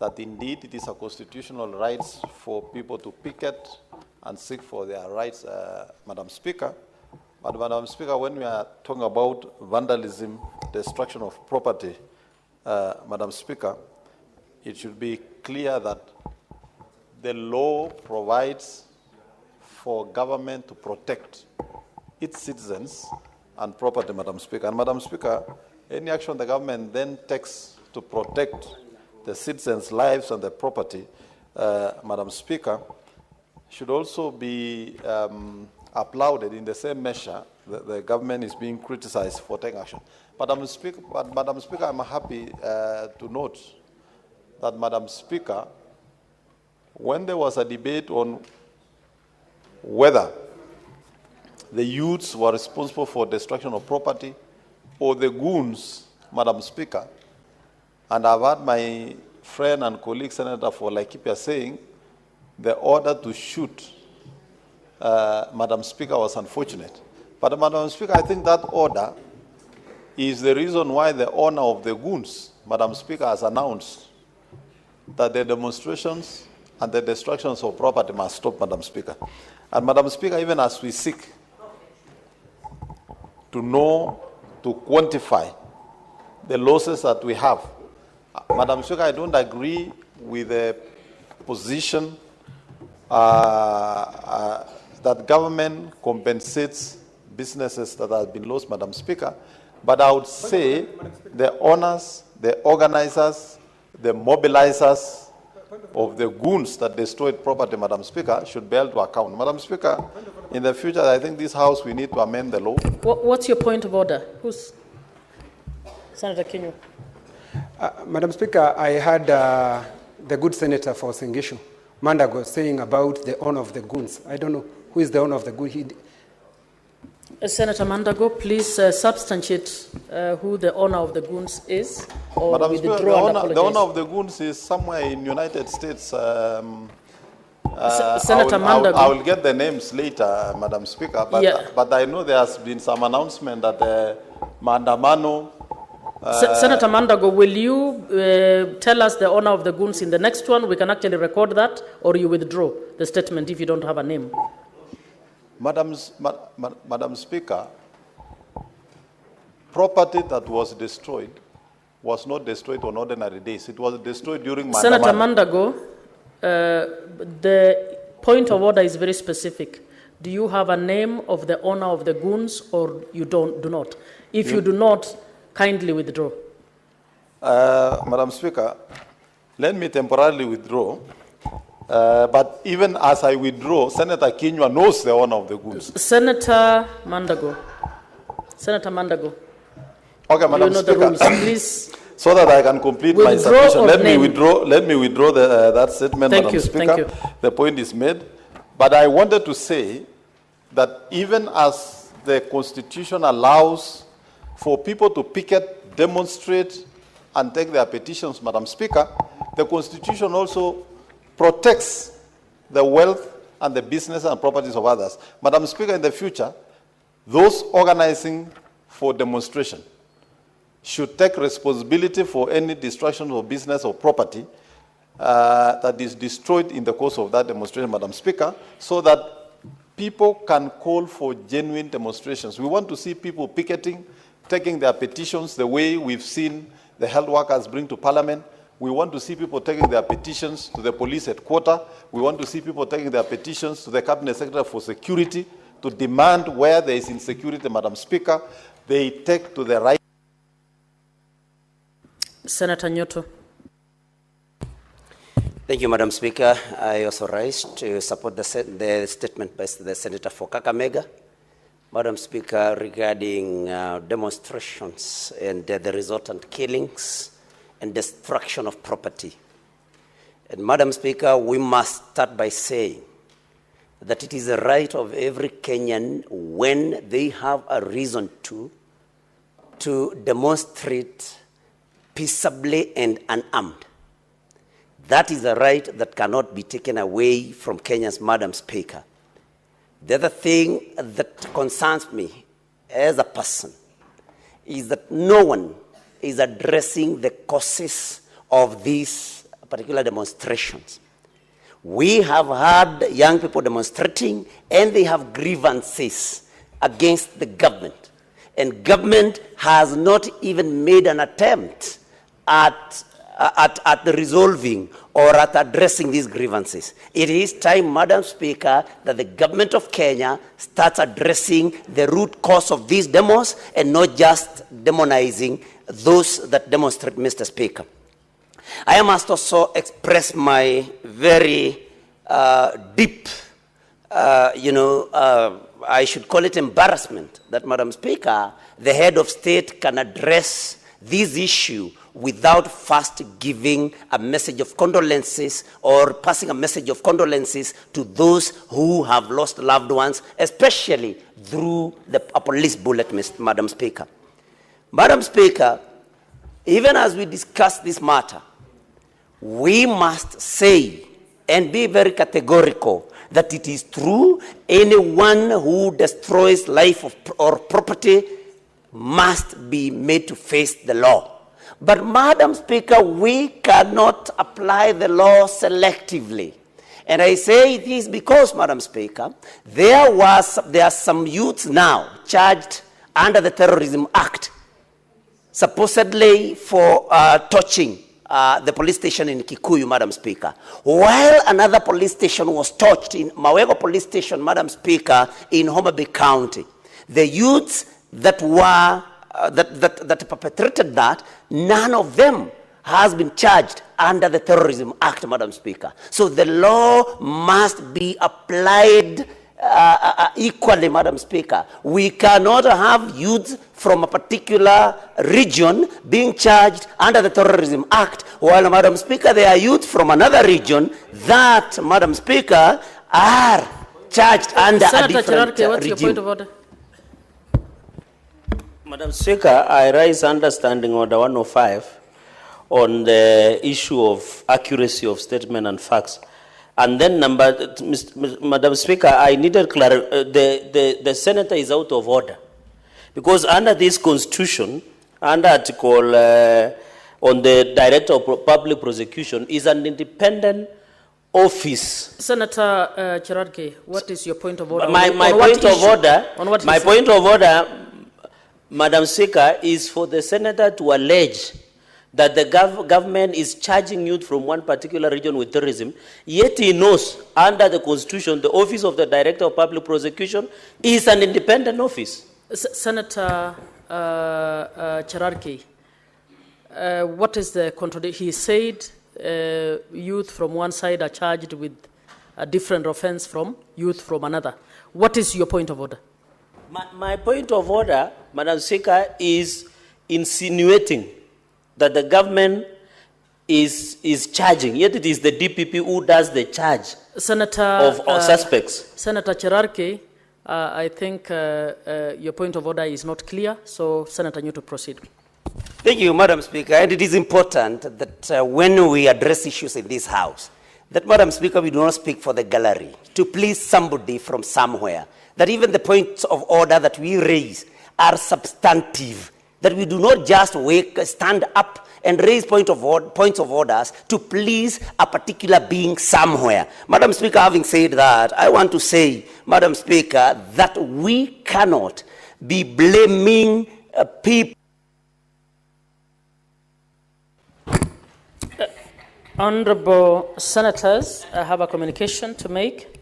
S21: that indeed it is a constitutional right for people to picket and seek for their rights, Madam Speaker. But Madam Speaker, when we are talking about vandalism, destruction of property, Madam Speaker, it should be clear that the law provides for government to protect its citizens and property, Madam Speaker. And Madam Speaker, any action the government then takes to protect the citizens' lives and their property, Madam Speaker, should also be applauded in the same measure that the government is being criticized for taking action. Madam Speaker, I'm happy to note that, Madam Speaker, when there was a debate on whether the youths were responsible for destruction of property or the goons, Madam Speaker, and I've heard my friend and colleague Senator for Laikipia saying the order to shoot Madam Speaker was unfortunate. But Madam Speaker, I think that order is the reason why the owner of the goons, Madam Speaker, has announced that the demonstrations and the destructions of property must stop, Madam Speaker. And Madam Speaker, even as we seek to know, to quantify the losses that we have, Madam Speaker, I don't agree with the position that government compensates businesses that have been lost, Madam Speaker. But I would say the owners, the organizers, the mobilizers of the goons that destroyed property, Madam Speaker, should be held to account. Madam Speaker, in the future, I think this House, we need to amend the law.
S17: What's your point of order? Who's Senator Kinyo?
S19: Madam Speaker, I heard the good senator for Sengishu, Mandago, saying about the owner of the goons. I don't know who is the owner of the goons.
S17: Senator Mandago, please substantiate who the owner of the goons is, or
S21: Madam
S17: with
S21: Speaker,
S17: the owner
S21: of the goons is somewhere in United States,
S17: Senator Mandago.
S21: I will get the names later, Madam Speaker, but,
S17: Yeah.
S21: but I know there has been some announcement that Mandamano.
S17: Senator Mandago, will you tell us the owner of the goons in the next one? We can actually record that, or you withdraw the statement if you don't have a name.
S21: Madam Speaker, property that was destroyed was not destroyed on ordinary days. It was destroyed during Mandamano.
S17: Senator Mandago, the point of order is very specific. Do you have a name of the owner of the goons, or you do not? If you do not, kindly withdraw.
S21: Madam Speaker, let me temporarily withdraw. But even as I withdraw, Senator Kinyua knows the owner of the goons.
S17: Senator Mandago. Senator Mandago.
S21: Okay, Madam
S17: you know
S21: Speaker.
S17: The rules. Please.
S21: So that I can complete my submission, let me withdraw that statement, Madam Speaker.
S17: Thank you.
S21: The point is made. But I wanted to say that even as the Constitution allows for people to picket, demonstrate, and take their petitions, Madam Speaker, the Constitution also protects the wealth and the business and properties of others. Madam Speaker, in the future, those organizing for demonstration should take responsibility for any destruction of business or property that is destroyed in the course of that demonstration, Madam Speaker, so that people can call for genuine demonstrations. We want to see people picketing, taking their petitions the way we've seen the health workers bring to Parliament. We want to see people taking their petitions to the police headquarters. We want to see people taking their petitions to the Cabinet Secretary for Security to demand where there is insecurity, Madam Speaker, they take to the right.
S17: Senator Nyoto.
S12: Thank you, Madam Speaker. I also rise to support the statement by the Senator for Kakamega. Madam Speaker, regarding demonstrations and the resultant killings and destruction of property. And Madam Speaker, we must start by saying that it is the right of every Kenyan, when they have a reason to demonstrate peaceably and unarmed. That is a right that cannot be taken away from Kenyans, Madam Speaker. The other thing that concerns me as a person is that no one is addressing the causes of these particular demonstrations. We have had young people demonstrating, and they have grievances against the government. And government has not even made an attempt at resolving or at addressing these grievances. It is time, Madam Speaker, that the government of Kenya starts addressing the root cause of these demos and not just demonizing those that demonstrate, Mr. Speaker. I must also express my very deep, I should call it embarrassment that, Madam Speaker, the head of state can address this issue without first giving a message of condolences or passing a message of condolences to those who have lost loved ones, especially through a police bullet, Madam Speaker. Madam Speaker, even as we discuss this matter, we must say and be very categorical that it is true anyone who destroys life or property must be made to face the law. But, Madam Speaker, we cannot apply the law selectively. And I say this because, Madam Speaker, there are some youths now charged under the Terrorism Act, supposedly for touching the police station in Kikuyu, Madam Speaker. While another police station was touched in Mawego Police Station, Madam Speaker, in Homa Bay County. The youths that were that perpetrated that, none of them has been charged under the Terrorism Act, Madam Speaker. So the law must be applied equally, Madam Speaker. We cannot have youths from a particular region being charged under the Terrorism Act, while, Madam Speaker, there are youths from another region that, Madam Speaker, are charged under a different
S17: Chirarke, what's
S12: regime.
S17: your point of order?
S12: Madam Speaker, I raise understanding order 105 on the issue of accuracy of statement and facts. And then Madam Speaker, I needed the senator is out of order. Because under this constitution, under article on the Director of Public Prosecution is an independent office.
S17: Senator Cherargei, what is your point of order?
S12: My point of order, Madam Speaker, is for the senator to allege that the government is charging youth from one particular region with terrorism, yet he knows under the constitution the office of the Director of Public Prosecution is an independent office.
S17: Senator Cherargei, what is the contradiction? He said youth from one side are charged with a different offense from youth from another. What is your point of order?
S12: My point of order, Madam Speaker, is insinuating that the government is charging, yet it is the DPP who does the charge of suspects.
S17: Senator Cherargei, I think your point of order is not clear, so Senator Nyuto, proceed.
S5: Thank you, Madam Speaker. And it is important that when we address issues in this House, that, Madam Speaker, we do not speak for the gallery to please somebody from somewhere, that even the points of order that we raise are substantive, that we do not just stand up and raise points of orders to please a particular being somewhere. Madam Speaker, having said that, I want to say, Madam Speaker, that we cannot be blaming people.
S17: Honorable Senators, I have a communication to make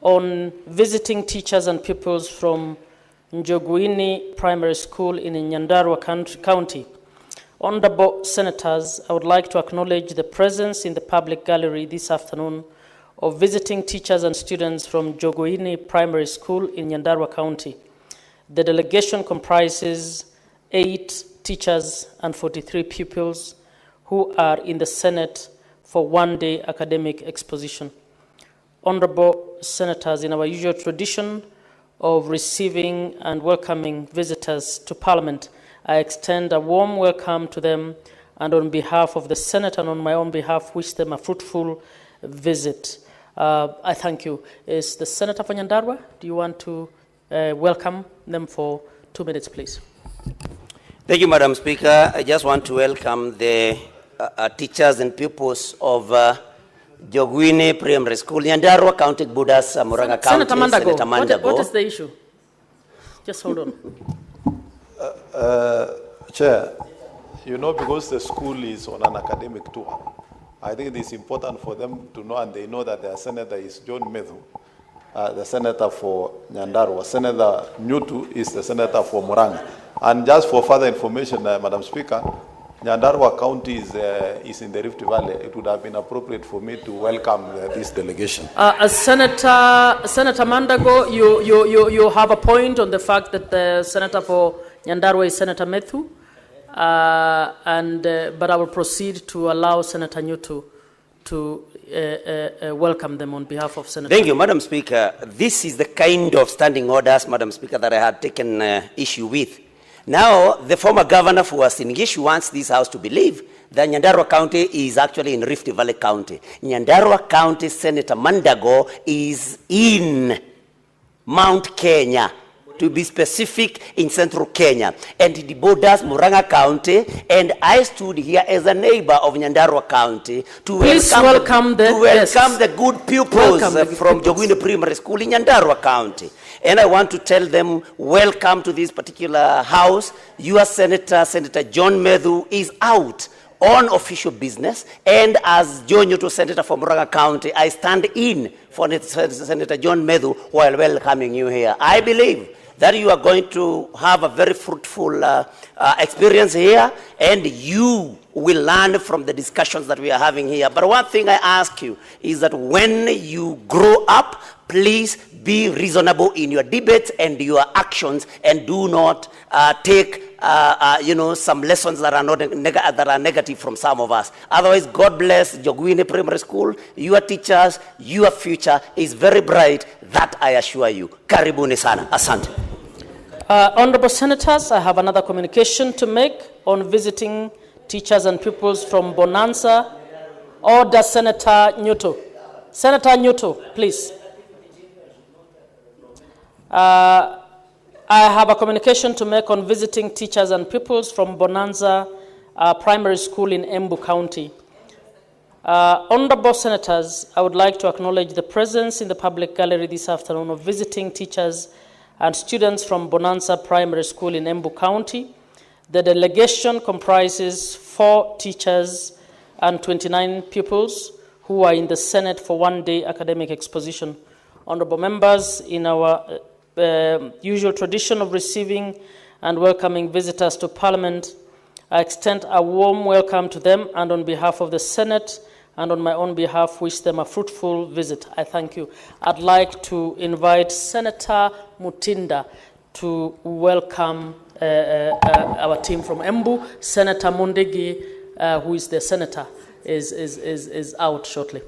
S17: on visiting teachers and pupils from Njoguini Primary School in Nyandarua County. Honorable Senators, I would like to acknowledge the presence in the public gallery this afternoon of visiting teachers and students from Njoguini Primary School in Nyandarua County. The delegation comprises 8 teachers and 43 pupils who are in the Senate for one-day academic exposition. Honorable Senators, in our usual tradition of receiving and welcoming visitors to Parliament, I extend a warm welcome to them, and on behalf of the Senate and on my own behalf, wish them a fruitful visit. I thank you. Is the Senator for Nyandarua? Do you want to welcome them for 2 minutes, please?
S5: Thank you, Madam Speaker. I just want to welcome the teachers and pupils of Njoguini Primary School, Nyandarua County, Budas, Murang'a County.
S17: Senator Mandago, what is the issue? Just hold on.
S21: Chair, you know, because the school is on an academic tour, I think it is important for them to know, and they know that their senator is John Methu, the senator for Nyandarua. Senator Nyuto is the senator for Murang'a. And just for further information, Madam Speaker, Nyandarua County is in the Rift Valley. It would have been appropriate for me to welcome this delegation.
S17: Senator Mandago, you have a point on the fact that the senator for Nyandarua is Senator Methu, but I will proceed to allow Senator Nyuto to welcome them on behalf of Senator.
S5: Thank you, Madam Speaker. This is the kind of standing orders, Madam Speaker, that I had taken issue with. Now, the former governor for Uasin wants this House to believe that Nyandarua County is actually in Rift Valley County. Nyandarua County Senator Mandago is in Mount Kenya, to be specific, in central Kenya, and it borders Murang'a County, and I stood here as a neighbor of Nyandarua County to welcome the good pupils from Njoguini Primary School in Nyandarua County. And I want to tell them, welcome to this particular house. Your senator, Senator John Methu, is out on official business, and as John Nyuto, senator for Murang'a County, I stand in for Senator John Methu while welcoming you here. I believe that you are going to have a very fruitful experience here, and you will learn from the discussions that we are having here. But one thing I ask you is that when you grow up, please be reasonable in your debates and your actions, and do not take some lessons that are negative from some of us. Otherwise, God bless Njoguini Primary School. Your teachers, your future is very bright. That I assure you. Karibuni sana. Asante.
S17: Honorable Senators, I have another communication to make on visiting teachers and pupils from Bonanza. Order, Senator Nyuto. Senator Nyuto, please. I have a communication to make on visiting teachers and pupils from Bonanza Primary School in Embu County. Honorable Senators, I would like to acknowledge the presence in the public gallery this afternoon of visiting teachers and students from Bonanza Primary School in Embu County. The delegation comprises 4 teachers and 29 pupils who are in the Senate for one-day academic exposition. Honorable members, in our usual tradition of receiving and welcoming visitors to Parliament, I extend a warm welcome to them, and on behalf of the Senate and on my own behalf, wish them a fruitful visit. I thank you. I'd like to invite Senator Mutinda to welcome our team from Embu. Senator Mundigi, who is the senator, is out shortly.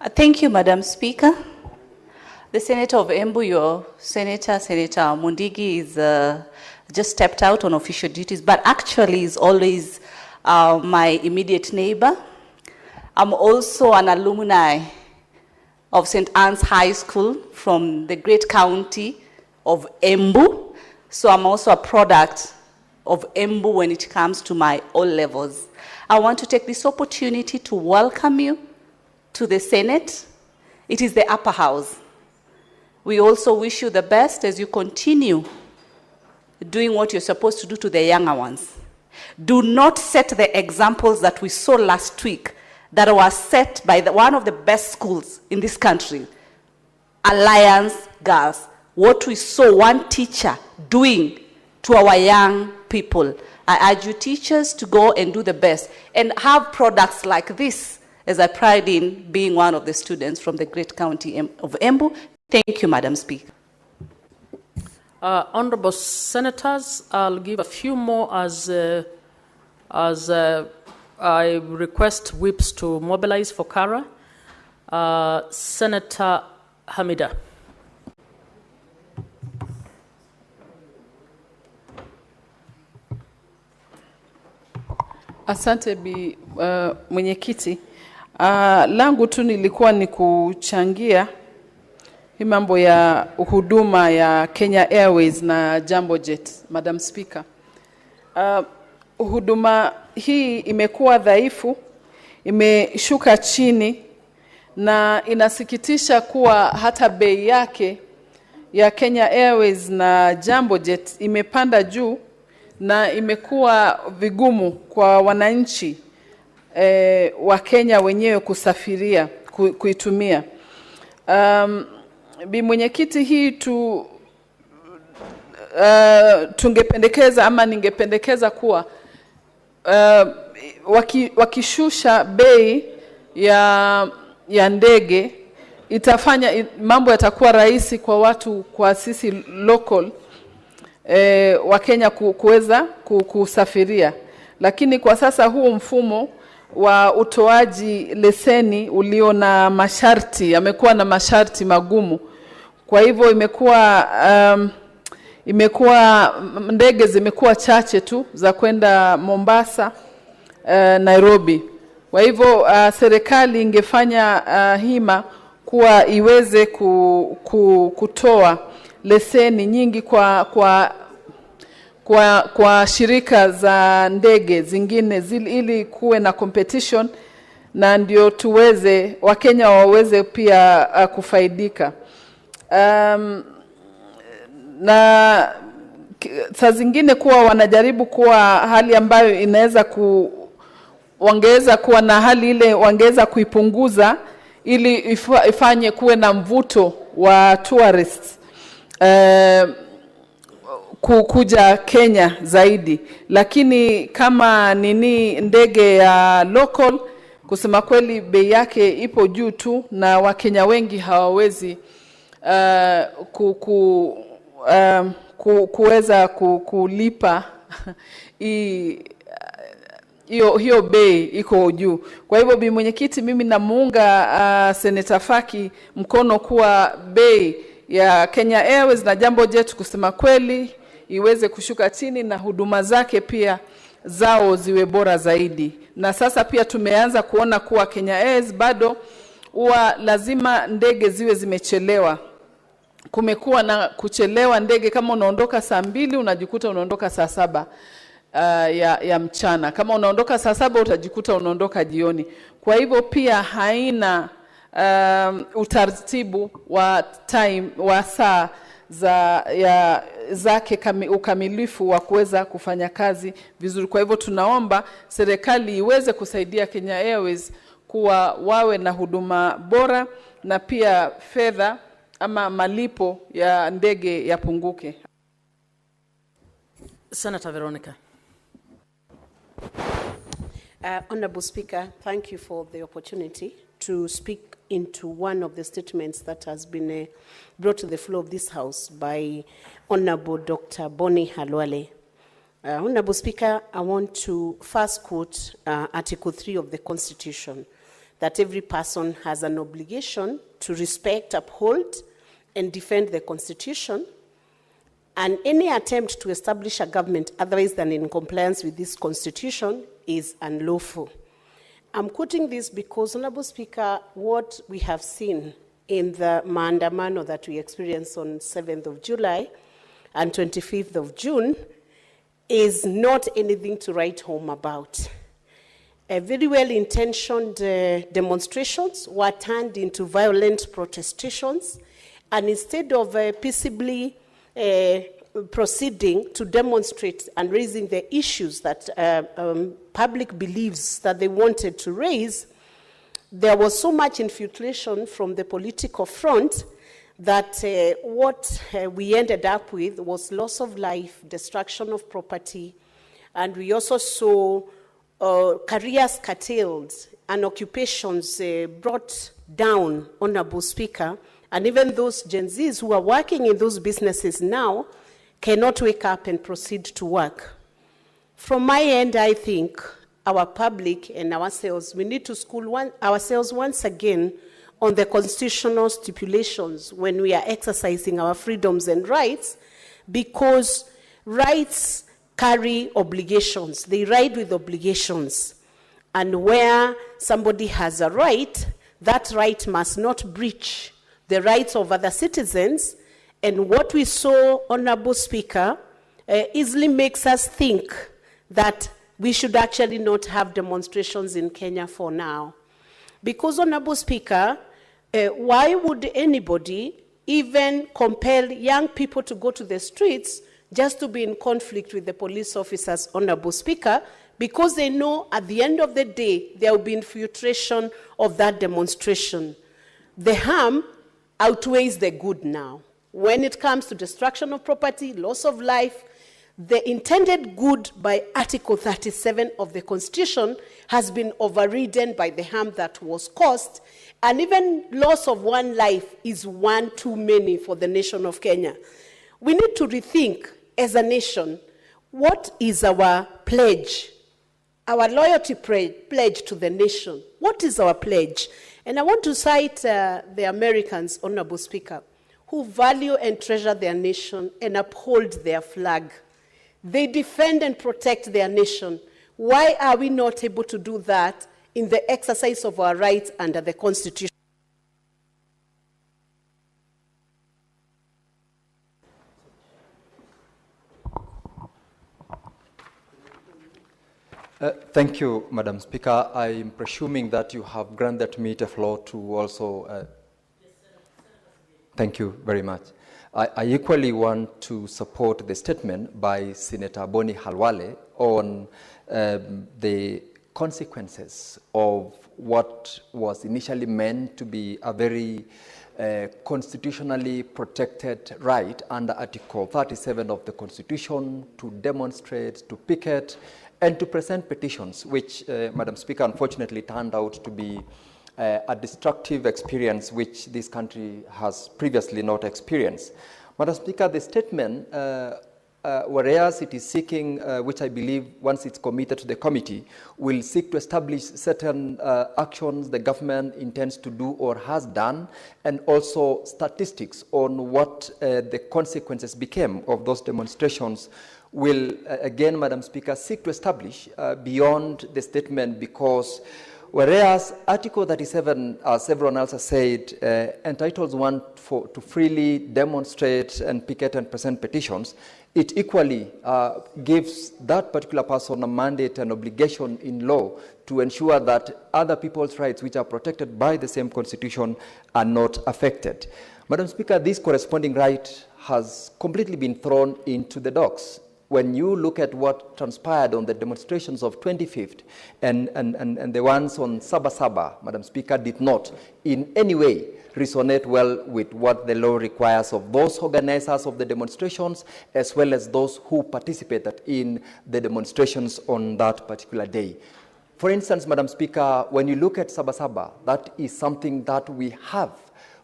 S16: Thank you, Madam Speaker. The Senator of Embu, your Senator Mundigi, is just stepped out on official duties, but actually is always my immediate neighbor. I'm also an alumni of St. Anne's High School from the great county of Embu. So I'm also a product of Embu when it comes to my O levels. I want to take this opportunity to welcome you to the Senate. It is the upper house. We also wish you the best as you continue doing what you're supposed to do to the younger ones. Do not set the examples that we saw last week that was set by one of the best schools in this country, Alliance Girls. What we saw one teacher doing to our young people. I urge you teachers to go and do the best and have products like this, as I pride in being one of the students from the great county of Embu. Thank you, Madam Speaker.
S17: Honorable Senators, I'll give a few more as I request whips to mobilize for Kara. Senator Hamida.
S7: Asante bi mwenyekiti. Langu tu nilikuwa ni kuchangia hii mambo ya huduma ya Kenya Airways na Jambo Jet, Madam Speaker. Huduma hii imekuwa dhaifu, imeshuka chini, na inasikitisha kuwa hata bei yake ya Kenya Airways na Jambo Jet imepanda juu, na imekuwa vigumu kwa wananchi wa Kenya wenyewe kusafiria, kuitumia. Bi mwenyekiti, hii tungependekeza ama ningependekeza kuwa wakishusha bei ya ndege, itafanya mambo yatakuwa rahisi kwa watu, kwa sisi local wa Kenya kuweza kusafiria. Lakini kwa sasa huu mfumo wa utoaji leseni ulio na masharti, amekuwa na masharti magumu. Kwa hivyo imekuwa ndege zimekuwa chache tu za kwenda Mombasa, Nairobi. Kwa hivyo serikali ingefanya hima kuwa iweze kutoa leseni nyingi kwa shirika za ndege zingine ili kuwe na competition, na ndio tuweze Wakenya waweze pia kufaidika. Na saa zingine kuwa wanajaribu kuwa hali ambayo inaweza wangeweza kuwa na hali ile, wangeweza kuipunguza ili ifanye kuwe na mvuto wa tourists kuja Kenya zaidi. Lakini kama ndege ya local, kusema kweli bei yake ipo juu tu, na Wakenya wengi hawawezi kuweza kulipa hiyo bei iko juu. Kwa hivyo bi mwenyekiti, mimi namuunga Senator Faki mkono kuwa bei ya Kenya Airways na Jambo Jet kusema kweli iweze kushuka chini, na huduma zake pia zao ziwe bora zaidi. Na sasa pia tumeanza kuona kuwa Kenya Airways bado huwa lazima ndege ziwe zimechelewa. Kumekuwa na kuchelewa ndege, kama unaondoka saa 2 unajikuta unaondoka saa 7 ya mchana. Kama unaondoka saa 7 utajikuta unaondoka jioni. Kwa hivyo pia haina utaratibu wa time wa saa zake ukamilifu wa kuweza kufanya kazi vizuri. Kwa hivyo tunaomba serikali iweze kusaidia Kenya Airways kuwa wawe na huduma bora, na pia fedha ama malipo ya ndege yapunguke.
S17: Senator Veronica.
S8: Honorable Speaker, thank you for the opportunity to speak into one of the statements that has been brought to the floor of this House by Honorable Dr. Boni Halwale. Honorable Speaker, I want to first quote Article 3 of the Constitution, that every person has an obligation to respect, uphold, and defend the Constitution, and any attempt to establish a government otherwise than in compliance with this Constitution is unlawful. I'm quoting this because, Honorable Speaker, what we have seen in the maandamano that we experienced on 7th of July and 25th of June is not anything to write home about. Very well-intentioned demonstrations were turned into violent protestations, and instead of peaceably proceeding to demonstrate and raising the issues that public believes that they wanted to raise, there was so much infiltration from the political front that what we ended up with was loss of life, destruction of property, and we also saw careers curtailed and occupations brought down, Honorable Speaker, and even those Gen Zs who are working in those businesses now cannot wake up and proceed to work. From my end, I think our public and ourselves, we need to school ourselves once again on the constitutional stipulations when we are exercising our freedoms and rights, because rights carry obligations. They ride with obligations. And where somebody has a right, that right must not breach the rights of other citizens. And what we saw, Honorable Speaker, easily makes us think that we should actually not have demonstrations in Kenya for now. Because, Honorable Speaker, why would anybody even compel young people to go to the streets just to be in conflict with the police officers, Honorable Speaker, because they know at the end of the day there will be infiltration of that demonstration? The harm outweighs the good now. When it comes to destruction of property, loss of life, the intended good by Article 37 of the Constitution has been overridden by the harm that was caused, and even loss of one life is one too many for the nation of Kenya. We need to rethink as a nation, what is our pledge, our loyalty pledge to the nation? What is our pledge? And I want to cite the Americans, Honorable Speaker, who value and treasure their nation and uphold their flag. They defend and protect their nation. Why are we not able to do that in the exercise of our rights under the Constitution?
S22: Thank you, Madam Speaker. I am presuming that you have granted me the floor to also... Thank you very much. I equally want to support the statement by Senator Boni Halwale on the consequences of what was initially meant to be a very constitutionally protected right under Article 37 of the Constitution to demonstrate, to picket, and to present petitions, which, Madam Speaker, unfortunately turned out to be a destructive experience which this country has previously not experienced. Madam Speaker, the statement, whereas it is seeking, which I believe once it's committed to the committee, will seek to establish certain actions the government intends to do or has done, and also statistics on what the consequences became of those demonstrations, will, again, Madam Speaker, seek to establish beyond the statement, because Whereas Article 37, as everyone else has said, entitles one to freely demonstrate and picket and present petitions, it equally gives that particular person a mandate and obligation in law to ensure that other people's rights, which are protected by the same constitution, are not affected. Madam Speaker, this corresponding right has completely been thrown into the docks. When you look at what transpired on the demonstrations of 25th and the ones on Sabasaba, Madam Speaker, did not in any way resonate well with what the law requires of those organizers of the demonstrations, as well as those who participated in the demonstrations on that particular day. For instance, Madam Speaker, when you look at Sabasaba, that is something that we have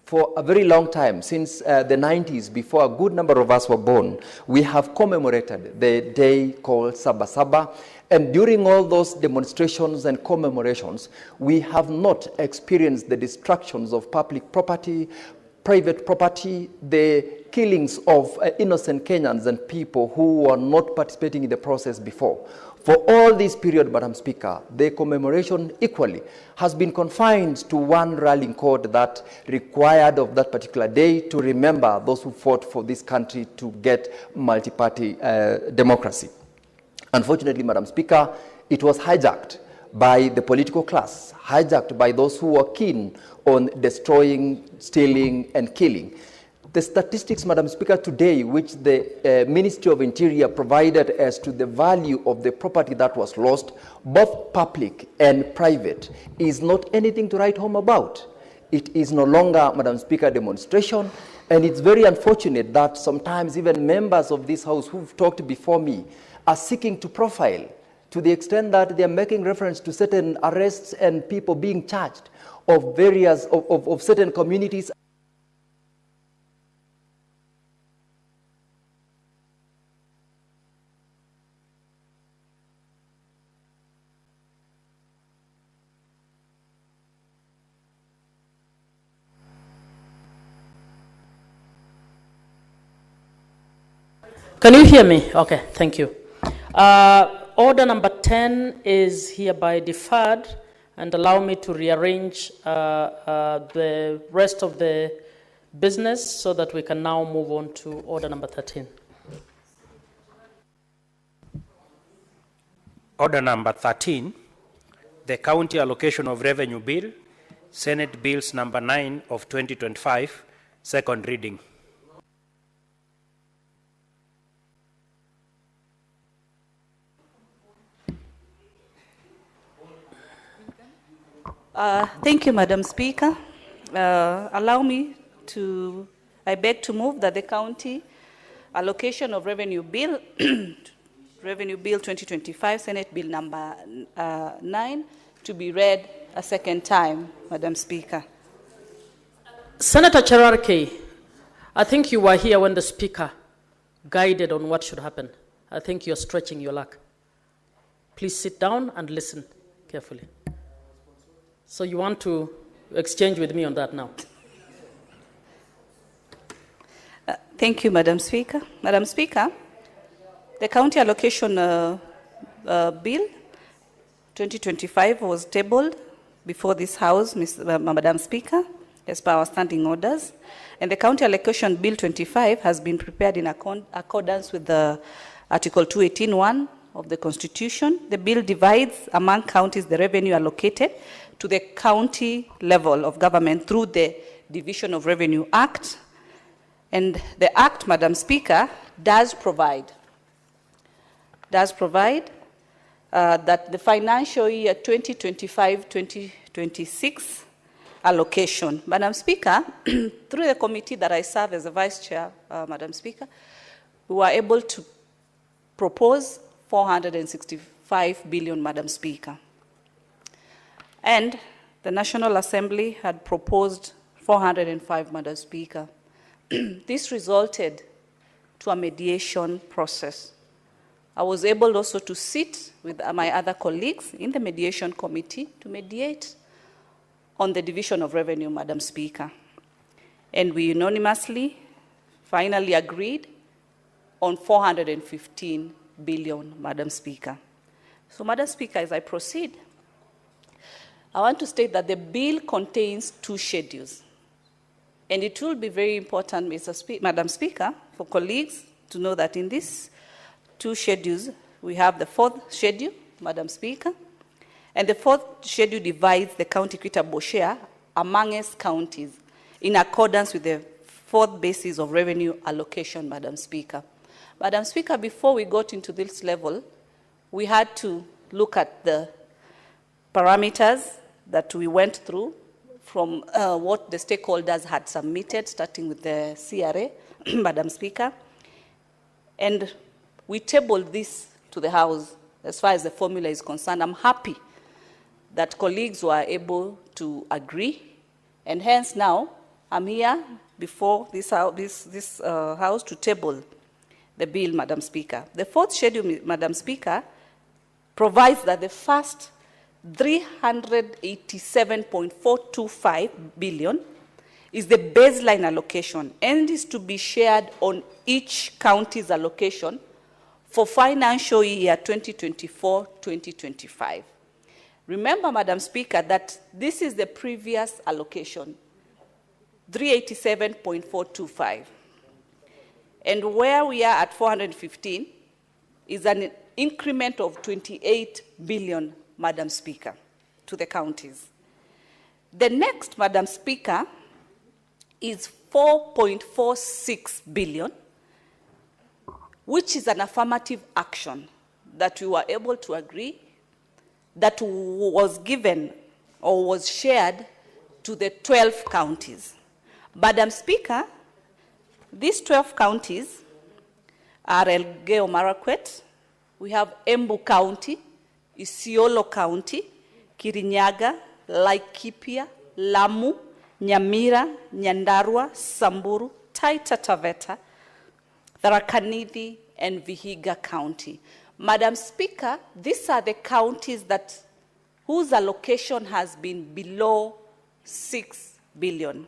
S22: for a very long time, since the 90s, before a good number of us were born. We have commemorated the day called Sabasaba, and during all those demonstrations and commemorations, we have not experienced the destructions of public property, private property, the killings of innocent Kenyans and people who were not participating in the process before. For all this period, Madam Speaker, the commemoration equally has been confined to one rallying code that required of that particular day to remember those who fought for this country to get multi-party democracy. Unfortunately, Madam Speaker, it was hijacked by the political class, hijacked by those who were keen on destroying, stealing, and killing. The statistics, Madam Speaker, today, which the Ministry of Interior provided as to the value of the property that was lost, both public and private, is not anything to write home about. It is no longer, Madam Speaker, demonstration, and it's very unfortunate that sometimes even members of this House who've talked before me are seeking to profile to the extent that they are making reference to certain arrests and people being charged of various, of certain communities.
S17: Can you hear me? Okay, thank you. Order number 10 is hereby deferred, and allow me to rearrange the rest of the business so that we can now move on to order number 13.
S4: Order number 13, the County Allocation of Revenue Bill, Senate Bills number 9 of 2025, second reading.
S16: Thank you, Madam Speaker. Allow me to, I beg to move that the County Allocation of Revenue Bill, Revenue Bill 2025, Senate Bill number 9, to be read a second time, Madam Speaker.
S17: Senator Cherarke, I think you were here when the Speaker guided on what should happen. I think you're stretching your luck. Please sit down and listen carefully. So you want to exchange with me on that now?
S16: Thank you, Madam Speaker. Madam Speaker, the County Allocation Bill 2025 was tabled before this House, Madam Speaker, as per our standing orders. And the County Allocation Bill 25 has been prepared in accordance with the Article 218(1) of the Constitution. The bill divides among counties the revenue allocated to the county level of government through the Division of Revenue Act. And the Act, Madam Speaker, does provide that the financial year 2025-2026 allocation, Madam Speaker, through the committee that I serve as a Vice Chair, Madam Speaker, we were able to propose 465 billion, Madam Speaker. And the National Assembly had proposed 405, Madam Speaker. This resulted to a mediation process. I was able also to sit with my other colleagues in the mediation committee to mediate on the division of revenue, Madam Speaker. And we unanimously finally agreed on 415 billion, Madam Speaker. So, Madam Speaker, as I proceed, I want to state that the bill contains 2 schedules. And it will be very important, Madam Speaker, for colleagues to know that in these 2 schedules, we have the 4th schedule, Madam Speaker, and the 4th schedule divides the county equitable share amongst counties in accordance with the 4th basis of revenue allocation, Madam Speaker. Madam Speaker, before we got into this level, we had to look at the parameters that we went through from what the stakeholders had submitted, starting with the CRA, Madam Speaker. And we tabled this to the House as far as the formula is concerned. I'm happy that colleagues were able to agree, and hence now I'm here before this House to table the bill, Madam Speaker. The 4th schedule, Madam Speaker, provides that the first 387.425 billion is the baseline allocation and is to be shared on each county's allocation for financial year 2024-2025. Remember, Madam Speaker, that this is the previous allocation, 387.425. And where we are at 415 is an increment of 28 billion, Madam Speaker, to the counties. The next, Madam Speaker, is 4.46 billion, which is an affirmative action that we were able to agree that was given or was shared to the 12 counties. Madam Speaker, these 12 counties are Elgeyo Marakwet, we have Embu County, Isiolo County, Kirinyaga, Laikipia, Lamu, Nyamira, Nyandarua, Samburu, Taita Taveta, Tharaka Nithi, and Vihiga County. Madam Speaker, these are the counties whose allocation has been below 6 billion.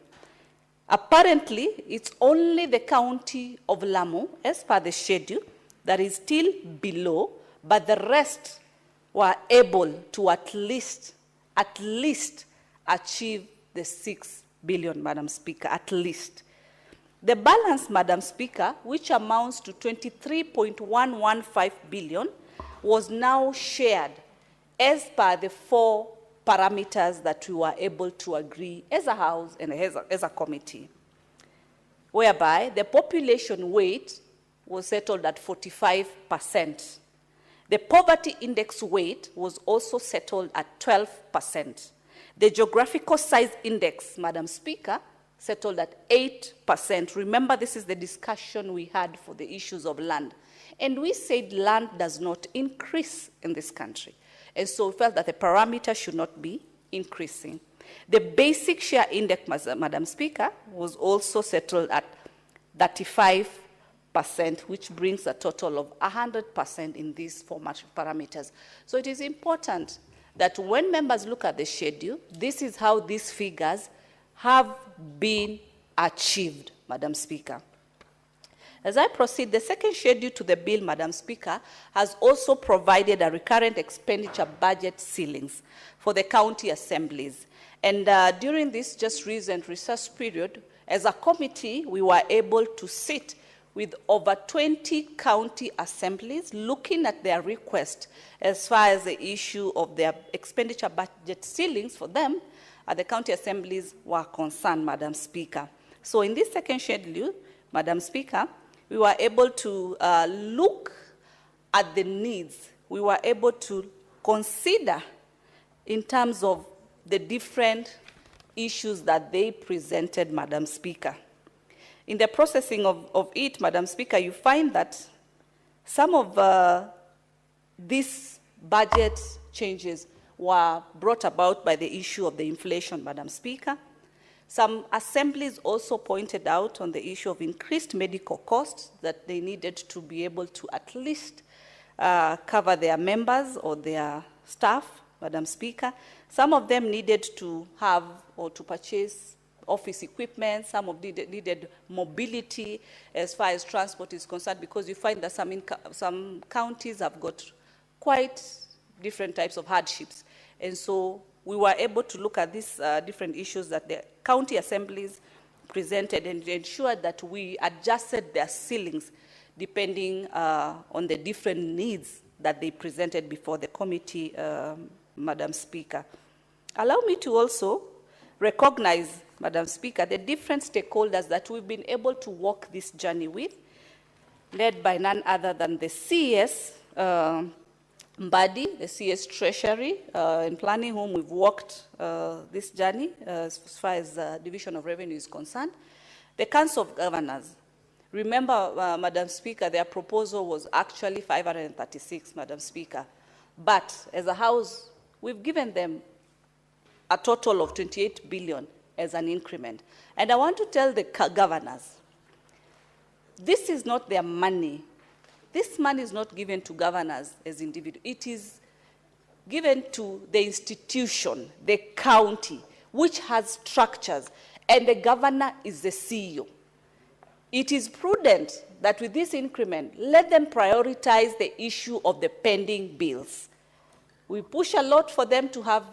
S16: Apparently, it's only the county of Lamu, as per the schedule, that is still below, but the rest were able to at least achieve the 6 billion, Madam Speaker, at least. The balance, Madam Speaker, which amounts to 23.115 billion, was now shared as per the 4 parameters that we were able to agree as a House and as a committee, whereby the population weight was settled at 45%. The poverty index weight was also settled at 12%. The geographical size index, Madam Speaker, settled at 8%. Remember, this is the discussion we had for the issues of land. And we said land does not increase in this country. And so we felt that the parameter should not be increasing. The basic share index, Madam Speaker, was also settled at 35%, which brings a total of 100% in these 4 parameters. So it is important that when members look at the schedule, this is how these figures have been achieved, Madam Speaker. As I proceed, the second schedule to the bill, Madam Speaker, has also provided a recurrent expenditure budget ceilings for the county assemblies. And during this just recent research period, as a committee, we were able to sit with over 20 county assemblies looking at their request as far as the issue of their expenditure budget ceilings for them, the county assemblies were concerned, Madam Speaker. So in this second schedule, Madam Speaker, we were able to look at the needs. We were able to consider in terms of the different issues that they presented, Madam Speaker. In the processing of it, Madam Speaker, you find that some of these budget changes were brought about by the issue of the inflation, Madam Speaker. Some assemblies also pointed out on the issue of increased medical costs that they needed to be able to at least cover their members or their staff, Madam Speaker. Some of them needed to have or to purchase office equipment. Some of them needed mobility as far as transport is concerned, because you find that some counties have got quite different types of hardships. And so we were able to look at these different issues that the county assemblies presented and ensured that we adjusted their ceilings depending on the different needs that they presented before the committee, Madam Speaker. Allow me to also recognize, Madam Speaker, the different stakeholders that we've been able to walk this journey with, led by none other than the CS Mbadi, the CS Treasury in planning, whom we've walked this journey as far as Division of Revenue is concerned. The Council of Governors. Remember, Madam Speaker, their proposal was actually 536, Madam Speaker. But as a House, we've given them a total of 28 billion as an increment. And I want to tell the governors, this is not their money. This money is not given to governors as individuals. It is given to the institution, the county, which has structures, and the governor is the CEO. It is prudent that with this increment, let them prioritize the issue of the pending bills. We push a lot for them to have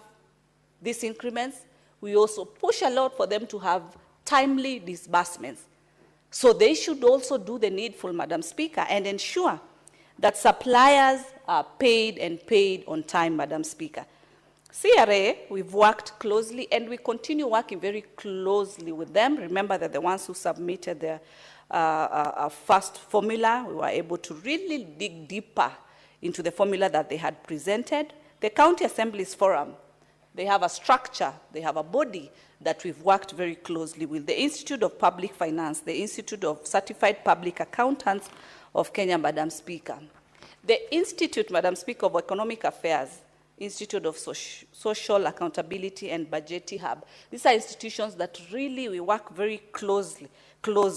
S16: these increments. We also push a lot for them to have timely disbursements. So they should also do the needful, Madam Speaker, and ensure that suppliers are paid and paid on time, Madam Speaker. CRA, we've worked closely, and we continue working very closely with them. Remember that the ones who submitted their first formula, we were able to really dig deeper into the formula that they had presented. The County Assemblies Forum, they have a structure, they have a body that we've worked very closely with. The Institute of Public Finance, the Institute of Certified Public Accountants of Kenya, Madam Speaker. The Institute, Madam Speaker, of Economic Affairs, Institute of Social Accountability and Budgetary Hub. These are institutions that really we work very close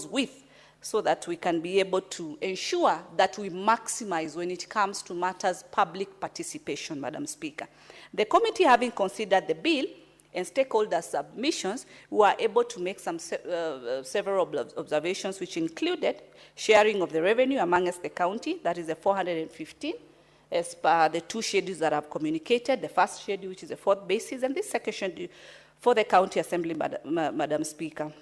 S16: with, so that we can be able to ensure that we maximize when it comes to matters public participation, Madam Speaker. The committee, having considered the bill and stakeholder submissions, we were able to make some several observations, which included sharing of the revenue amongst the county, that is the 415, as per the two schedules that I've communicated, the first schedule, which is the fourth basis, and the second schedule for the county assembly, Madam Speaker.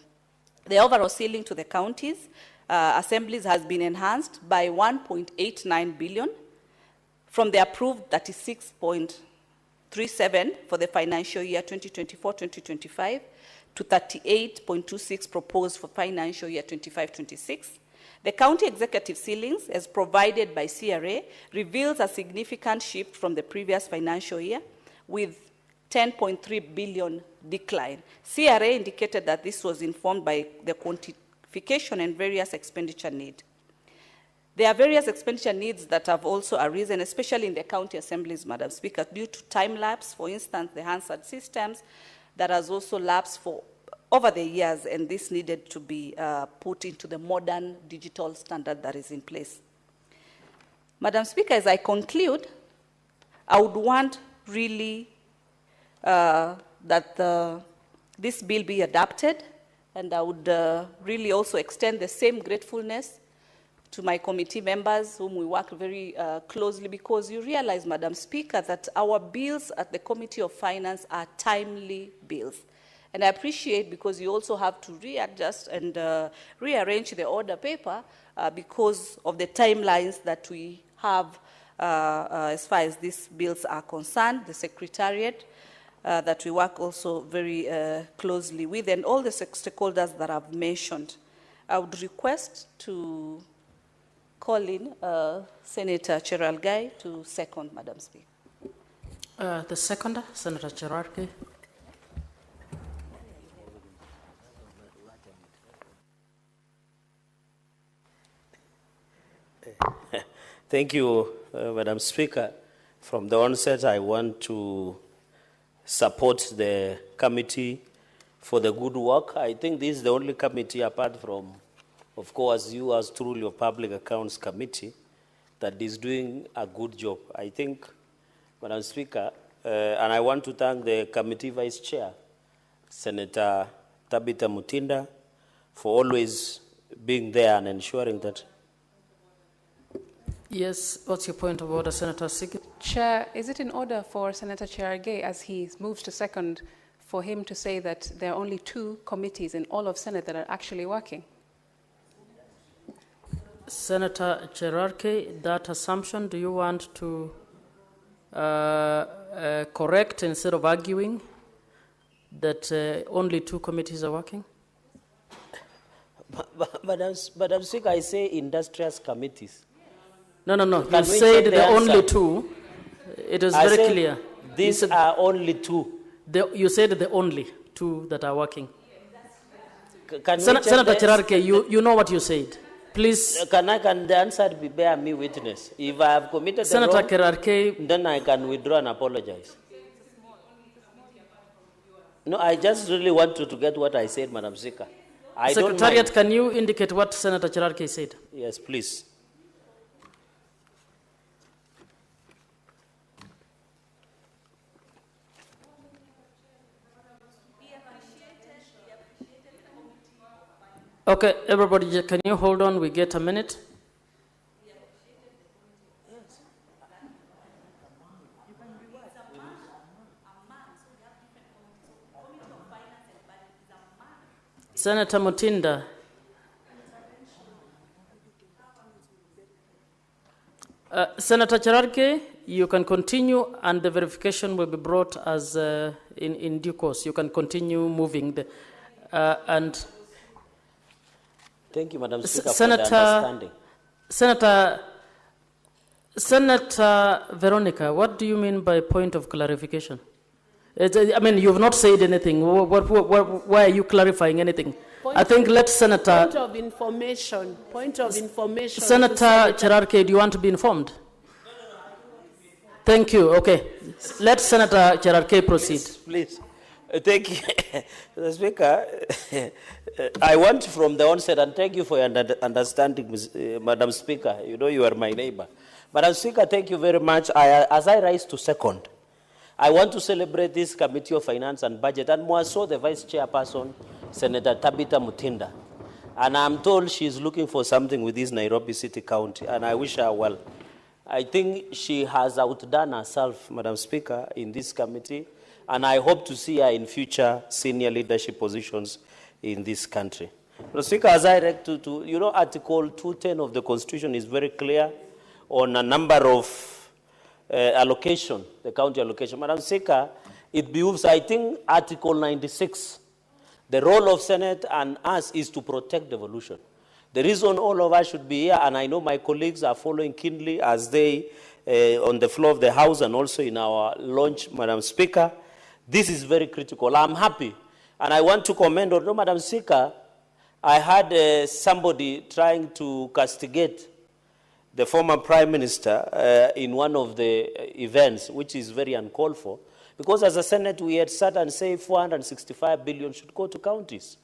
S16: The overall ceiling to the counties assemblies has been enhanced by 1.89 billion from the approved 36.37 for the financial year 2024-2025 to 38.26 proposed for financial year 25-26. The county executive ceilings, as provided by CRA, reveals a significant shift from the previous financial year with 10.3 billion decline. CRA indicated that this was informed by the quantification and various expenditure needs. There are various expenditure needs that have also arisen, especially in the county assemblies, Madam Speaker, due to time lapse. For instance, the Hansard systems that has also lapsed for over the years, and this needed to be put into the modern digital standard that is in place. Madam Speaker, as I conclude, I would want really that this bill be adopted, and I would really also extend the same gratefulness to my committee members, whom we work very closely, because you realize, Madam Speaker, that our bills at the Committee of Finance are timely bills. And I appreciate, because you also have to readjust and rearrange the order paper because of the timelines that we have as far as these bills are concerned, the Secretariat that we work also very closely with, and all the stakeholders that I've mentioned. I would request to call in Senator Cherargei to second, Madam Speaker.
S17: The seconder, Senator Cherargei.
S12: Thank you, Madam Speaker. From the onset, I want to support the committee for the good work. I think this is the only committee, apart from, of course, you as truly of Public Accounts Committee, that is doing a good job. I think, Madam Speaker, and I want to thank the committee vice chair, Senator Tabitha Mutinda, for always being there and ensuring that.
S17: Yes, what's your point of order, Senator Sigit?
S3: Chair, is it in order for Senator Cherargei, as he moves to second, for him to say that there are only 2 committees in all of Senate that are actually working?
S17: Senator Cherargei, that assumption, do you want to correct instead of arguing that only 2 committees are working?
S12: Madam Speaker, I say industrious committees.
S17: No.
S12: Can
S17: You
S12: we
S17: said
S12: check
S17: the only
S12: answer?
S17: 2. It is
S12: I
S17: very
S12: said
S17: clear.
S12: These are only 2.
S17: You said the only 2 that are working.
S12: Can we
S17: Senator
S12: check the-
S17: Cherargei, you know what you said. Please.
S12: Can the answer be bear me witness? If I have committed
S17: Senator
S12: the wrong,
S17: Cherargei,
S12: then I can withdraw and apologize. No, I just really want to get what I said, Madam Speaker. I don't
S17: Secretariat,
S12: mind.
S17: can you indicate what Senator Cherargei said?
S12: Yes, please.
S17: Okay, everybody, can you hold on? We get a minute. Senator Mutinda. Senator Cherargei, you can continue, and the verification will be brought as in due course. You can continue moving the and.
S12: Thank you, Madam Speaker, for the understanding.
S17: Senator Veronica, what do you mean by point of clarification? I mean, you've not said anything. Why are you clarifying anything? I think let Senator...
S8: Point of information. Point of information.
S17: Senator Cherargei, do you want to be informed? Thank you. Okay. Let Senator Cherargei proceed.
S12: Please. Thank you, Mr. Speaker. I want from the onset, and thank you for your understanding, Madam Speaker. You know you are my neighbor. Madam Speaker, thank you very much. As I rise to second, I want to celebrate this Committee of Finance and Budget, and more so the Vice Chairperson, Senator Tabitha Mutinda. And I'm told she's looking for something with this Nairobi City County, and I wish her well. I think she has outdone herself, Madam Speaker, in this committee, and I hope to see her in future senior leadership positions in this country. Madam Speaker, as I read you know, Article 210 of the Constitution is very clear on a number of allocation, the county allocation. Madam Speaker, it behooves, I think, Article 96. The role of Senate and us is to protect devolution. The reason all of us should be here, and I know my colleagues are following keenly as they, on the floor of the House and also in our launch, Madam Speaker, this is very critical. I'm happy. And I want to commend, although, Madam Speaker, I had somebody trying to castigate the former Prime Minister in one of the events, which is very uncalled for, because as a Senate, we had sat and said 465 billion should go to counties.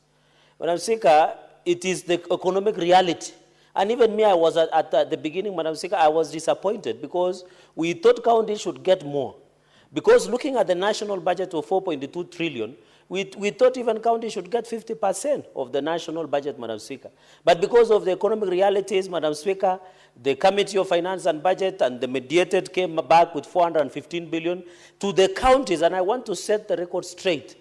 S12: Madam Speaker, it is the economic reality. And even me, I was at the beginning, Madam Speaker, I was disappointed because we thought counties should get more. Because looking at the national budget of 4.2 trillion, we thought even counties should get 50% of the national budget, Madam Speaker. But because of the economic realities, Madam Speaker, the Committee of Finance and Budget and the mediated came back with 415 billion to the counties. And I want to set the record straight.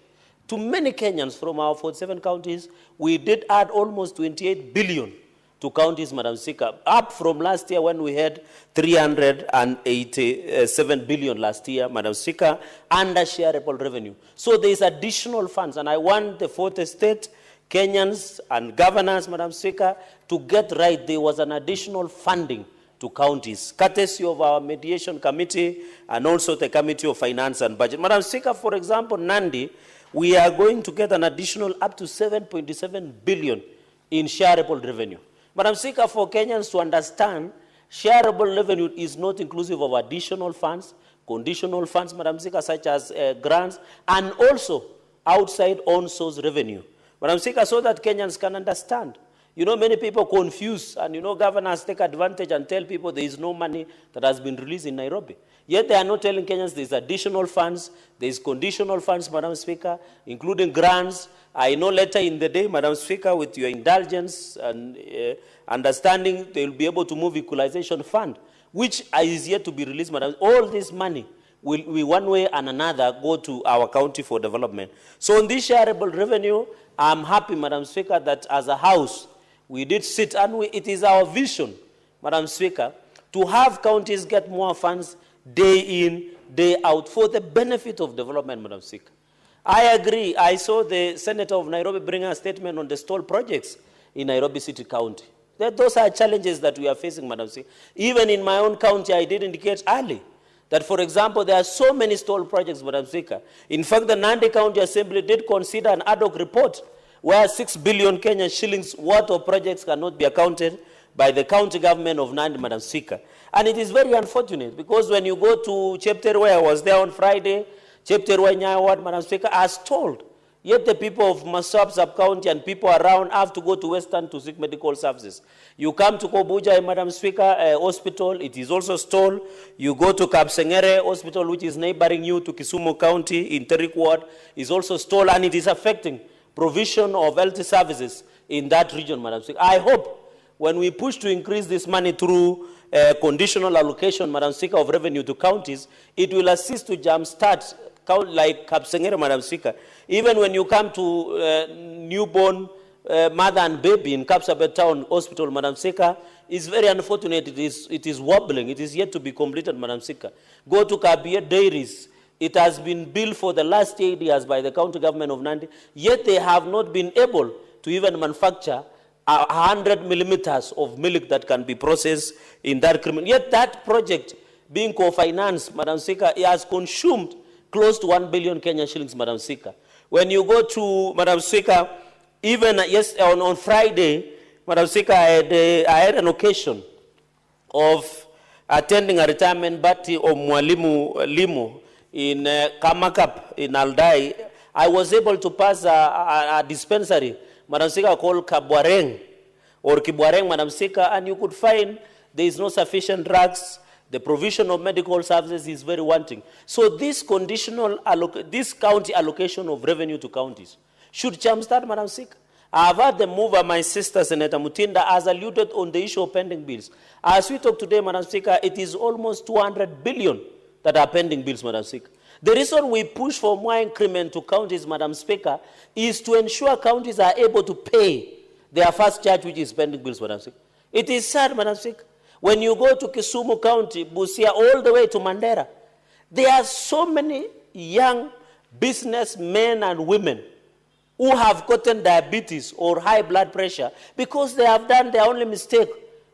S12: To many Kenyans from our 47 counties, we did add almost 28 billion to counties, Madam Speaker, up from last year when we had 387 billion last year, Madam Speaker, under shareable revenue. So there is additional funds, and I want the fourth estate, Kenyans and governors, Madam Speaker, to get right. There was an additional funding to counties, courtesy of our mediation committee and also the Committee of Finance and Budget. Madam Speaker, for example, Nandi, we are going to get an additional up to 7.7 billion in shareable revenue. Madam Speaker, for Kenyans to understand, shareable revenue is not inclusive of additional funds, conditional funds, Madam Speaker, such as grants, and also outside on-source revenue. Madam Speaker, so that Kenyans can understand. You know, many people confuse, and you know, governors take advantage and tell people there is no money that has been released in Nairobi. Yet they are not telling Kenyans there is additional funds, there is conditional funds, Madam Speaker, including grants. I know later in the day, Madam Speaker, with your indulgence and understanding, they will be able to move Equalization Fund. which is yet to be released, Madam. All this money will one way and another go to our county for development. So on this shareable revenue, I'm happy, Madam Speaker, that as a House, we did sit and it is our vision, Madam Speaker, to have counties get more funds day in, day out for the benefit of development, Madam Speaker. I agree. I saw the Senator of Nairobi bring a statement on the stall projects in Nairobi City County. Those are challenges that we are facing, Madam Speaker. Even in my own county, I did indicate early that, for example, there are so many stall projects, Madam Speaker. In fact, the Nandi County Assembly did consider an ad hoc report where 6 billion Kenyan shillings worth of projects cannot be accounted by the county government of Nandi, Madam Speaker. And it is very unfortunate because when you go to Chepter, where I was there on Friday, Chepter Nyawad, Madam Speaker, as told, yet the people of Masab sub-county and people around have to go to Western to seek medical services. You come to Kobuja, Madam Speaker, hospital, it is also stalled. You go to Kapsengere Hospital, which is neighboring you to Kisumu County in Terik Ward, is also stalled, and it is affecting provision of health services in that region, Madam Speaker. I hope when we push to increase this money through conditional allocation, Madam Speaker, of revenue to counties, it will assist to jumpstart like Kapsengere, Madam Speaker. Even when you come to newborn mother and baby in Kapsabet Town Hospital, Madam Speaker, it's very unfortunate. It is wobbling. It is yet to be completed, Madam Speaker. Go to Kabia Dairies. It has been built for the last 8 years by the county government of Nandi, yet they have not been able to even manufacture 100 millimeters of milk that can be processed in that criminal. Yet that project being co-financed, Madam Speaker, it has consumed close to 1 billion Kenyan shillings, Madam Speaker. When you go to, Madam Speaker, even on Friday, Madam Speaker, I had an occasion of attending a retirement party of Mwalimu Limo in Kamakap in Aldai. I was able to pass a dispensary, Madam Speaker, called Kabwareng or Kibwareng, Madam Speaker, and you could find there is no sufficient drugs. The provision of medical services is very wanting. So this this county allocation of revenue to counties should jumpstart, Madam Speaker. I have heard the mover, my sister, Senator Mutinda, has alluded on the issue of pending bills. As we talk today, Madam Speaker, it is almost 200 billion that are pending bills, Madam Speaker. The reason we push for more increment to counties, Madam Speaker, is to ensure counties are able to pay their first charge, which is pending bills, Madam Speaker. It is sad, Madam Speaker. When you go to Kisumu County, Busia, all the way to Mandera, there are so many young businessmen and women who have gotten diabetes or high blood pressure because they have done their only mistake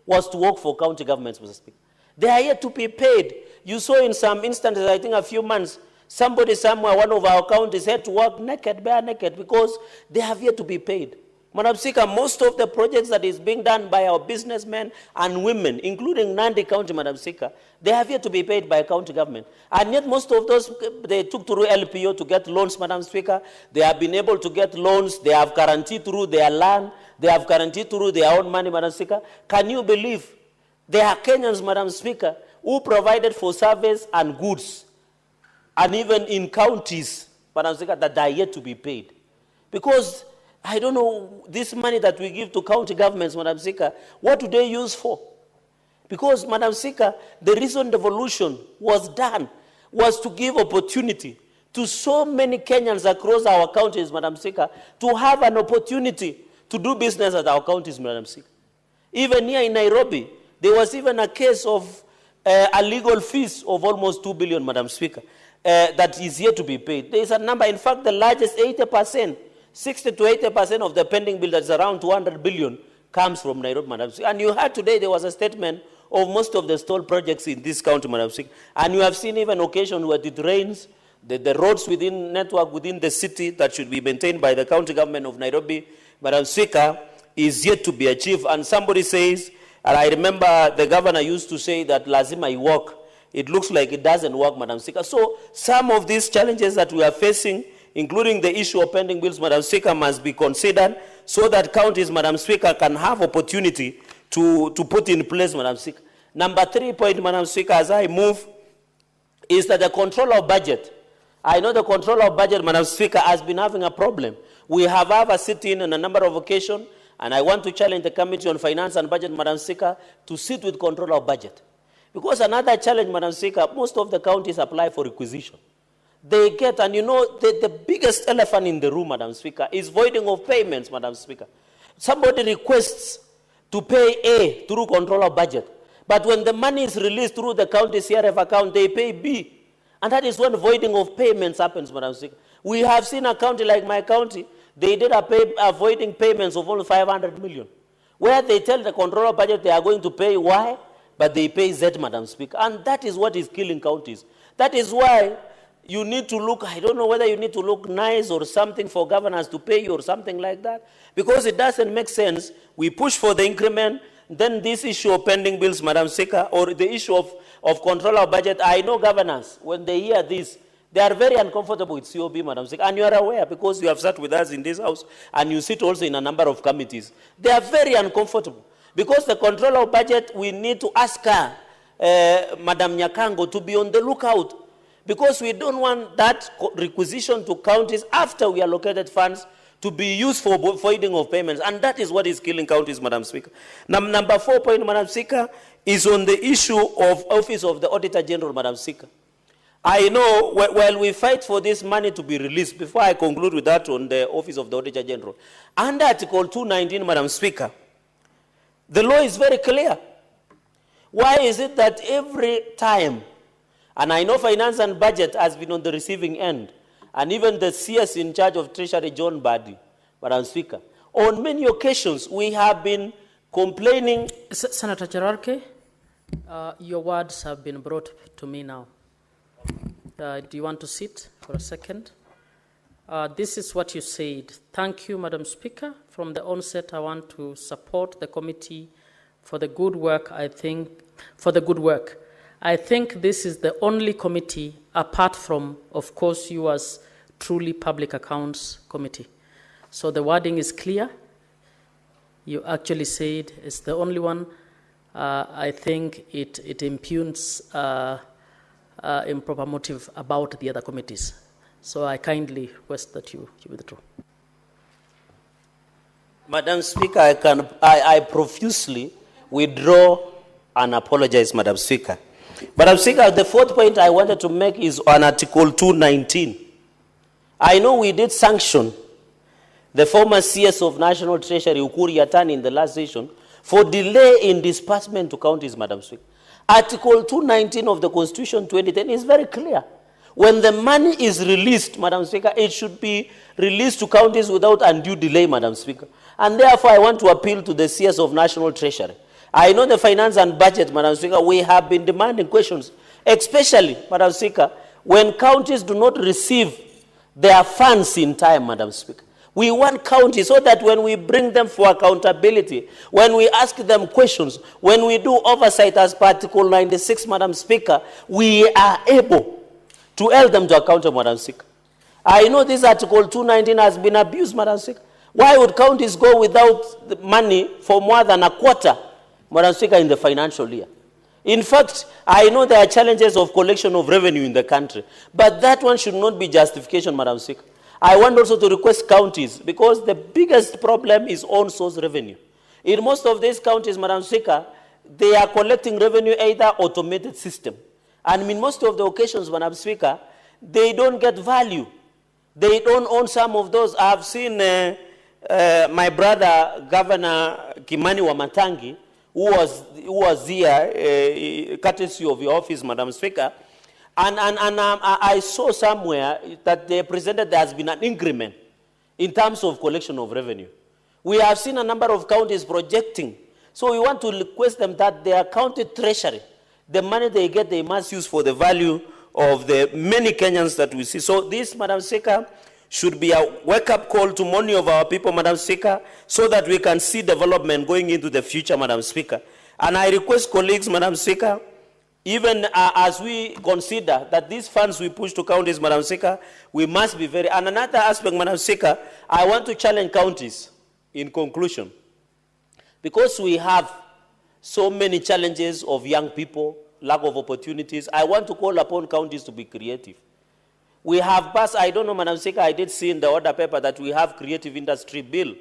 S12: was to work for county governments, Mr. Speaker. They are yet to be paid. You saw in some instances, I think a few months, somebody somewhere, one of our counties had to work naked, bare naked, because they have yet to be paid. Madam Speaker, most of the projects that is being done by our businessmen and women, including Nandi County, Madam Speaker, they have yet to be paid by county government. And yet most of those, they took through LPO to get loans, Madam Speaker. They have been able to get loans. They have guaranteed through their land. They have guaranteed through their own money, Madam Speaker. Can you believe there are Kenyans, Madam Speaker, who provided for service and goods, and even in counties, Madam Speaker, that are yet to be paid? Because I don't know, this money that we give to county governments, Madam Speaker, what do they use for? Because, Madam Speaker, the reason devolution was done was to give opportunity to so many Kenyans across our counties, Madam Speaker, to have an opportunity to do business at our counties, Madam Speaker. Even here in Nairobi, there was even a case of a legal fees of almost 2 billion, Madam Speaker, that is yet to be paid. There is a number, in fact, the largest 80%, 60 to 80% of the pending bill that's around 200 billion comes from Nairobi, Madam Speaker. And you heard today there was a statement of most of the stalled projects in this county, Madam Speaker. And you have seen even occasions where it rains, the roads within network within the city that should be maintained by the county government of Nairobi, Madam Speaker, is yet to be achieved. And somebody says, and I remember the governor used to say that lazima iwork. It looks like it doesn't work, Madam Speaker. So some of these challenges that we are facing, including the issue of pending bills, Madam Speaker, must be considered so that counties, Madam Speaker, can have opportunity to put in place, Madam Speaker. Number 3 point, Madam Speaker, as I move, is that the control of budget. I know the control of budget, Madam Speaker, has been having a problem. We have had a sit-in on a number of occasions, and I want to challenge the Committee on Finance and Budget, Madam Speaker, to sit with control of budget. Because another challenge, Madam Speaker, most of the counties apply for requisition. They get, and you know, the biggest elephant in the room, Madam Speaker, is voiding of payments, Madam Speaker. Somebody requests to pay A through control of budget, but when the money is released through the county CRF account, they pay B. And that is when voiding of payments happens, Madam Speaker. We have seen a county like my county, they did avoiding payments of only 500 million, where they tell the controller budget they are going to pay Y, but they pay Z, Madam Speaker. And that is what is killing counties. That is why you need to look, I don't know whether you need to look nice or something for governors to pay you or something like that, because it doesn't make sense. We push for the increment, then this issue of pending bills, Madam Speaker, or the issue of controller of budget. I know governors, when they hear this, they are very uncomfortable with COB, Madam Speaker, and you are aware because you have sat with us in this house and you sit also in a number of committees. They are very uncomfortable because the controller of budget, we need to ask her, Madam Nyakango, to be on the lookout because we don't want that requisition to counties after we allocated funds to be used for voiding of payments, and that is what is killing counties, Madam Speaker. Number 4 point, Madam Speaker, is on the issue of Office of the Auditor General, Madam Speaker. I know while we fight for this money to be released, before I conclude with that on the Office of the Auditor General, under Article 219, Madam Speaker, the law is very clear. Why is it that every time, and I know Finance and Budget has been on the receiving end, and even the CS in charge of Treasury, John Badi, Madam Speaker, on many occasions we have been complaining.
S17: Senator Cherarke, your words have been brought to me now. Do you want to sit for a second? This is what you said. Thank you, Madam Speaker. From the onset, I want to support the committee for the good work, I think this is the only committee, apart from, of course, you as truly Public Accounts Committee. So the wording is clear. You actually said it's the only one. I think it impugns improper motive about the other committees. So I kindly request that you withdraw.
S12: Madam Speaker, I profusely withdraw and apologize, Madam Speaker. Madam Speaker, the fourth point I wanted to make is on Article 219. I know we did sanction the former CS of National Treasury, Ukuri Yatani, in the last session for delay in disbursement to counties, Madam Speaker. Article 219 of the Constitution 2010 is very clear. When the money is released, Madam Speaker, it should be released to counties without undue delay, Madam Speaker. And therefore, I want to appeal to the CS of National Treasury. I know the Finance and Budget, Madam Speaker, we have been demanding questions, especially, Madam Speaker, when counties do not receive their funds in time, Madam Speaker. We want counties so that when we bring them for accountability, when we ask them questions, when we do oversight as per Article 96, Madam Speaker, we are able to hold them to account, Madam Speaker. I know this Article 219 has been abused, Madam Speaker. Why would counties go without the money for more than a quarter, Madam Speaker, in the financial year? In fact, I know there are challenges of collection of revenue in the country, but that one should not be justification, Madam Speaker. I want also to request counties, because the biggest problem is own source revenue. In most of these counties, Madam Speaker, they are collecting revenue either automated system. And in most of the occasions, Madam Speaker, they don't get value. They don't own some of those. I have seen my brother, Governor Kimani Wamatangi, who was here, courtesy of your office, Madam Speaker, and I saw somewhere that they presented there has been an increment in terms of collection of revenue. We have seen a number of counties projecting. So we want to request them that their county treasury, the money they get, they must use for the value of the many Kenyans that we see. So this, Madam Speaker, should be a wake-up call to many of our people, Madam Speaker, so that we can see development going into the future, Madam Speaker. And I request colleagues, Madam Speaker, even as we consider that these funds we push to counties, Madam Speaker, we must be very... And another aspect, Madam Speaker, I want to challenge counties in conclusion. Because we have so many challenges of young people, lack of opportunities, I want to call upon counties to be creative. We have passed, I don't know, Madam Speaker, I did see in the order paper that we have creative industry bill.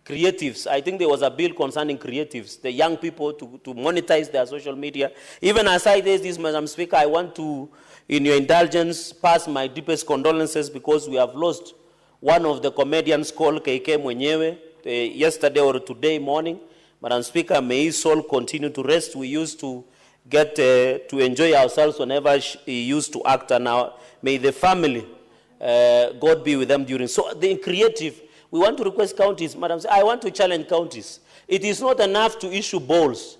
S12: creatives. I think there was a bill concerning creatives, the young people to monetize their social media. Even as I did this, Madam Speaker, I want to, in your indulgence, pass my deepest condolences because we have lost one of the comedians called KK Mwenyewe yesterday or today morning. Madam Speaker, may his soul continue to rest. We used to get to enjoy ourselves whenever he used to act, and now may the family, God be with them during. So the creative, we want to request counties, Madam Speaker, I want to challenge counties. It is not enough to issue balls.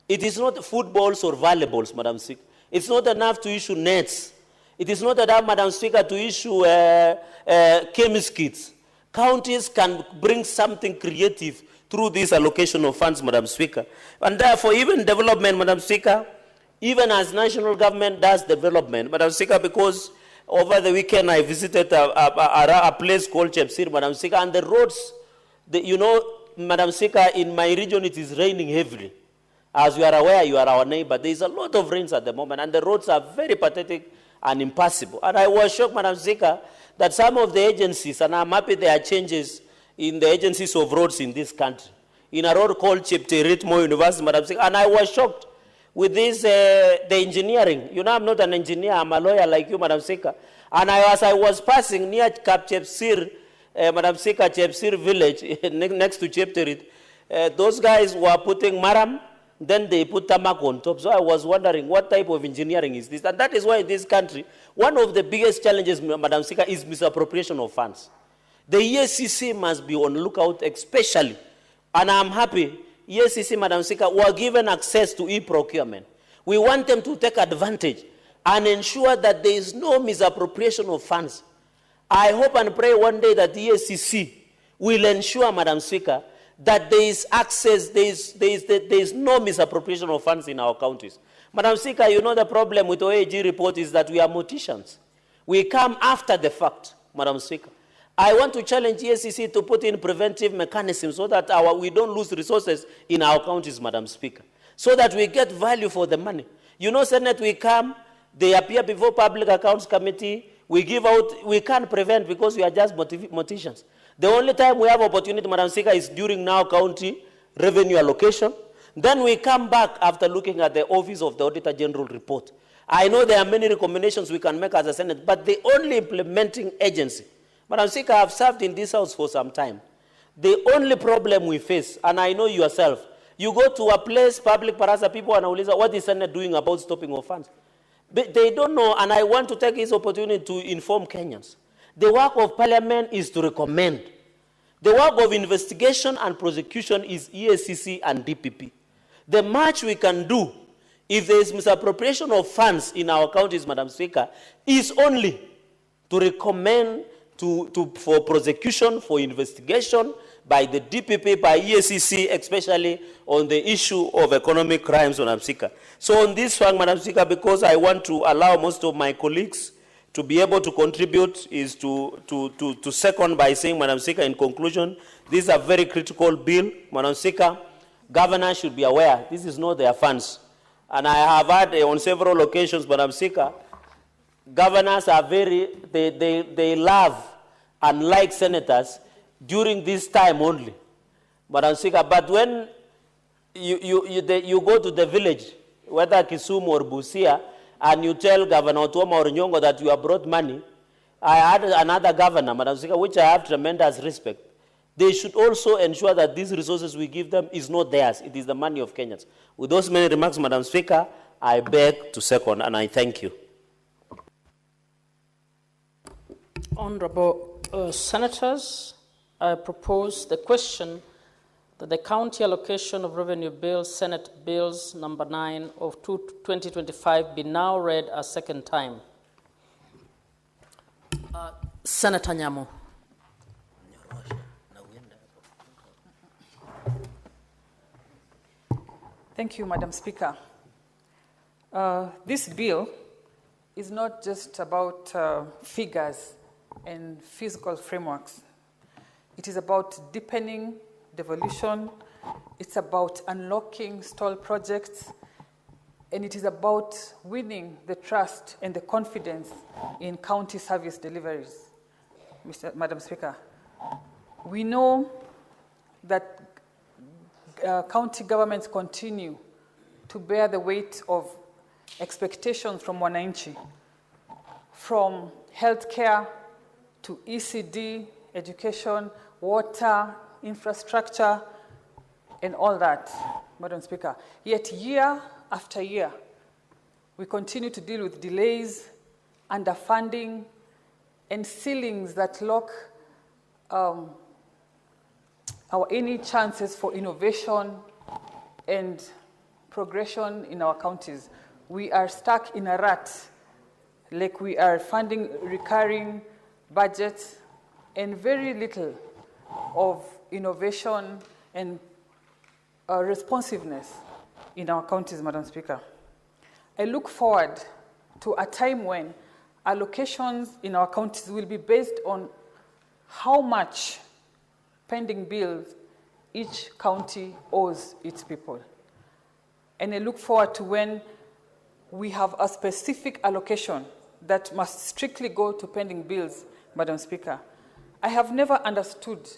S12: It is not footballs or volleyballs, Madam Speaker. It's not enough to issue nets. It is not enough, Madam Speaker, to issue chemist kits. Counties can bring something creative through this allocation of funds, Madam Speaker. And therefore, even development, Madam Speaker, even as national government does development, Madam Speaker, because over the weekend I visited a place called Chepsir, Madam Speaker, and the roads, you know, Madam Speaker, in my region it is raining heavily. As you are aware, you are our neighbor. There is a lot of rains at the moment, and the roads are very pathetic and impassable. And I was shocked, Madam Speaker, that some of the agencies, and I'm happy there are changes in the agencies of roads in this country, in a road called Chepteritmo University, Madam Speaker, and I was shocked with this, the engineering. You know, I'm not an engineer, I'm a lawyer like you, Madam Speaker. And as I was passing near Cap Chepsir, Madam Speaker, Chepsir village, next to Chepterit, those guys were putting maram, then they put tarmac on top. So I was wondering, what type of engineering is this? And that is why in this country, one of the biggest challenges, Madam Speaker, is misappropriation of funds. The EACC must be on lookout especially, and I'm happy, EACC, Madam Speaker, were given access to e-procurement. We want them to take advantage and ensure that there is no misappropriation of funds. I hope and pray one day that the EACC will ensure, Madam Speaker, that there is access, there is no misappropriation of funds in our counties. Madam Speaker, you know the problem with OAG report is that we are morticians. We come after the fact, Madam Speaker. I want to challenge EACC to put in preventive mechanisms so that we don't lose resources in our counties, Madam Speaker, so that we get value for the money. You know, Senate, we come, they appear before Public Accounts Committee, we give out, we can't prevent because we are just morticians. The only time we have opportunity, Madam Speaker, is during now county revenue allocation. Then we come back after looking at the Office of the Auditor General report. I know there are many recommendations we can make as a Senate, but the only implementing agency, Madam Speaker, I have served in this House for some time. The only problem we face, and I know yourself, you go to a place, public parasa, people anauliza, what is Senate doing about stopping of funds? But they don't know, and I want to take this opportunity to inform Kenyans. The work of Parliament is to recommend. The work of investigation and prosecution is EACC and DPP. The much we can do, if there is misappropriation of funds in our counties, Madam Speaker, is only to recommend for prosecution, for investigation by the DPP, by EACC, especially on the issue of economic crimes, Madam Speaker. So on this one, Madam Speaker, because I want to allow most of my colleagues to be able to contribute, is to second by saying, Madam Speaker, in conclusion, this is a very critical bill. Madam Speaker, governors should be aware, this is not their funds. And I have had on several occasions, Madam Speaker, governors are they love and like senators during this time only, Madam Speaker. But when you go to the village, whether Kisumu or Busia, and you tell Governor Otuoma or Nyong'o that you have brought money, I had another governor, Madam Speaker, which I have tremendous respect. They should also ensure that these resources we give them is not theirs, it is the money of Kenyans. With those many remarks, Madam Speaker, I beg to second, and I thank you.
S17: Honorable Senators, I propose the question that the County Allocation of Revenue Bill, Senate Bills number 9 of 2025 be now read a second time. Senator Nyamu.
S6: Thank you, Madam Speaker. This bill is not just about figures and physical frameworks. It is about deepening devolution, it's about unlocking stalled projects, and it is about winning the trust and the confidence in county service deliveries. Madam Speaker, we know that county governments continue to bear the weight of expectations from wananchi, from healthcare to ECD, education, water, infrastructure, and all that, Madam Speaker. Yet year after year, we continue to deal with delays, underfunding, and ceilings that lock any chances for innovation and progression in our counties. We are stuck in a rut, like we are funding recurring budgets and very little of innovation and responsiveness in our counties, Madam Speaker. I look forward to a time when allocations in our counties will be based on how much pending bills each county owes its people. And I look forward to when we have a specific allocation that must strictly go to pending bills, Madam Speaker. I have never understood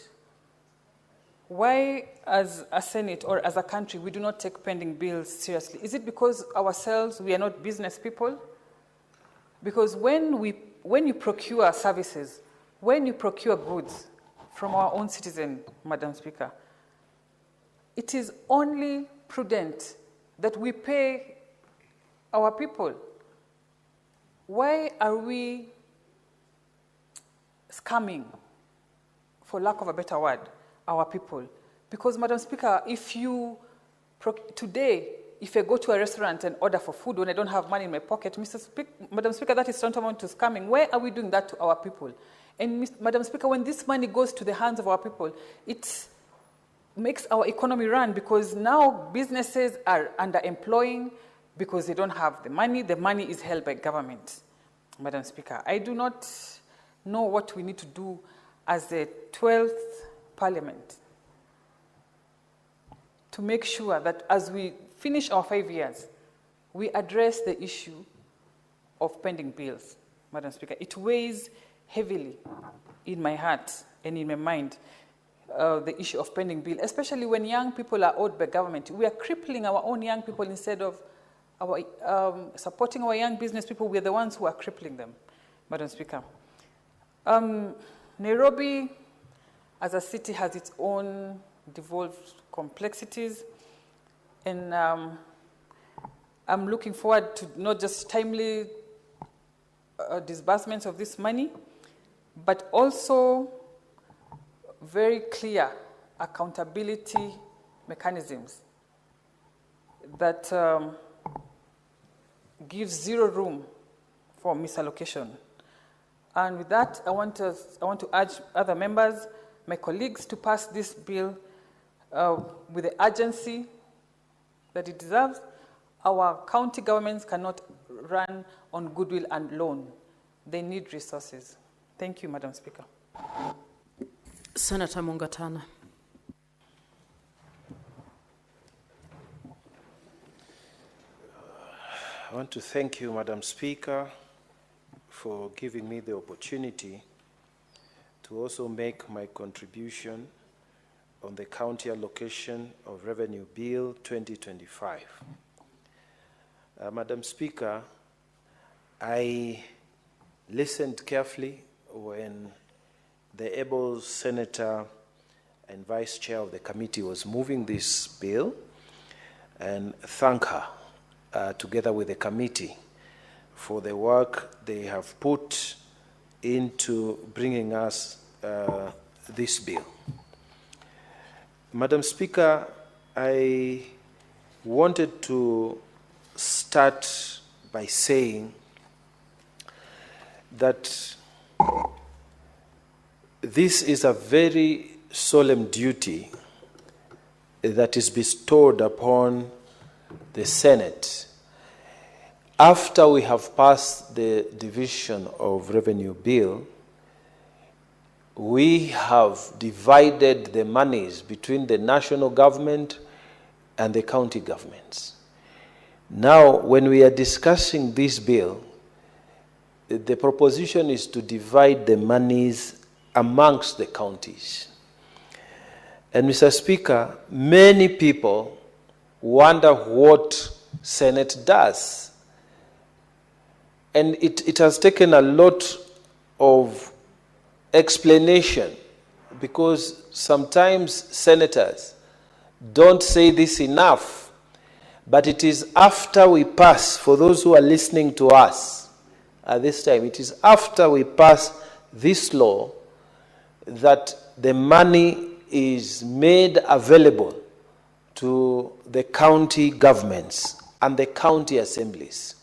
S6: why, as a Senate or as a country, we do not take pending bills seriously. Is it because ourselves, we are not business people? Because when you procure services, when you procure goods from our own citizen, Madam Speaker, it is only prudent that we pay our people. Why are we scamming, for lack of a better word, our people? Because, Madam Speaker, today, if I go to a restaurant and order for food when I don't have money in my pocket, Madam Speaker, that is tantamount to scamming. Why are we doing that to our people? And, Madam Speaker, when this money goes to the hands of our people, it makes our economy run, because now businesses are underemploying because they don't have the money. The money is held by government, Madam Speaker. I do not know what we need to do as the 12th Parliament to make sure that as we finish our 5 years, we address the issue of pending bills, Madam Speaker. It weighs heavily in my heart and in my mind, the issue of pending bill, especially when young people are owed by government. We are crippling our own young people instead of supporting our young business people. We are the ones who are crippling them, Madam Speaker. Nairobi, as a city, has its own devolved complexities, and I'm looking forward to not just timely disbursements of this money, but also very clear accountability mechanisms that gives zero room for misallocation. And with that, I want to urge other members, my colleagues, to pass this bill with the urgency that it deserves. Our county governments cannot run on goodwill and loan. They need resources. Thank you, Madam Speaker.
S17: Senator Mungatana.
S20: I want to thank you, Madam Speaker, for giving me the opportunity to also make my contribution on the County Allocation of Revenue Bill 2025. Madam Speaker, I listened carefully when the able senator and vice chair of the committee was moving this bill, and thank her together with the committee for the work they have put into bringing us this bill. Madam Speaker, I wanted to start by saying that this is a very solemn duty that is bestowed upon the Senate after we have passed the division of revenue bill. We have divided the monies between the national government and the county governments. Now, when we are discussing this bill, the proposition is to divide the monies amongst the counties. And Mr. Speaker, many people wonder what Senate does. And it has taken a lot of explanation, because sometimes senators don't say this enough, but it is after we pass, for those who are listening to us at this time, it is after we pass this law that the money is made available to the county governments and the county assemblies,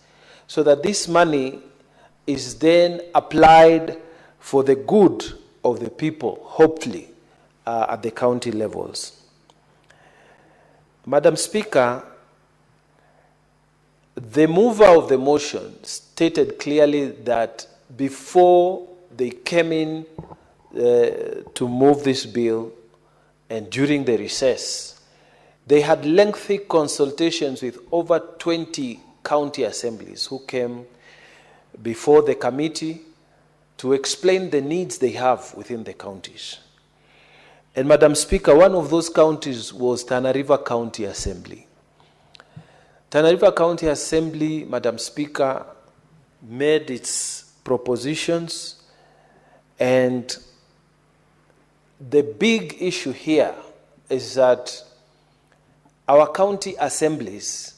S20: so that this money is then applied for the good of the people, hopefully, at the county levels. Madam Speaker, the mover of the motion stated clearly that before they came in to move this bill and during the recess, they had lengthy consultations with over 20 county assemblies who came before the committee to explain the needs they have within the counties. And Madam Speaker, one of those counties was Tana River County Assembly. Tana River County Assembly, Madam Speaker, made its propositions, and the big issue here is that our county assemblies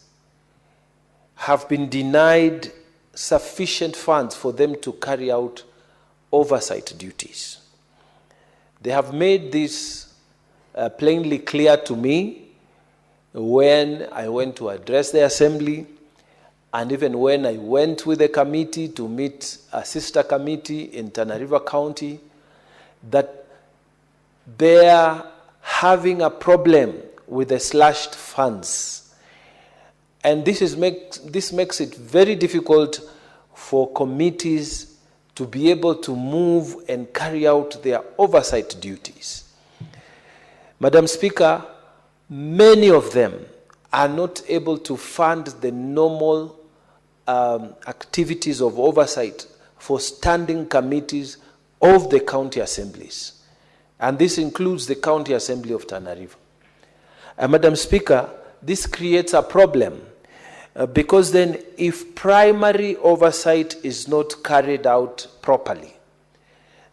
S20: have been denied sufficient funds for them to carry out oversight duties. They have made this plainly clear to me when I went to address the assembly, and even when I went with the committee to meet a sister committee in Tana River County, that they are having a problem with the slashed funds. And this makes it very difficult for committees to be able to move and carry out their oversight duties. Madam Speaker, many of them are not able to fund the normal activities of oversight for standing committees of the county assemblies. And this includes the County Assembly of Tana River. And Madam Speaker, this creates a problem because then if primary oversight is not carried out properly,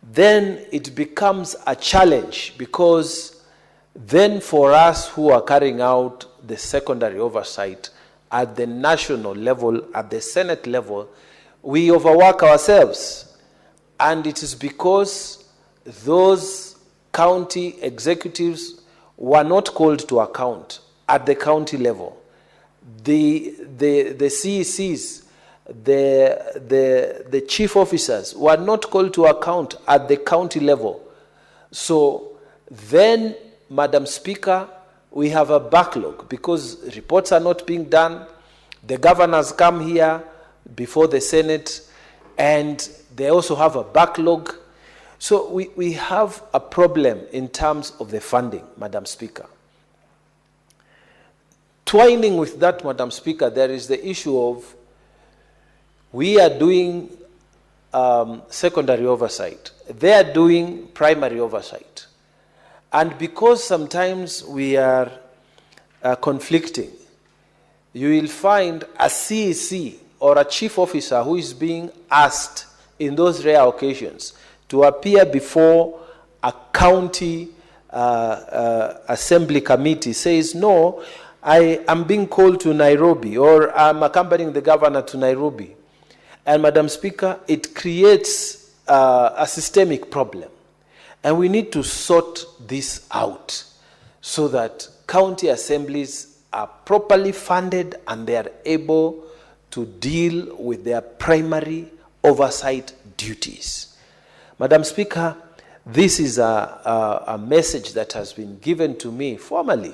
S20: then it becomes a challenge, because then for us who are carrying out the secondary oversight at the national level, at the Senate level, we overwork ourselves. And it is because those county executives were not called to account at the county level. The CECs, the chief officers were not called to account at the county level. So then, Madam Speaker, we have a backlog because reports are not being done. The governors come here before the Senate and they also have a backlog. So we have a problem in terms of the funding, Madam Speaker. Twining with that, Madam Speaker, there is the issue of we are doing secondary oversight. They are doing primary oversight. And because sometimes we are conflicting, you will find a CEC or a chief officer who is being asked in those rare occasions to appear before a county assembly committee says, no, I am being called to Nairobi, or I'm accompanying the governor to Nairobi. And Madam Speaker, it creates a systemic problem. And we need to sort this out so that county assemblies are properly funded and they are able to deal with their primary oversight duties. Madam Speaker, this is a message that has been given to me formally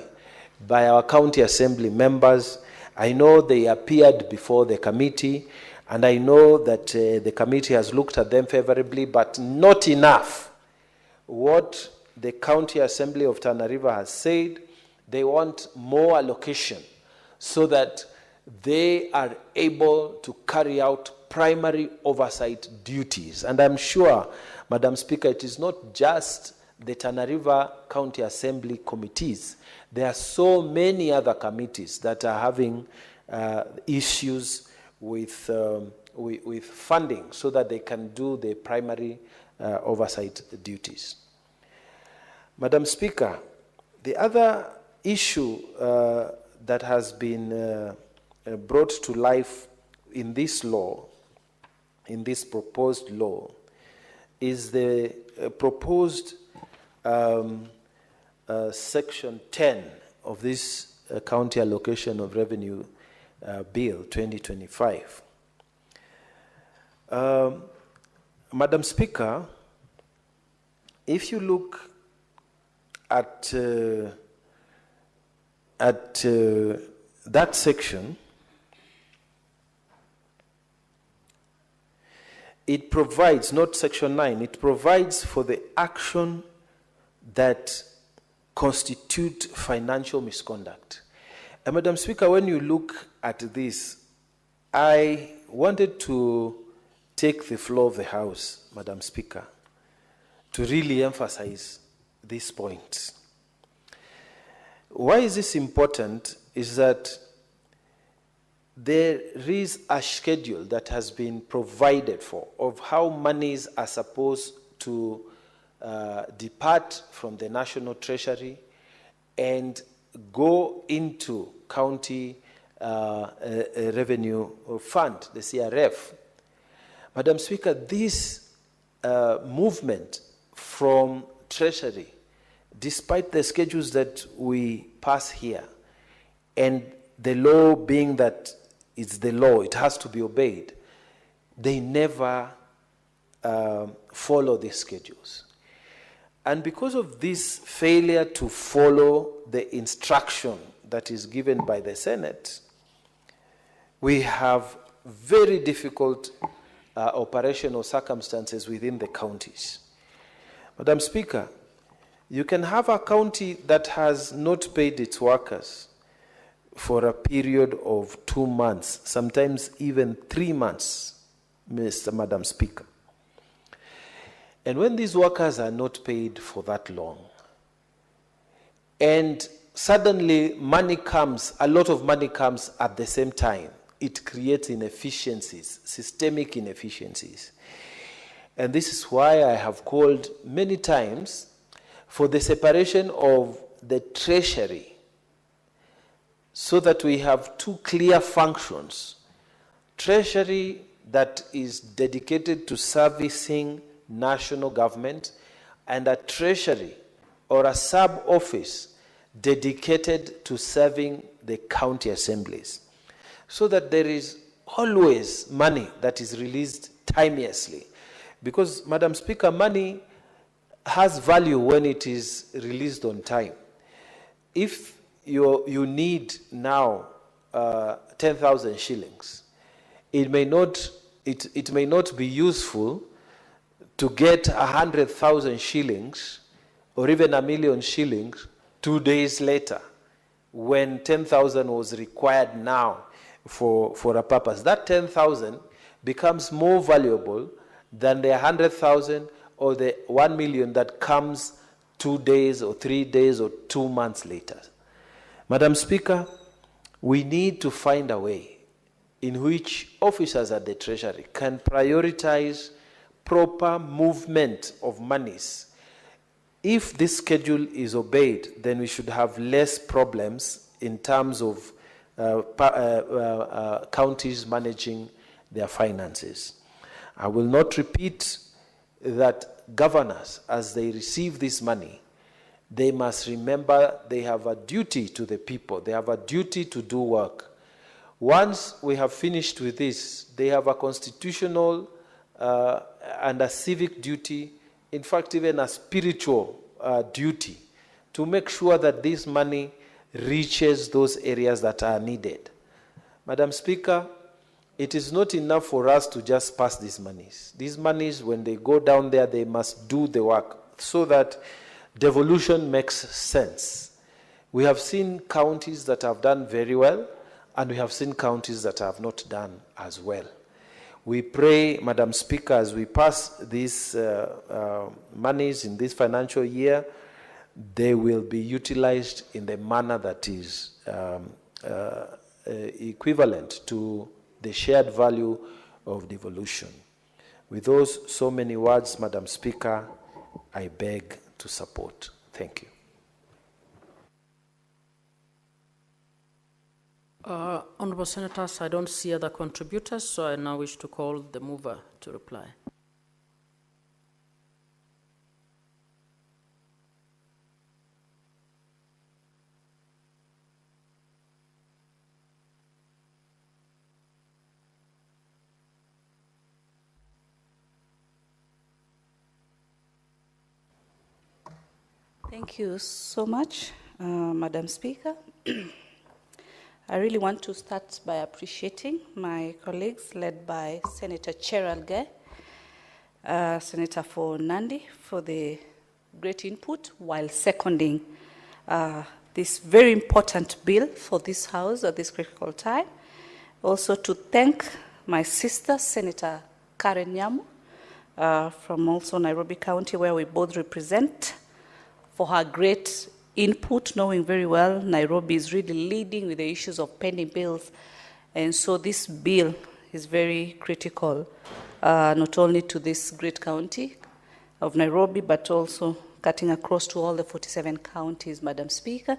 S20: by our county assembly members. I know they appeared before the committee, and I know that the committee has looked at them favorably, but not enough. What the County Assembly of Tana River has said, they want more allocation so that they are able to carry out primary oversight duties. And I'm sure, Madam Speaker, it is not just the Tana River County Assembly committees, there are so many other committees that are having issues with funding so that they can do the primary oversight duties. Madam Speaker, the other issue that has been brought to life in this law, in this proposed law, is the proposed section 10 of this County Allocation of Revenue Bill 2025. Madam Speaker, if you look at that section, it provides, not section 9, it provides for the action that constitute financial misconduct. And Madam Speaker, when you look at this, I wanted to take the floor of the House, Madam Speaker, to really emphasize this point. Why is this important is that there is a schedule that has been provided for of how monies are supposed to depart from the National Treasury and go into County Revenue Fund, the CRF. Madam Speaker, this movement from Treasury, despite the schedules that we pass here, and the law being that it's the law, it has to be obeyed, they never follow these schedules. And because of this failure to follow the instruction that is given by the Senate, we have very difficult operational circumstances within the counties. Madam Speaker, you can have a county that has not paid its workers for a period of 2 months, sometimes even 3 months, Madam Speaker. And when these workers are not paid for that long, and suddenly money comes, a lot of money comes at the same time, it creates inefficiencies, systemic inefficiencies. And this is why I have called many times for the separation of the Treasury so that we have two clear functions. Treasury that is dedicated to servicing national government, and a treasury or a sub-office dedicated to serving the county assemblies, so that there is always money that is released timeously. Because, Madam Speaker, money has value when it is released on time. If you need now 10,000 shillings, it may not be useful to get 100,000 shillings or even 1,000,000 shillings 2 days later when 10,000 was required now for a purpose. That 10,000 becomes more valuable than the 100,000 or the 1,000,000 that comes 2 days or 3 days or 2 months later. Madam Speaker, we need to find a way in which officers at the Treasury can prioritize proper movement of monies. If this schedule is obeyed, then we should have less problems in terms of counties managing their finances. I will not repeat that governors, as they receive this money, they must remember they have a duty to the people. They have a duty to do work. Once we have finished with this, they have a constitutional and a civic duty, in fact, even a spiritual duty, to make sure that this money reaches those areas that are needed. Madam Speaker, it is not enough for us to just pass these monies. These monies, when they go down there, they must do the work so that devolution makes sense. We have seen counties that have done very well, and we have seen counties that have not done as well. We pray, Madam Speaker, as we pass these monies in this financial year, they will be utilized in the manner that is equivalent to the shared value of devolution. With those so many words, Madam Speaker, I beg to support. Thank you.
S17: Honourable Senators, I don't see other contributors, so I now wish to call the mover to reply.
S16: Thank you so much, Madam Speaker. I really want to start by appreciating my colleagues led by Senator Cheryl Gay, Senator for Nandi, for the great input while seconding this very important bill for this House at this critical time. Also to thank my sister, Senator Karen Nyamu, from also Nairobi County, where we both represent, for her great input, knowing very well Nairobi is really leading with the issues of pending bills. And so this bill is very critical, not only to this great county of Nairobi, but also cutting across to all the 47 counties, Madam Speaker,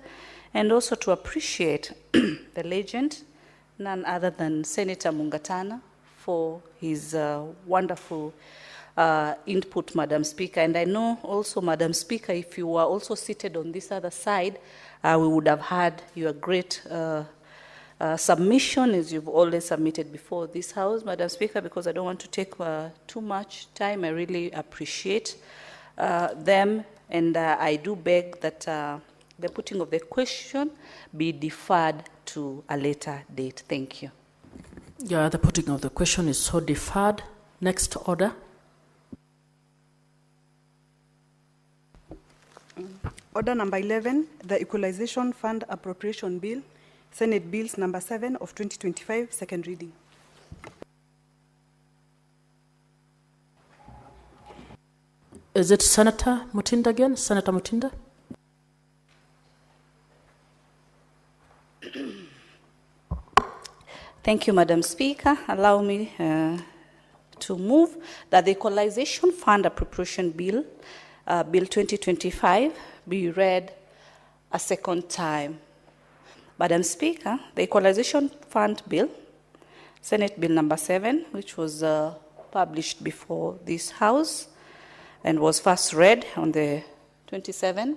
S16: and also to appreciate the legend, none other than Senator Mungatana, for his wonderful input, Madam Speaker. And I know also, Madam Speaker, if you were also seated on this other side, we would have had your great submission, as you've always submitted before this House, Madam Speaker, because I don't want to take too much time. I really appreciate them, and I do beg that the putting of the question be deferred to a later date. Thank you.
S17: Yeah, the putting of the question is so deferred. Next order.
S2: Order number 11, the Equalization Fund Appropriation Bill, Senate Bills number 7 of 2025, second reading.
S17: Is it Senator Mutinda again? Senator Mutinda?
S16: Thank you, Madam Speaker. Allow me to move that the Equalization Fund Appropriation Bill, Bill 2025, be read a second time. Madam Speaker, the Equalization Fund Bill, Senate Bill number 7, which was published before this House and was first read on the 27th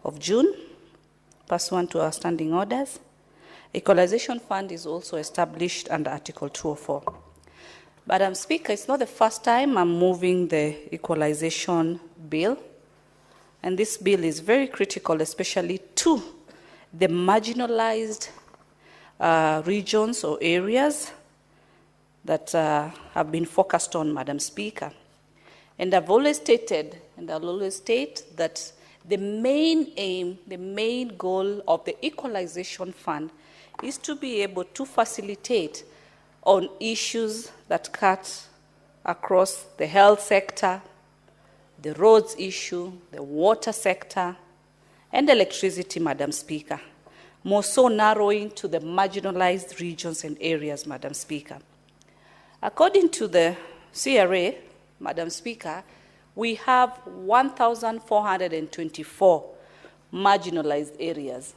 S16: of June, pursuant to our standing orders. Equalization Fund is also established under Article 204. Madam Speaker, it's not the first time I'm moving the Equalization Bill, and this bill is very critical, especially to the marginalized regions or areas that have been focused on, Madam Speaker. And I've always stated, and I'll always state, that the main aim, the main goal of the Equalization Fund is to be able to facilitate on issues that cut across the health sector, the roads issue, the water sector, and electricity, Madam Speaker, more so narrowing to the marginalized regions and areas, Madam Speaker. According to the CRA, Madam Speaker, we have 1,424 marginalized areas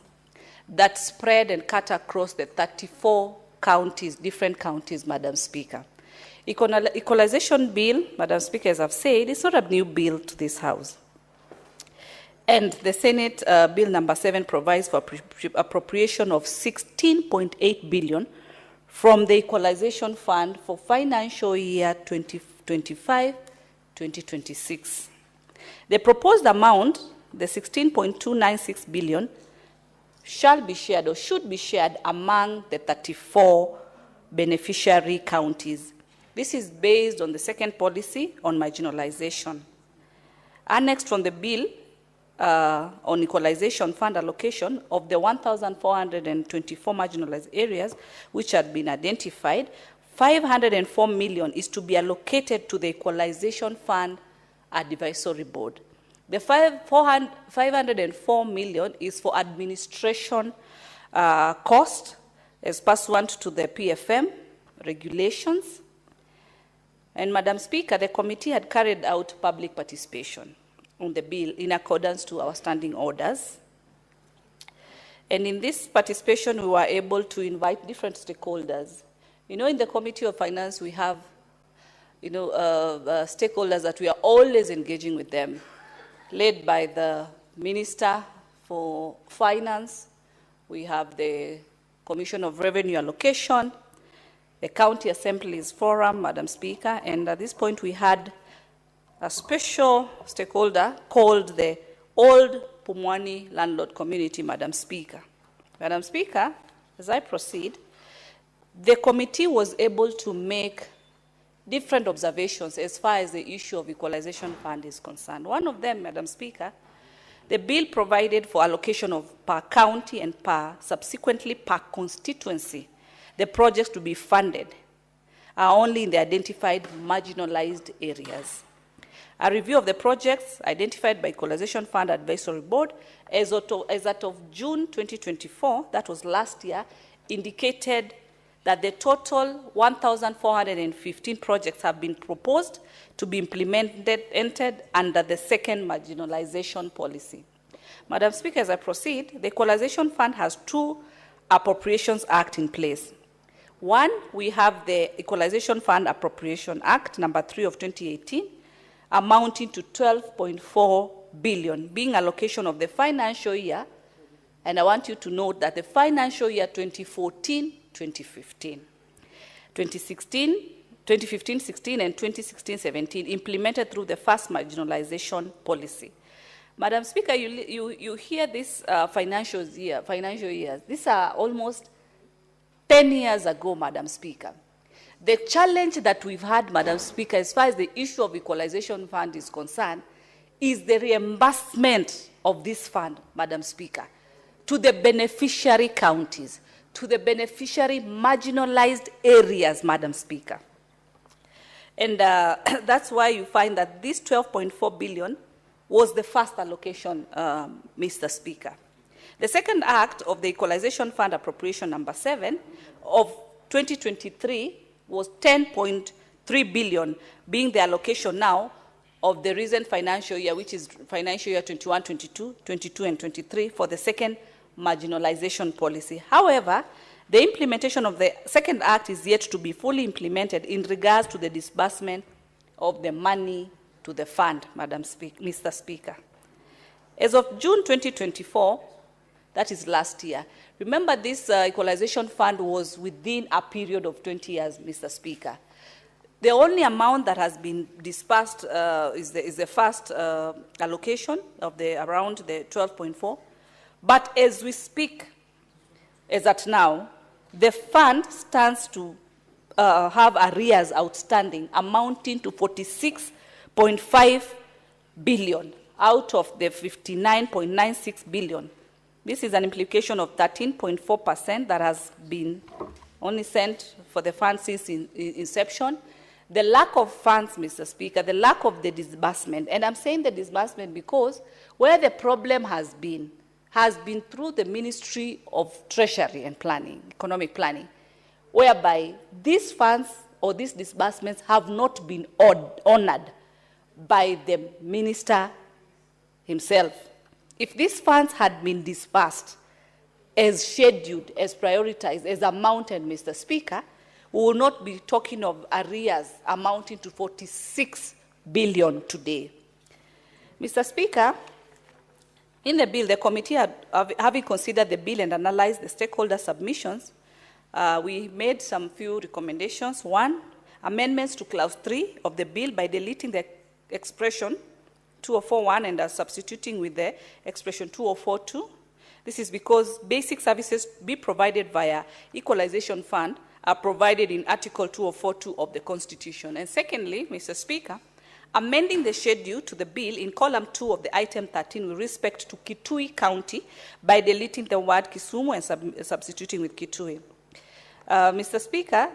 S16: that spread and cut across the 34 counties, different counties, Madam Speaker. Equalization Bill, Madam Speaker, as I've said, is not a new bill to this House. And the Senate Bill number 7 provides for appropriation of 16.8 billion from the Equalization Fund for financial year 2025-2026. The proposed amount, the 16.296 billion, shall be shared or should be shared among the 34 beneficiary counties. This is based on the second policy on marginalization. Annexed from the bill on Equalization Fund allocation of the 1,424 marginalized areas which had been identified, 504 million is to be allocated to the Equalization Fund Advisory Board. The 504 million is for administration cost as pursuant to the PFM regulations. And Madam Speaker, the committee had carried out public participation on the bill in accordance to our standing orders. And in this participation, we were able to invite different stakeholders. You know, in the Committee of Finance, we have, stakeholders that we are always engaging with them, led by the Minister for Finance. We have the Commission of Revenue Allocation, the County Assemblies Forum, Madam Speaker, and at this point we had a special stakeholder called the Old Pumwani Landlord Community, Madam Speaker. Madam Speaker, as I proceed, the committee was able to make different observations as far as the issue of Equalization Fund is concerned. One of them, Madam Speaker, the bill provided for allocation of per county and subsequently per constituency. The projects to be funded are only in the identified marginalized areas. A review of the projects identified by Equalization Fund Advisory Board as of June 2024, that was last year, indicated that the total 1,415 projects have been proposed to be implemented under the second marginalization policy. Madam Speaker, as I proceed, the Equalization Fund has 2 Appropriations Act in place. One, we have the Equalization Fund Appropriation Act, number 3 of 2018, amounting to 12.4 billion, being allocation of the financial year, and I want you to note that the financial year 2014-2015, 2015-16 and 2016-17 implemented through the first marginalization policy. Madam Speaker, you hear this financial years. These are almost 10 years ago, Madam Speaker. The challenge that we've had, Madam Speaker, as far as the issue of Equalization Fund is concerned, is the reimbursement of this fund, Madam Speaker, to the beneficiary counties, to the beneficiary marginalized areas, Madam Speaker. And that's why you find that this 12.4 billion was the first allocation, Mr. Speaker. The second act of the Equalization Fund Appropriation number 7 of 2023 was 10.3 billion, being the allocation now of the recent financial year, which is financial year 21-22, 22 and 23 for the second marginalization policy. However, the implementation of the second act is yet to be fully implemented in regards to the disbursement of the money to the fund, Mr. Speaker. As of June 2024, that is last year, remember this Equalization Fund was within a period of 20 years, Mr. Speaker. The only amount that has been disbursed is the first allocation of around the 12.4. But as we speak, as at now, the fund stands to have arrears outstanding amounting to 46.5 billion out of the 59.96 billion. This is an implication of 13.4% that has been only sent for the fund since inception. The lack of funds, Mr. Speaker, the lack of the disbursement, and I'm saying the disbursement because where the problem has been through the Ministry of Treasury and Planning, Economic Planning, whereby these funds or these disbursements have not been honored by the minister himself. If these funds had been disbursed as scheduled, as prioritized, as amounted, Mr. Speaker, we will not be talking of arrears amounting to 46 billion today. Mr. Speaker, in the bill, the committee, having considered the bill and analyzed the stakeholder submissions, we made some few recommendations. One, amendments to clause 3 of the bill by deleting the expression 2041 and substituting with the expression 2042. This is because basic services be provided via Equalization Fund are provided in Article 2042 of the Constitution. And secondly, Mr. Speaker, amending the schedule to the bill in column 2 of the item 13 with respect to Kitui County by deleting the word Kisumu and substituting with Kitui. Mr. Speaker,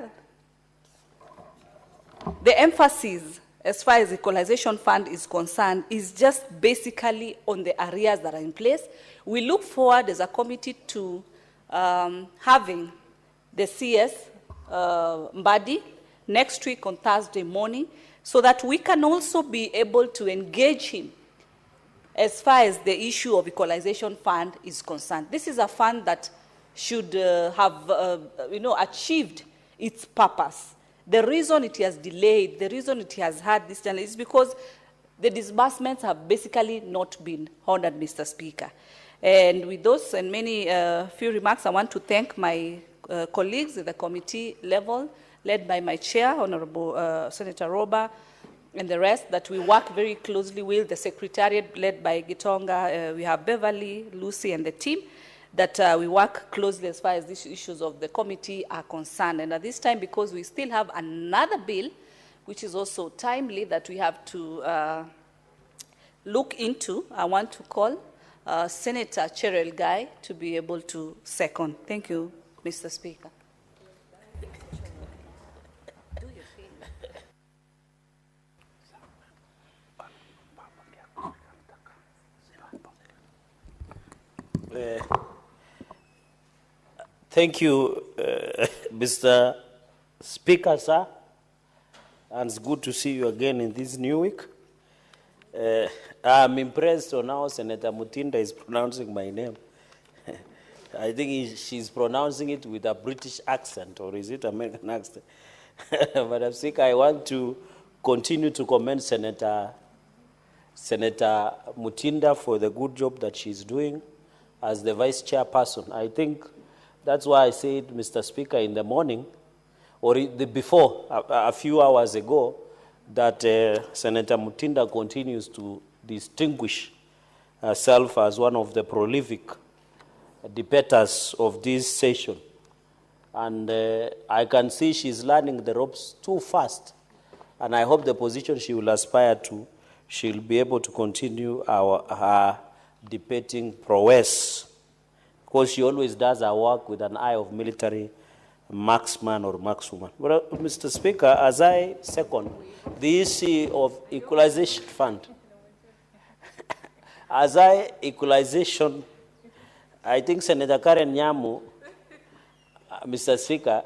S16: the emphasis as far as Equalization Fund is concerned is just basically on the arrears that are in place. We look forward as a committee to having the CS Mbadi next week on Thursday morning, so that we can also be able to engage him as far as the issue of Equalization Fund is concerned. This is a fund that should have achieved its purpose. The reason it has delayed, the reason it has had this delay is because the disbursements have basically not been honored, Mr. Speaker. And with those and many few remarks, I want to thank my colleagues at the committee level, led by my chair, Honorable Senator Roba, and the rest that we work very closely with, the Secretariat led by Gitonga, we have Beverly, Lucy, and the team, that we work closely as far as these issues of the committee are concerned. And at this time, because we still have another bill, which is also timely, that we have to look into, I want to call Senator Cheryl Guy to be able to second. Thank you, Mr. Speaker.
S12: Thank you, Mr. Speaker, sir. And it's good to see you again in this new week. I'm impressed on how Senator Mutinda is pronouncing my name. I think she's pronouncing it with a British accent, or is it American accent? Madam Speaker, I want to continue to commend Senator Mutinda for the good job that she's doing as the vice chairperson. I think that's why I said, Mr. Speaker, in the morning, or before, a few hours ago, that Senator Mutinda continues to distinguish herself as one of the prolific debaters of this session. And I can see she's learning the ropes too fast. And I hope the position she will aspire to, she'll be able to continue her debating prowess, because she always does her work with an eye of military marksman or markswoman. Well, Mr. Speaker, as I second the issue of Equalization Fund, as Equalization, I think Senator Karen Nyamu, Mr. Speaker,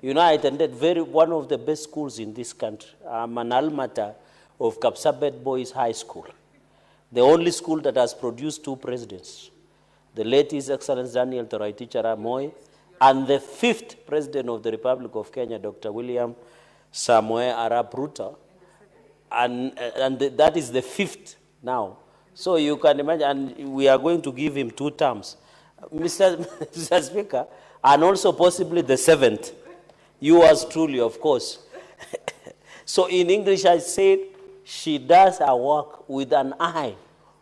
S12: you know, I attended one of the best schools in this country. I'm an alma mater of Kapsabet Boys High School, the only school that has produced 2 presidents, the late His Excellency Daniel Toroitich Arap Moi, and the 5th President of the Republic of Kenya, Dr. William Samoei Arap Ruto, and that is the 5th now. So you can imagine, and we are going to give him 2 terms. Mr. Speaker, and also possibly the 7th. Yours truly, of course. So in English, I said, she does her work with an eye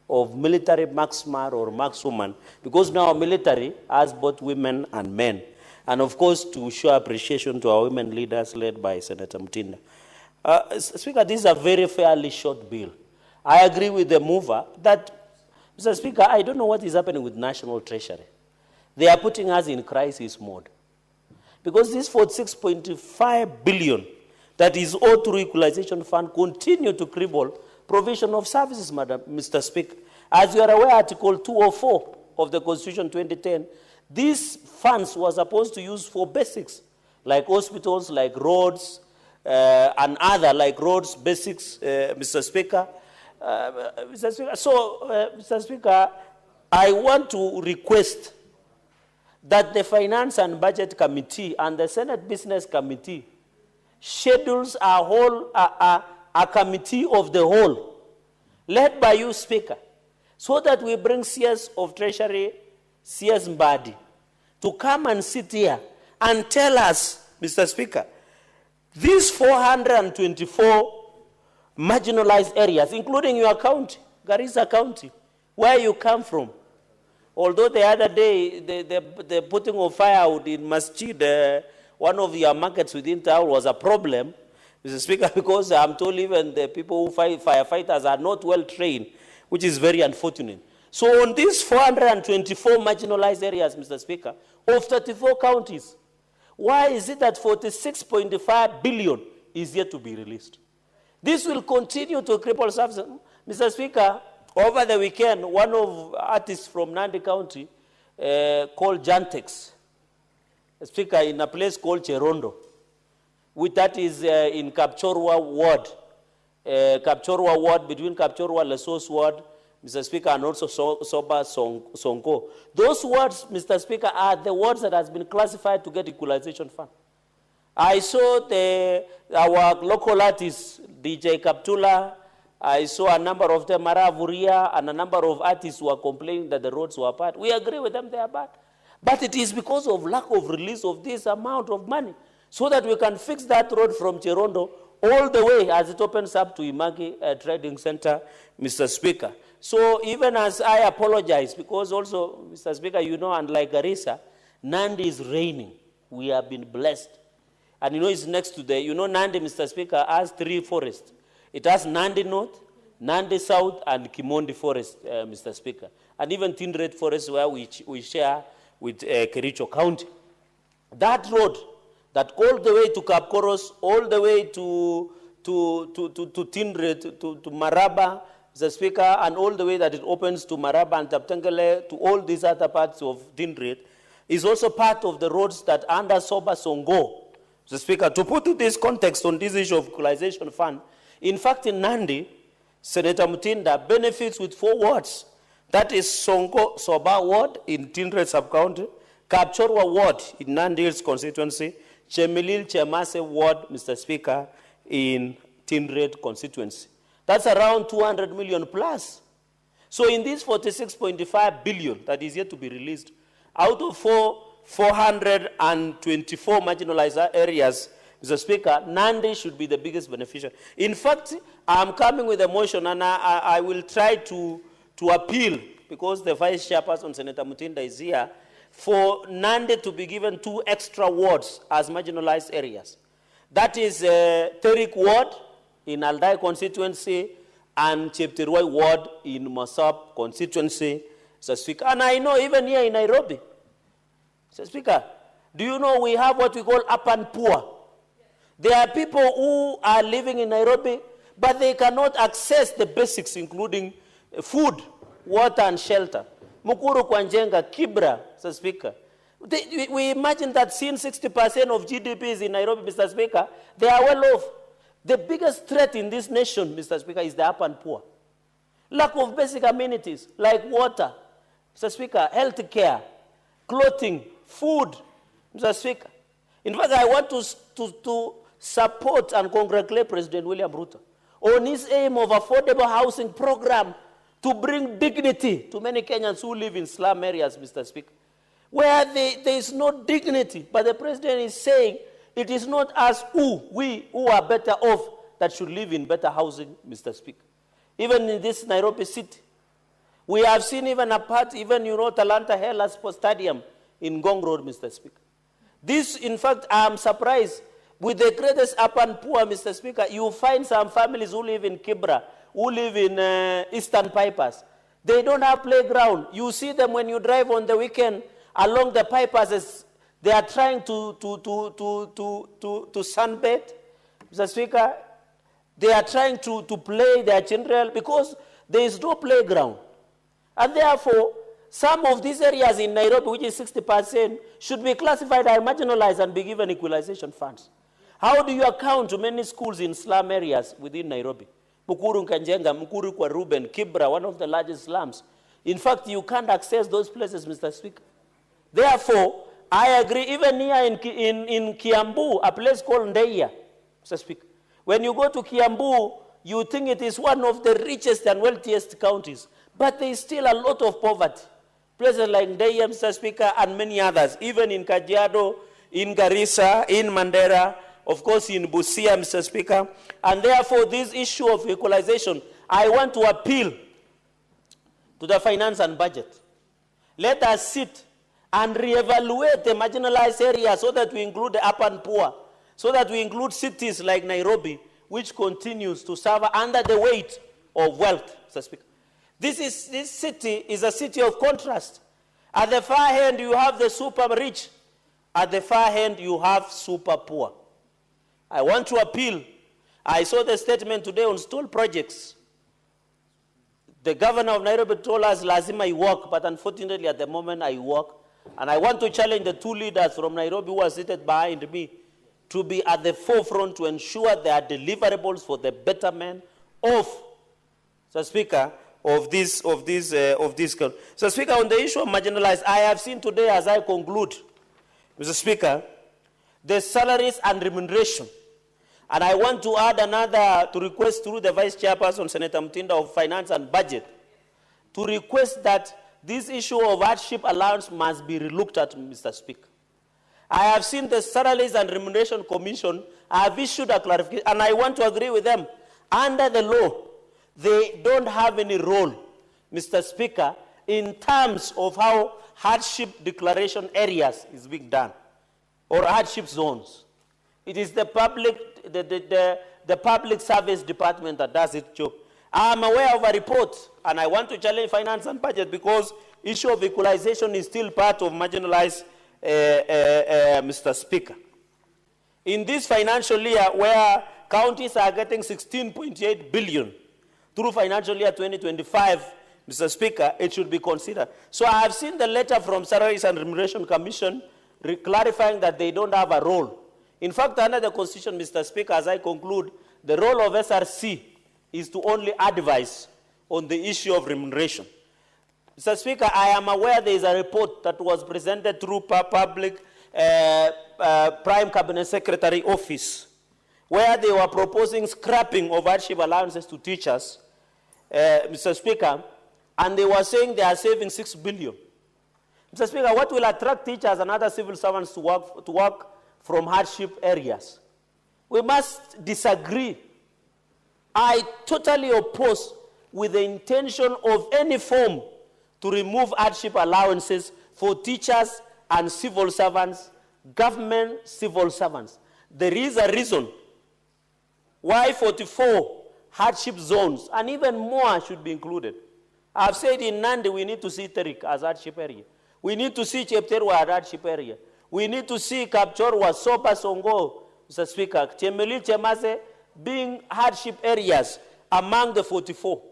S12: of military marksman or markswoman, because now military has both women and men. And of course, to show appreciation to our women leaders led by Senator Mutinda. Speaker, this is a very fairly short bill. I agree with the mover that, Mr. Speaker, I don't know what is happening with National Treasury. They are putting us in crisis mode. Because this 46.5 billion that is owed through Equalization Fund continue to cripple provision of services, Mr. Speaker. As you are aware, Article 204 of the Constitution 2010, these funds were supposed to use for basics, like hospitals, like roads, and other, like roads, basics, Mr. Speaker. Mr. Speaker. So, Mr. Speaker, I want to request that the Finance and Budget Committee and the Senate Business Committee schedules a committee of the whole, led by you, Speaker, so that we bring CS of Treasury, CS Mbadi, to come and sit here and tell us, Mr. Speaker, these 424 marginalized areas, including your county, Garissa County, where you come from. Although the other day, the putting of firewood in Masjid, one of your markets within town, was a problem, Mr. Speaker, because I'm told even the people who fight firefighters are not well trained, which is very unfortunate. So on these 424 marginalized areas, Mr. Speaker, of 34 counties, why is it that 46.5 billion is yet to be released. This will continue to cripple services. Mr. Speaker, over the weekend, one of artists from Nandi County called Jantex, Speaker, in a place called Cherondo, which that is in Kapchorwa Ward. Kapchorwa Ward, between Kapchorwa, Lesos Ward, Mr. Speaker, and also Soba Sonko. Those wards, Mr. Speaker, are the wards that has been classified to get equalization fund. I saw our local artists, DJ Kaptula, I saw a number of them, Mara Vuria, and a number of artists who are complaining that the roads were bad. We agree with them, they are bad. But it is because of lack of release of this amount of money, so that we can fix that road from Cherondo all the way as it opens up to Imagi Trading Center, Mr. Speaker. So even as I apologize, because also, Mr. Speaker, you know, unlike Garissa, Nandi is raining. We have been blessed. And you know, it's next to Nandi, Mr. Speaker, has 3 forests. It has Nandi North, Nandi South, and Kimondi Forest, Mr. Speaker. And even Tindred Forest, where we share with Kericho County. That road, that all the way to Kapkoros, all the way to Tindred, to Maraba, Mr. Speaker, and all the way that it opens to Maraba and Taptengele, to all these other parts of Tindred, is also part of the roads that under Soba Songo. Mr. Speaker, to put this context on this issue of equalization fund, in fact, in Nandi, Senator Mutinda benefits with 4 wards. That is Songo Soba Ward in Tindred Sub-County, Kapchorwa Ward in Nandi Hills constituency, Chemilil Chemase Ward, Mr. Speaker, in Tindred constituency. That's around 200 million plus. So in this 46.5 billion that is yet to be released, out of 424 marginalized areas, Mr. Speaker, Nandi should be the biggest beneficiary. In fact, I'm coming with a motion, and I will try to appeal, because the Vice Chairperson, Senator Mutinda, is here, for Nandi to be given 2 extra wards as marginalized areas. That is Terik Ward in Aldai constituency and Cheptirwai Ward in Masab constituency, Mr. Speaker. And I know even here in Nairobi, Mr. Speaker, do you know we have what we call up and poor? There are people who are living in Nairobi, but they cannot access the basics, including food, water, and shelter. Mukuru Kwanjenga, Kibra, Mr. Speaker. We imagine that since 60% of GDP is in Nairobi, Mr. Speaker, they are well off. The biggest threat in this nation, Mr. Speaker, is the up and poor. Lack of basic amenities like water, Mr. Speaker, health care, clothing, food, Mr. Speaker. In fact, I want to support and congratulate President William Ruto on his aim of affordable housing program to bring dignity to many Kenyans who live in slum areas, Mr. Speaker, where there is no dignity. But the President is saying it is not us we who are better off that should live in better housing, Mr. Speaker. Even in this Nairobi city, we have seen even apart, Talanta Hela Sports Stadium in Ngong Road, Mr. Speaker. This, in fact, I am surprised. With the greatest up and poor, Mr. Speaker, you find some families who live in Kibra, who live in Eastern Pipers. They don't have playground. You see them when you drive on the weekend along the Pipers. They are trying to sunbathe, Mr. Speaker. They are trying to play their children because there is no playground. And therefore, some of these areas in Nairobi, which is 60%, should be classified as marginalized and be given equalization funds. How do you account to many schools in slum areas within Nairobi? Mukuru Nkanjenga, Mukuru Kwa Ruben, Kibra, one of the largest slums. In fact, you can't access those places, Mr. Speaker. Therefore, I agree, even here in Kiambu, a place called Ndeia, Mr. Speaker. When you go to Kiambu, you think it is one of the richest and wealthiest counties, but there is still a lot of poverty. Places like Ndeia, Mr. Speaker, and many others, even in Kajiado, in Garissa, in Mandera, of course in Busia, Mr. Speaker. And therefore, this issue of equalization, I want to appeal to the finance and budget. Let us sit and reevaluate the marginalized areas so that we include the up and poor, so that we include cities like Nairobi, which continues to suffer under the weight of wealth, Mr. Speaker. This city is a city of contrast. At the far end, you have the super rich. At the far end, you have super poor. I want to appeal. I saw the statement today on stall projects. The governor of Nairobi told us, lazima I work, but unfortunately at the moment I work. And I want to challenge the two leaders from Nairobi who are seated behind me to be at the forefront to ensure there are deliverables for the betterment of, Mr. Speaker, of this. So, Speaker, on the issue of marginalized, I have seen today, as I conclude, Mr. Speaker, the salaries and remuneration. And I want to add another, to request through the Vice Chairperson, Senator Mtinda of Finance and Budget, to request that this issue of hardship allowance must be relooked at, Mr. Speaker. I have seen the Salaries and Remuneration Commission have issued a clarification, and I want to agree with them. Under the law, they don't have any role, Mr. Speaker, in terms of how hardship declaration areas is being done, or hardship zones. It is the public service department that does its job. I am aware of a report, and I want to challenge Finance and Budget because issue of equalization is still part of marginalized, Mr. Speaker. In this financial year, where counties are getting 16.8 billion through financial year 2025, Mr. Speaker, it should be considered. So I have seen the letter from Salaries and Remuneration Commission clarifying that they don't have a role. In fact, under the Constitution, Mr. Speaker, as I conclude, the role of SRC is to only advise on the issue of remuneration. Mr. Speaker, I am aware there is a report that was presented through public Prime Cabinet Secretary Office, where they were proposing scrapping of hardship allowances to teachers, Mr. Speaker, and they were saying they are saving 6 billion. Mr. Speaker, what will attract teachers and other civil servants to work from hardship areas? We must disagree. I totally oppose with the intention of any form to remove hardship allowances for teachers and civil servants, government civil servants. There is a reason why 44 hardship zones and even more should be included. I've said in Nandi we need to see Terik as hardship area. We need to see Chepterwa as hardship area. We need to see Kapchorwa, Sopa, Songo, Mr. Speaker, Chemeli, Chemase being hardship areas among the 44.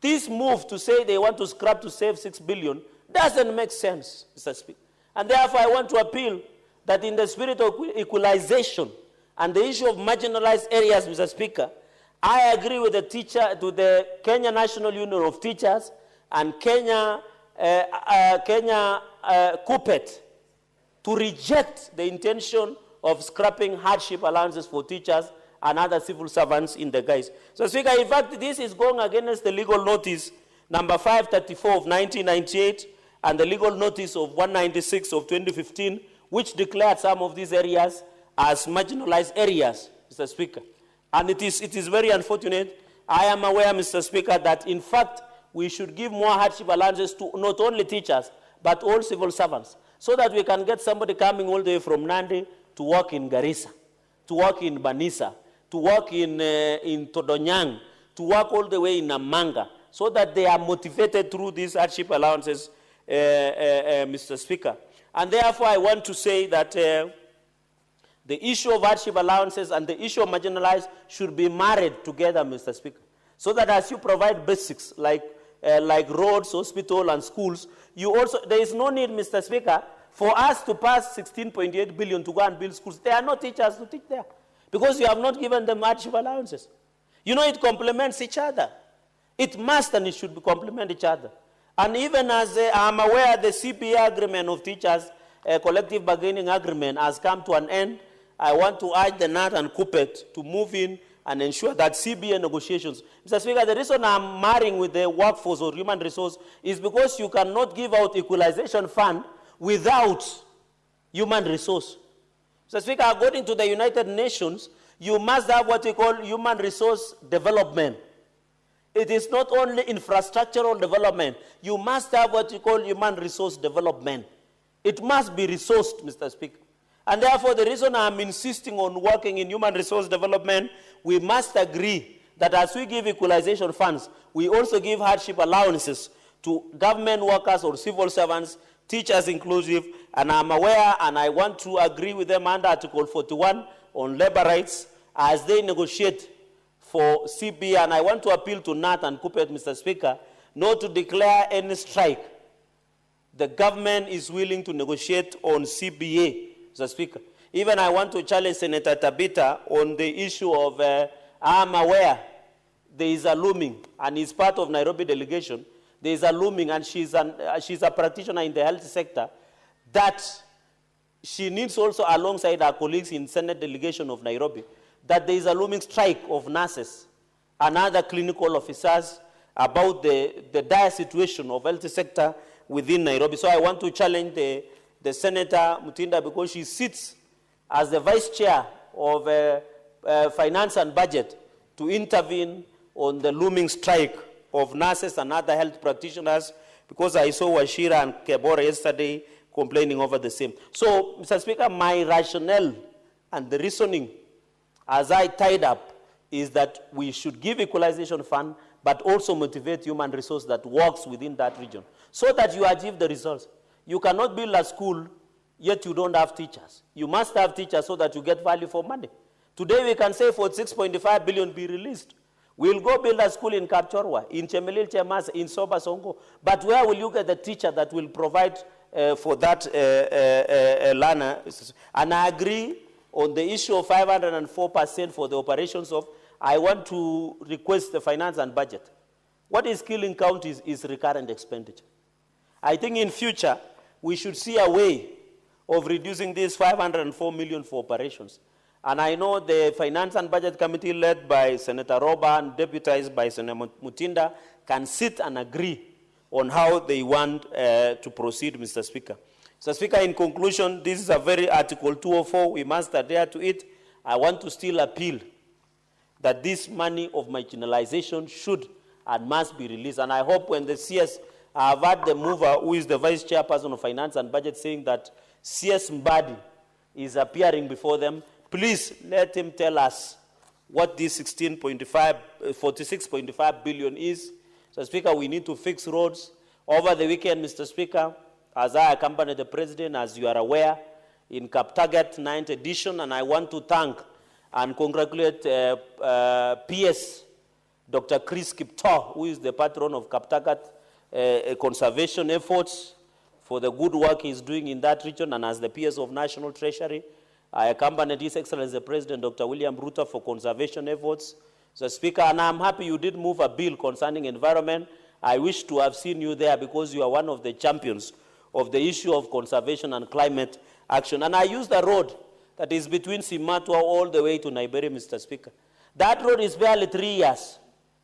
S12: This move to say they want to scrap to save 6 billion doesn't make sense, Mr. Speaker. And therefore I want to appeal that in the spirit of equalization and the issue of marginalized areas, Mr. Speaker, I agree with the Kenya National Union of Teachers and Kenya Kupet to reject the intention of scrapping hardship allowances for teachers and other civil servants in the guise. So, Speaker, in fact, this is going against the legal notice number 534 of 1998 and the legal notice of 196 of 2015, which declared some of these areas as marginalized areas, Mr. Speaker. And it is very unfortunate. I am aware, Mr. Speaker, that in fact we should give more hardship allowances to not only teachers, but all civil servants, so that we can get somebody coming all the way from Nandi to work in Garissa, to work in Banisa, to work in Todonyang, to work all the way in Namanga, so that they are motivated through these hardship allowances, Mr. Speaker. And therefore, I want to say that the issue of hardship allowances and the issue of marginalized should be married together, Mr. Speaker, so that as you provide basics like roads, hospital, and schools, there is no need, Mr. Speaker, for us to pass 16.8 billion to go and build schools. There are no teachers to teach there because you have not given them hardship allowances. You know, it complements each other. It must and it should complement each other. And even as I'm aware, the CBA agreement of teachers, collective bargaining agreement, has come to an end. I want to urge the NAT and Kupet to move in and ensure that CBA negotiations. Mr. Speaker, the reason I'm marrying with the workforce or human resource is because you cannot give out equalization fund without human resource. Mr. Speaker, according to the United Nations, you must have what we call human resource development. It is not only infrastructural development. You must have what you call human resource development. It must be resourced, Mr. Speaker. And therefore, the reason I'm insisting on working in human resource development, we must agree that as we give equalization funds, we also give hardship allowances to government workers or civil servants, teachers inclusive, and I'm aware and I want to agree with them under Article 41 on labor rights, as they negotiate for CBA, and I want to appeal to Nat and Kupet, Mr. Speaker, not to declare any strike. The government is willing to negotiate on CBA, Mr. Speaker. Even I want to challenge Senator Tabita on the issue of, I'm aware there is a looming, and is part of Nairobi delegation, there is a looming, and she's a practitioner in the health sector, that she needs also, alongside her colleagues in Senate delegation of Nairobi, that there is a looming strike of nurses and other clinical officers about the dire situation of health sector within Nairobi. So I want to challenge the Senator Mutinda, because she sits as the Vice Chair of Finance and Budget, to intervene on the looming strike of nurses and other health practitioners, because I saw Washira and Kebora yesterday complaining over the same. So, Mr. Speaker, my rationale and the reasoning as I tied up is that we should give equalization fund, but also motivate human resource that works within that region, so that you achieve the results. You cannot build a school, yet you don't have teachers. You must have teachers so that you get value for money. Today we can say 46.5 billion be released. We'll go build a school in Kapchorwa, in Chemelil Chemas, in Soba Songo, but where will you get the teacher that will provide for that learner? And I agree on the issue of 504% for the operations of, I want to request the finance and budget. What is killing counties is recurrent expenditure. I think in future, we should see a way of reducing this 504 million for operations. And I know the Finance and Budget Committee, led by Senator Roba and deputized by Senator Mutinda, can sit and agree on how they want to proceed, Mr. Speaker. Mr. Speaker, in conclusion, this is a very Article 204. We must adhere to it. I want to still appeal that this money of marginalization should and must be released. And I hope when the CS, I've had the mover, who is the Vice Chairperson of Finance and Budget, saying that CS Mbadi is appearing before them. Please let him tell us what this 46.5 billion is. So, Speaker, we need to fix roads. Over the weekend, Mr. Speaker, as I accompanied the President, as you are aware, in Kaptagat 9th edition, and I want to thank and congratulate PS Dr. Chris Kipto, who is the patron of Kaptagat conservation efforts, for the good work he's doing in that region, and as the PS of National Treasury, I accompanied His Excellency the President, Dr. William Ruto, for conservation efforts. So, Speaker, and I'm happy you did move a bill concerning environment. I wish to have seen you there, because you are one of the champions of the issue of conservation and climate action. And I used the road that is between Simatwa all the way to Naiberi, Mr. Speaker. That road is barely 3 years,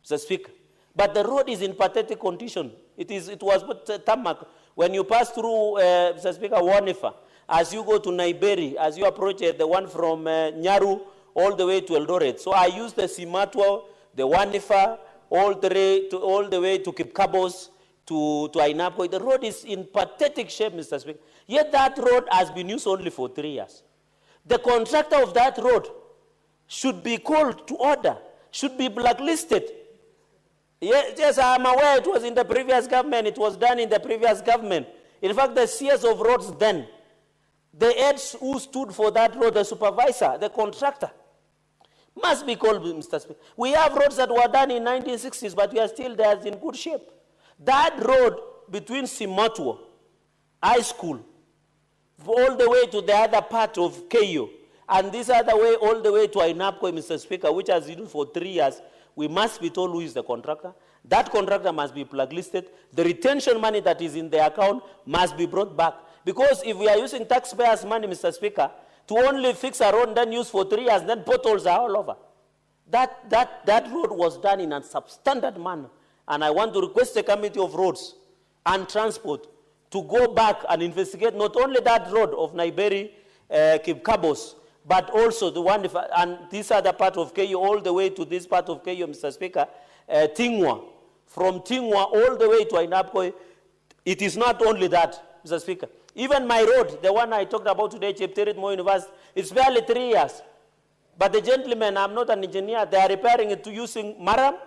S12: Mr. Speaker. But the road is in pathetic condition. It was tarmac. When you pass through, Mr. Speaker, Wanifa, as you go to Naiberi, as you approach the one from Nyaru all the way to Eldoret. So I used the Simatwa, the Wanifa, all the way to Kipkabos, to Ainapko. The road is in pathetic shape, Mr. Speaker. Yet that road has been used only for 3 years. The contractor of that road should be called to order, should be blacklisted. Yes, I'm aware it was in the previous government, it was done in the previous government. In fact, the CS of roads then, the heads who stood for that road, the supervisor, the contractor, must be called, Mr. Speaker. We have roads that were done in 1960s, but we are still there in good shape. That road between Simotwo High School, all the way to the other part of KU, and this other way all the way to Ainapko, Mr. Speaker, which has been for 3 years, we must be told who is the contractor. That contractor must be blacklisted. The retention money that is in the account must be brought back. Because if we are using taxpayers' money, Mr. Speaker, to only fix a road, then use for 3 years, then potholes are all over. That road was done in a substandard manner. And I want to request the Committee of Roads and Transport to go back and investigate not only that road of Naiberi, Kipkabos, but also the one, and this other part of KU, all the way to this part of KU, Mr. Speaker, Tingwa. From Tingwa all the way to Ainapkoi. It is not only that, Mr. Speaker. Even my road, the one I talked about today, Chepterit Moi University, it's barely 3 years. But the gentlemen, I'm not an engineer, they are repairing it to using maram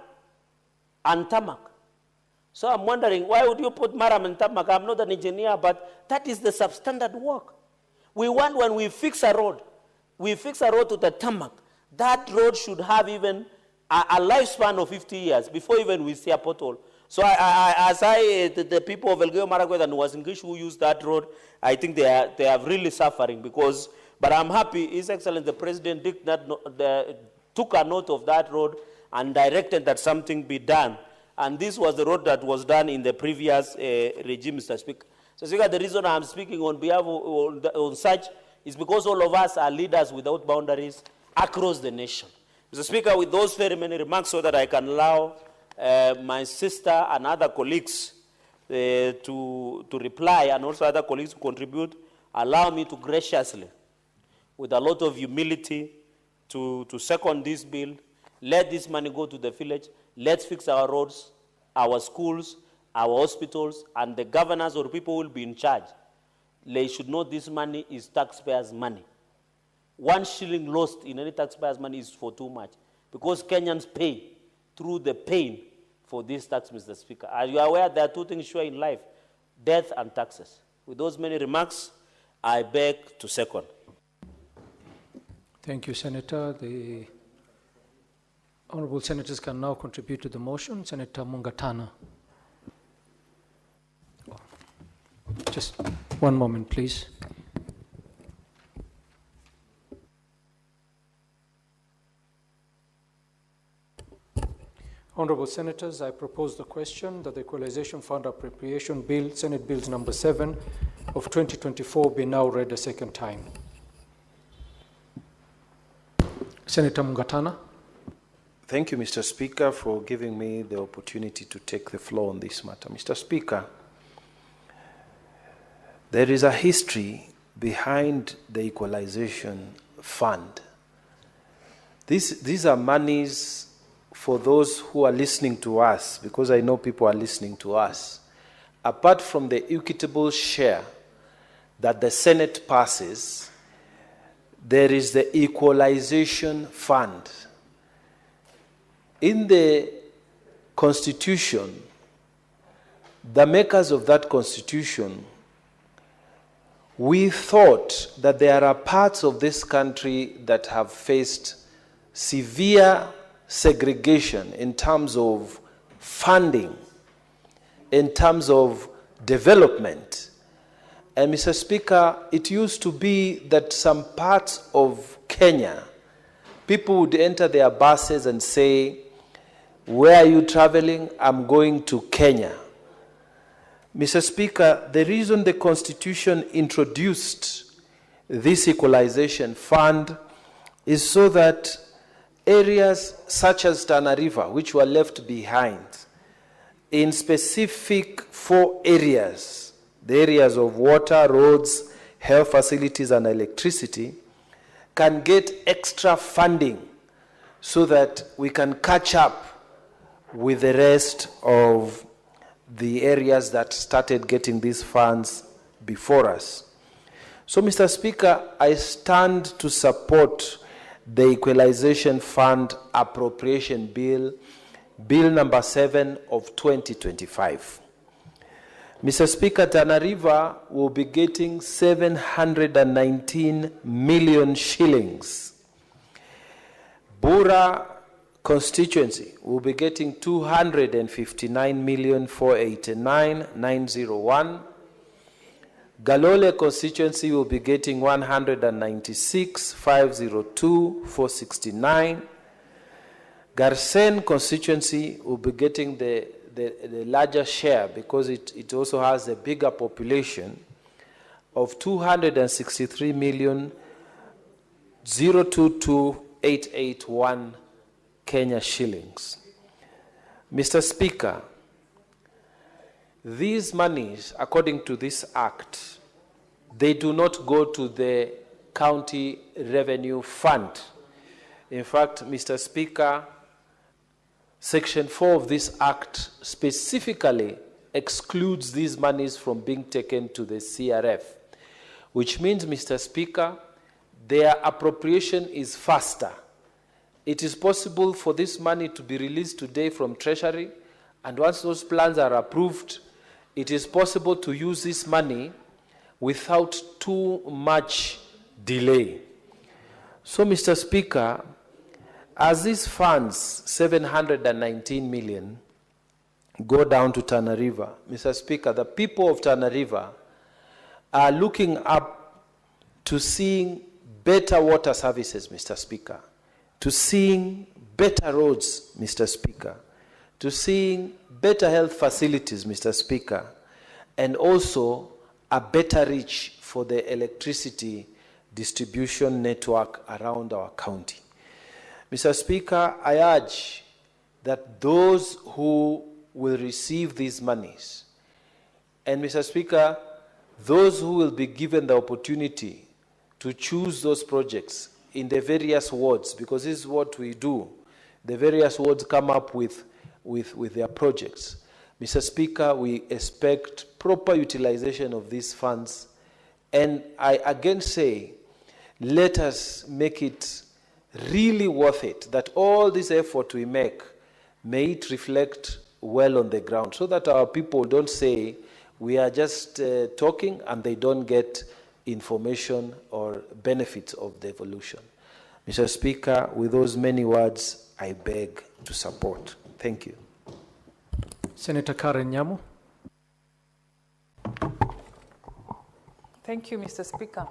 S12: and tarmac. So I'm wondering, why would you put maram and tarmac? I'm not an engineer, but that is the substandard work. We want, when we fix a road to the tarmac, That road should have even a lifespan of 50 years before even we see a pothole. So the people of Elgeyo Marakwet and Uasin Gishu who use that road, I think they are really suffering because, but I'm happy, His Excellency the President took a note of that road and directed that something be done. And this was the road that was done in the previous regime, Mr. Speaker. So, Speaker, the reason I'm speaking on behalf on such is because all of us are leaders without boundaries across the nation. Mr. Speaker, with those very many remarks, so that I can allow my sister and other colleagues to reply, and also other colleagues to contribute, allow me to graciously, with a lot of humility, to second this bill. Let this money go to the village. Let's fix our roads, our schools, our hospitals, and the governors or people who will be in charge. They should know this money is taxpayers' money. 1 shilling lost in any taxpayer's money is for too much, because Kenyans pay through the pain for this tax, Mr. Speaker. Are you aware there are two things sure in life, death and taxes? With those many remarks, I beg to second.
S10: Thank you, Senator. The honorable senators can now contribute to the motion. Senator Mungatana. Just one moment, please. Honorable Senators, I propose the question that the Equalization Fund Appropriation Bill, Senate Bills number 7 of 2024, be now read a second time. Senator Mungatana.
S20: Thank you, Mr. Speaker, for giving me the opportunity to take the floor on this matter. Mr. Speaker, there is a history behind the Equalization Fund. These are monies for those who are listening to us, because I know people are listening to us. Apart from the equitable share that the Senate passes, there is the Equalization Fund. In the Constitution, the makers of that Constitution, we thought that there are parts of this country that have faced severe segregation in terms of funding, in terms of development. And Mr. Speaker, it used to be that some parts of Kenya, people would enter their buses and say, "Where are you traveling? I'm going to Kenya." Mr. Speaker, the reason the Constitution introduced this Equalization Fund is so that areas such as Tana River, which were left behind, in specific 4 areas, the areas of water, roads, health facilities, and electricity, can get extra funding so that we can catch up with the rest of the areas that started getting these funds before us. So, Mr. Speaker, I stand to support the Equalization Fund Appropriation Bill, Bill number 7 of 2025. Mr. Speaker, Tana River will be getting 719 million shillings. Bura constituency will be getting 259,489,901. Galole constituency will be getting 196,502,469. Garsen constituency will be getting the larger share because it also has a bigger population of 263,022,881 Kenya shillings. Mr. Speaker, these monies, according to this act, they do not go to the county revenue fund. In fact, Mr. Speaker, Section 4 of this act specifically excludes these monies from being taken to the CRF, which means, Mr. Speaker, their appropriation is faster. It is possible for this money to be released today from Treasury, and once those plans are approved, it is possible to use this money without too much delay. So, Mr. Speaker, as these funds, 719 million, go down to Tana River, Mr. Speaker, the people of Tana River are looking up to seeing better water services, Mr. Speaker, to seeing better roads, Mr. Speaker, to seeing better health facilities, Mr. Speaker, and also a better reach for the electricity distribution network around our county. Mr. Speaker, I urge that those who will receive these monies, and Mr. Speaker, those who will be given the opportunity to choose those projects in the various wards, because this is what we do. The various wards come up with their projects. Mr. Speaker, we expect proper utilization of these funds. And I again say, let us make it really worth it, that all this effort we make, may it reflect well on the ground, so that our people don't say we are just talking and they don't get information or benefits of the evolution. Mr. Speaker, with those many words, I beg to support. Thank you.
S10: Senator Karen Nyamu.
S6: Thank you, Mr. Speaker.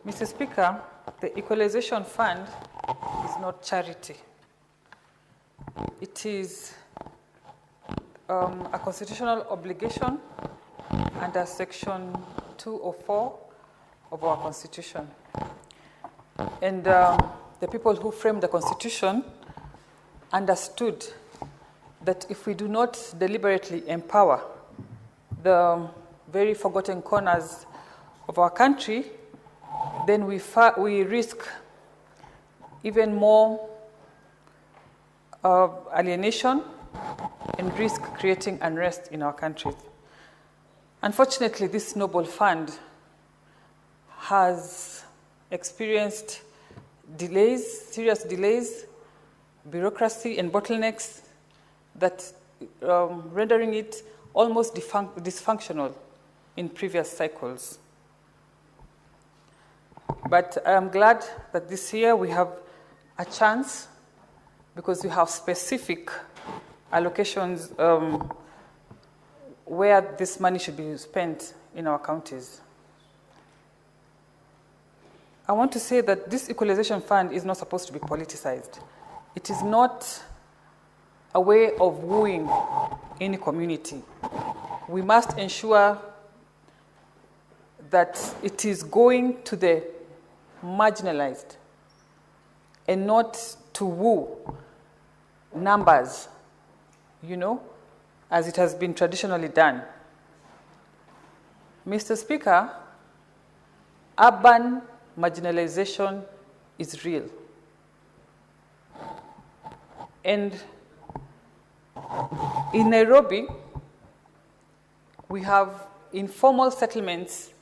S6: Mr. Speaker, the Equalization Fund is not charity. It is a constitutional obligation under Section 204 of our Constitution. And the people who framed the Constitution understood that if we do not deliberately empower the very forgotten corners of our country, then we risk even more alienation and risk creating unrest in our countries. Unfortunately, this noble fund has experienced delays, serious delays, bureaucracy and bottlenecks that rendering it almost dysfunctional in previous cycles. But I'm glad that this year we have a chance, because we have specific allocations where this money should be spent in our counties. I want to say that this Equalization Fund is not supposed to be politicized. It is not a way of wooing any community. We must ensure that it is going to the marginalized and not to woo numbers, as it has been traditionally done. Mr. Speaker, urban marginalization is real. And in Nairobi, we have informal settlements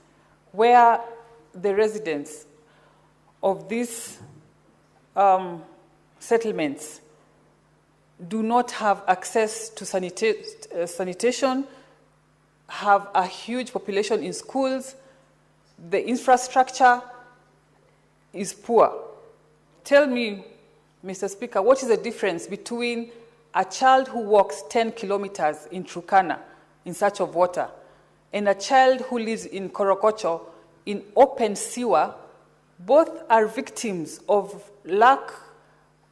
S6: where the residents of these settlements do not have access to sanitation, have a huge population in schools, the infrastructure is poor. Tell me, Mr. Speaker, what is the difference between a child who walks 10 kilometers in Turkana in search of water and a child who lives in Korokocho in open sewer? Both are victims of lack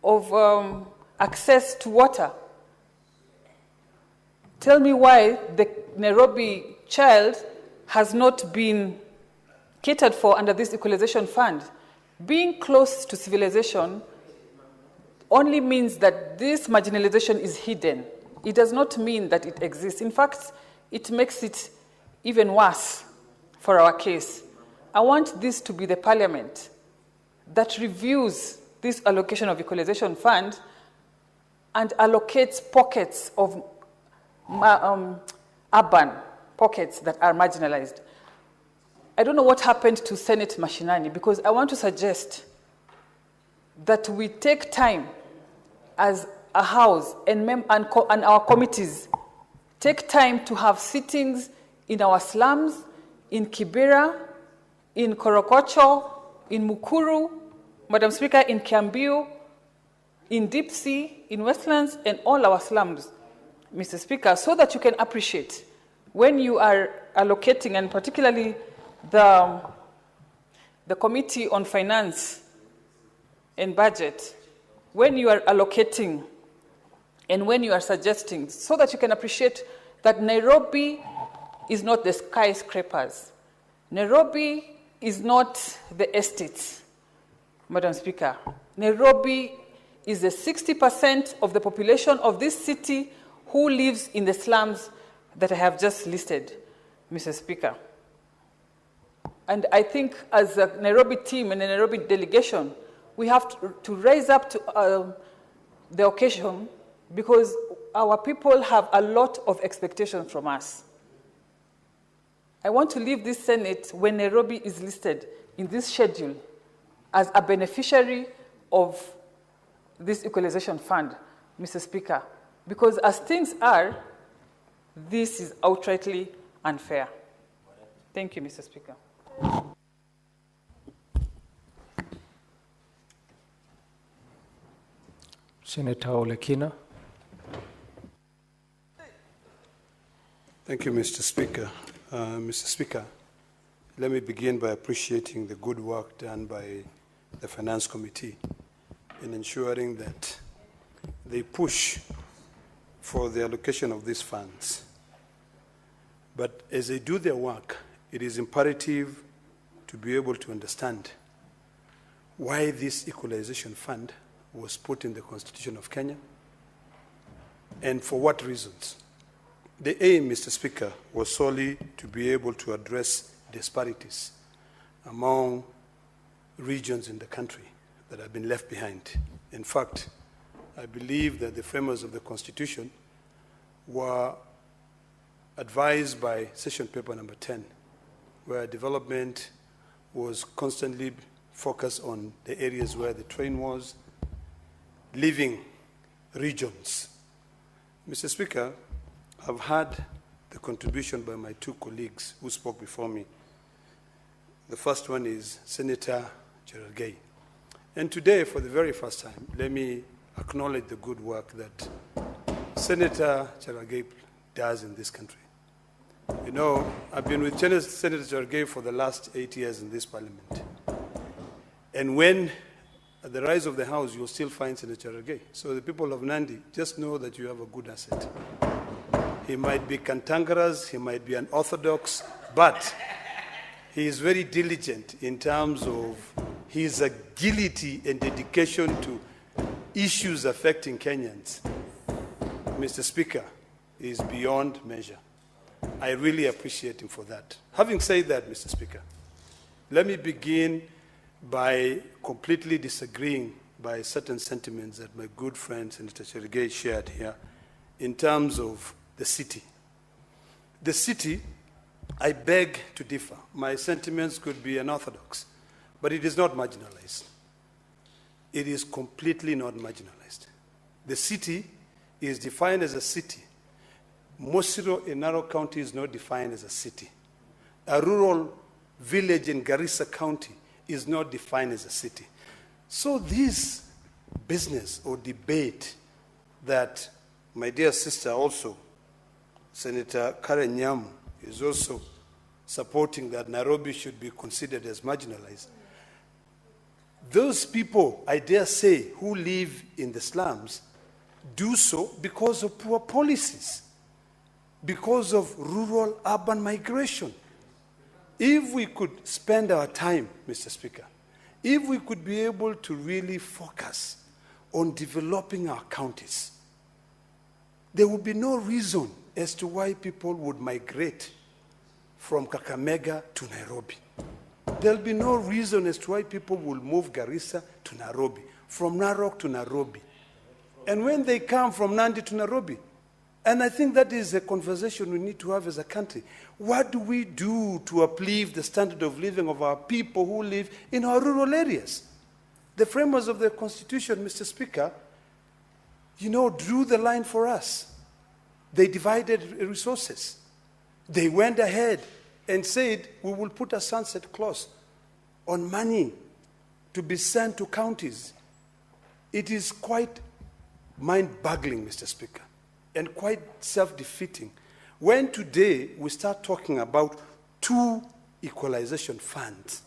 S6: of access to water. Tell me why the Nairobi child has not been catered for under this Equalization Fund. Being close to civilization only means that this marginalization is hidden. It does not mean that it exists. In fact, it makes it even worse for our case. I want this to be the parliament that reviews this allocation of Equalization Fund and allocates pockets of urban pockets that are marginalized. I don't know what happened to Senate Mashinani, because I want to suggest that we take time as a house and our committees take time to have sittings in our slums, in Kibera, in Korokocho, in Mukuru, Madam Speaker, in Kiambu, in deep sea, in wetlands, and all our slums, Mr. Speaker, so that you can appreciate when you are allocating, and particularly the Committee on Finance and Budget, when you are allocating and when you are suggesting, so that you can appreciate that Nairobi is not the skyscrapers. Nairobi is not the estates, Madam Speaker. Nairobi is the 60% of the population of this city who lives in the slums that I have just listed, Mr. Speaker. And I think as a Nairobi team and a Nairobi delegation, we have to raise up to the occasion, because our people have a lot of expectations from us. I want to leave this Senate when Nairobi is listed in this schedule as a beneficiary of this Equalization Fund, Mr. Speaker, because as things are, this is outrightly unfair. Thank you, Mr. Speaker.
S10: Senator Olekina.
S15: Thank you, Mr. Speaker. Mr. Speaker, let me begin by appreciating the good work done by the Finance Committee in ensuring that they push for the allocation of these funds. But as they do their work, it is imperative to be able to understand why this Equalization Fund was put in the Constitution of Kenya and for what reasons. The aim, Mr. Speaker, was solely to be able to address disparities among regions in the country that have been left behind. In fact, I believe that the framers of the Constitution were advised by Session Paper number 10, where development was constantly focused on the areas where the train was, leaving regions. Mr. Speaker, I've had the contribution by my two colleagues who spoke before me. The first one is Senator Cherargei. And today, for the very first time, let me acknowledge the good work that Senator Cherargei does in this country. You know, I've been with Senator Cherargei for the last 8 years in this parliament. And when at the rise of the House, you'll still find Senator Cherargei. So the people of Nandi, just know that you have a good asset. He might be cantankerous, he might be unorthodox, but he is very diligent in terms of his agility and dedication to issues affecting Kenyans. Mr. Speaker, is beyond measure. I really appreciate him for that. Having said that, Mr. Speaker, let me begin by completely disagreeing by certain sentiments that my good friend Senator Cherargei shared here in terms of the city. The city, I beg to differ. My sentiments could be unorthodox, but it is not marginalized. It is completely not marginalized. The city is defined as a city. Mosiro in Narok County is not defined as a city. A rural village in Garissa County is not defined as a city. So this business or debate that my dear sister also, Senator Karen Nyamu, is also supporting that Nairobi should be considered as marginalized. Those people, I dare say, who live in the slums do so because of poor policies, because of rural-urban migration. If we could spend our time, Mr. Speaker, if we could be able to really focus on developing our counties, there would be no reason as to why people would migrate from Kakamega to Nairobi. There'll be no reason as to why people will move Garissa to Nairobi, from Narok to Nairobi. And when they come from Nandi to Nairobi, and I think that is a conversation we need to have as a country. What do we do to uplift the standard of living of our people who live in our rural areas? The framers of the Constitution, Mr. Speaker, drew the line for us. They divided resources. They went ahead and said, we will put a sunset clause on money to be sent to counties It is quite mind-boggling, Mr. Speaker, and quite self-defeating when today we start talking about 2 equalization funds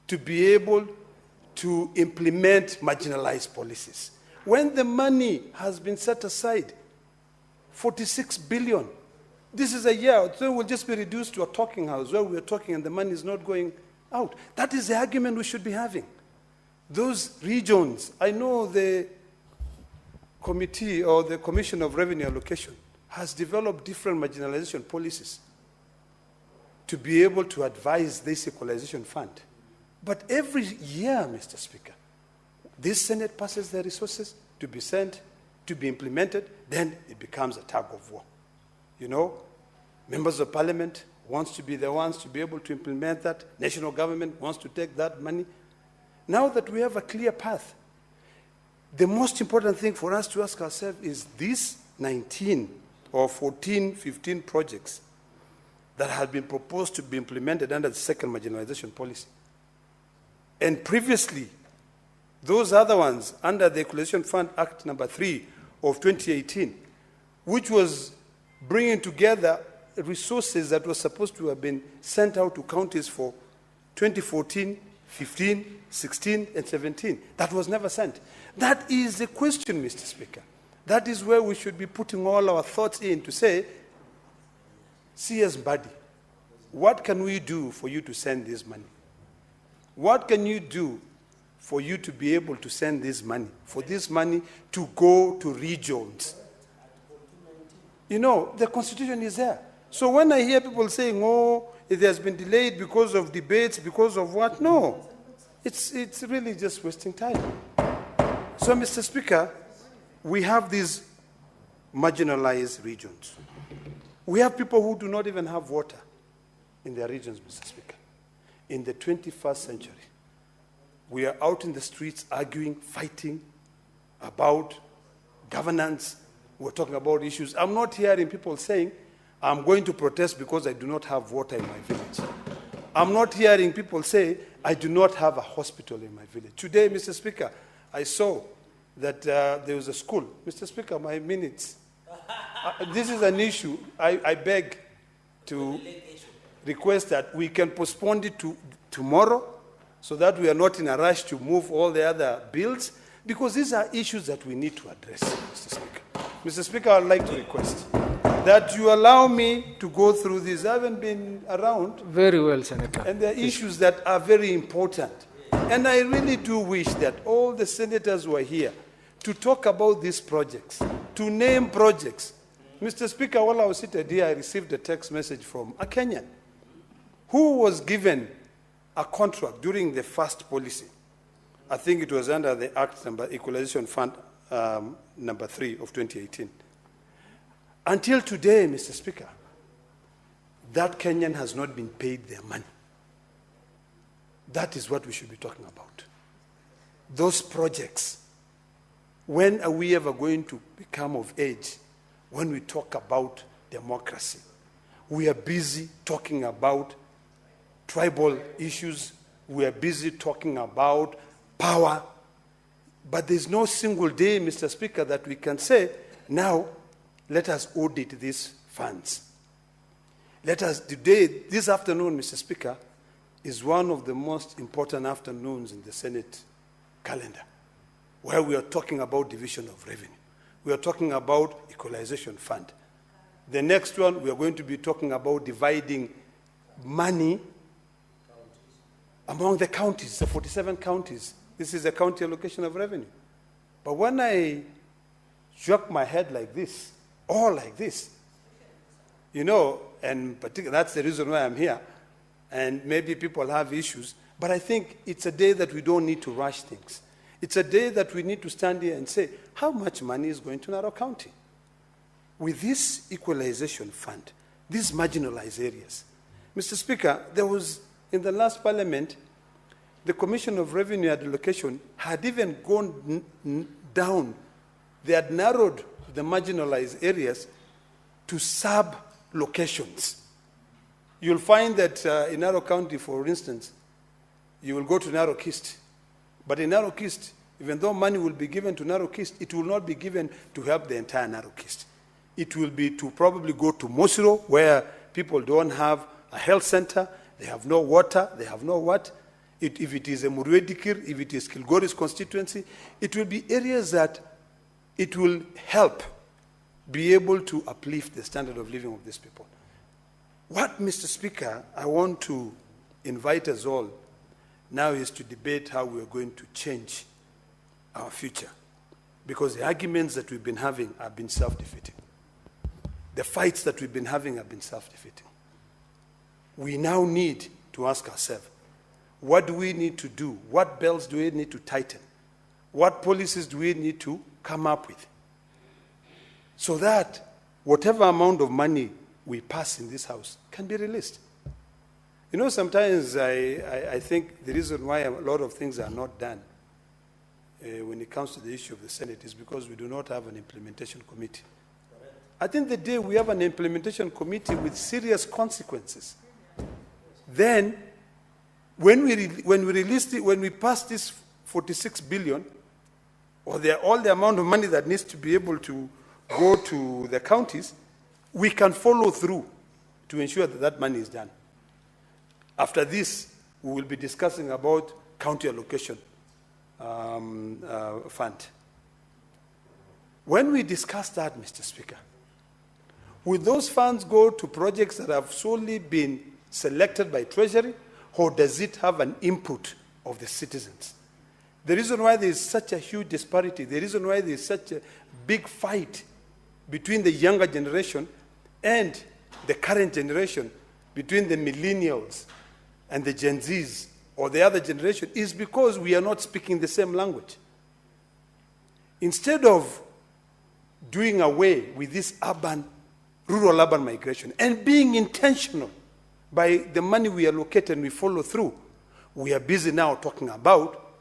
S15: to be able to implement marginalized policies. When the money has been set aside, 46 billion, this is a year, so we'll just be reduced to a talking house where we're talking and the money is not going out. That is the argument we should be having. Those regions, I know the committee or the Commission of Revenue Allocation has developed different marginalization policies to be able to advise this equalization fund. But every year, Mr. Speaker, this Senate passes the resources to be sent, to be implemented, then it becomes a tug of war. You know, members of parliament wants to be the ones to be able to implement that. National government wants to take that money. Now that we have a clear path, the most important thing for us to ask ourselves is these 19 or 14, 15 projects that have been proposed to be implemented under the second marginalization policy. And previously, those other ones under the Equalization Fund Act number 3 of 2018, which was bringing together resources that were supposed to have been sent out to counties for 2014, 15, 16, and 17. That was never sent. That is the question, Mr. Speaker. That is where we should be putting all our thoughts in to say, CS Buddy, what can we do for you to send this money? What can you do for you to be able to send this money, for this money to go to regions? You know, the Constitution is there. So when I hear people saying, oh, it has been delayed because of debates, because of what? No. It's really just wasting time. So, Mr. Speaker, we have these marginalized regions. We have people who do not even have water in their regions, Mr. Speaker. In the 21st century, we are out in the streets arguing, fighting about governance. We're talking about issues. I'm not hearing people saying, I'm going to protest because I do not have water in my village. I'm not hearing people say, I do not have a hospital in my village. Today, Mr. Speaker, I saw that there was a school. Mr. Speaker, my minutes. This is an issue. I beg to request that we can postpone it to tomorrow so that we are not in a rush to move all the other bills, because these are issues that we need to address, Mr. Speaker. Mr. Speaker, I would like to request that you allow me to go through this. I haven't been around.
S10: Very well, Senator.
S15: And there are issues that are very important. And I really do wish that all the senators were here to talk about these projects, to name projects. Mr. Speaker, while I was seated here, I received a text message from a Kenyan who was given a contract during the first policy. I think it was under the Act number Equalization Fund number 3 of 2018. Until today, Mr. Speaker, that Kenyan has not been paid their money. That is what we should be talking about. Those projects. When are we ever going to become of age when we talk about democracy? We are busy talking about tribal issues. We are busy talking about power. But there's no single day, Mr. Speaker, that we can say, now, let us audit these funds. Let us, today, this afternoon, Mr. Speaker, is one of the most important afternoons in the Senate calendar, where we are talking about division of revenue. We are talking about equalization fund. The next one, we are going to be talking about dividing money among the counties, the 47 counties. This is the county allocation of revenue. But when I shook my head like this, all like this, you know, and particularly that's the reason why I'm here, and maybe people have issues, but I think it's a day that we don't need to rush things. It's a day that we need to stand here and say, how much money is going to Narok County? With this equalization fund, these marginalized areas. Mr. Speaker, there was, in the last parliament, the Commission of Revenue and Allocation had even gone down. They had narrowed the marginalized areas to sub-locations. You'll find that in Narok County, for instance, you will go to Narok East. But in Narok East, even though money will be given to Narok East, it will not be given to help the entire Narok East. It will be to probably go to Mosiro, where people don't have a health center, they have no water, they have no what. If it is a Murwedikir, if it is Kilgoris constituency, it will be areas that it will help be able to uplift the standard of living of these people. What, Mr. Speaker, I want to invite us all now is to debate how we are going to change our future. Because the arguments that we've been having have been self-defeating. The fights that we've been having have been self-defeating. We now need to ask ourselves, what do we need to do? What belts do we need to tighten? What policies do we need to come up with? So that whatever amount of money we pass in this house can be released. You know, sometimes I think the reason why a lot of things are not done when it comes to the issue of the Senate is because we do not have an implementation committee. I think the day we have an implementation committee with serious consequences, then when we pass this 46 billion, or all the amount of money that needs to be able to go to the counties, we can follow through to ensure that that money is done. After this, we will be discussing about county allocation fund. When we discuss that, Mr. Speaker, will those funds go to projects that have solely been selected by Treasury, or does it have an input of the citizens? The reason why there is such a huge disparity, the reason why there is such a big fight between the younger generation and the current generation, between the millennials and the Gen Zs or the other generation, is because we are not speaking the same language. Instead of doing away with this rural-urban migration and being intentional by the money we allocate and we follow through, we are busy now talking about,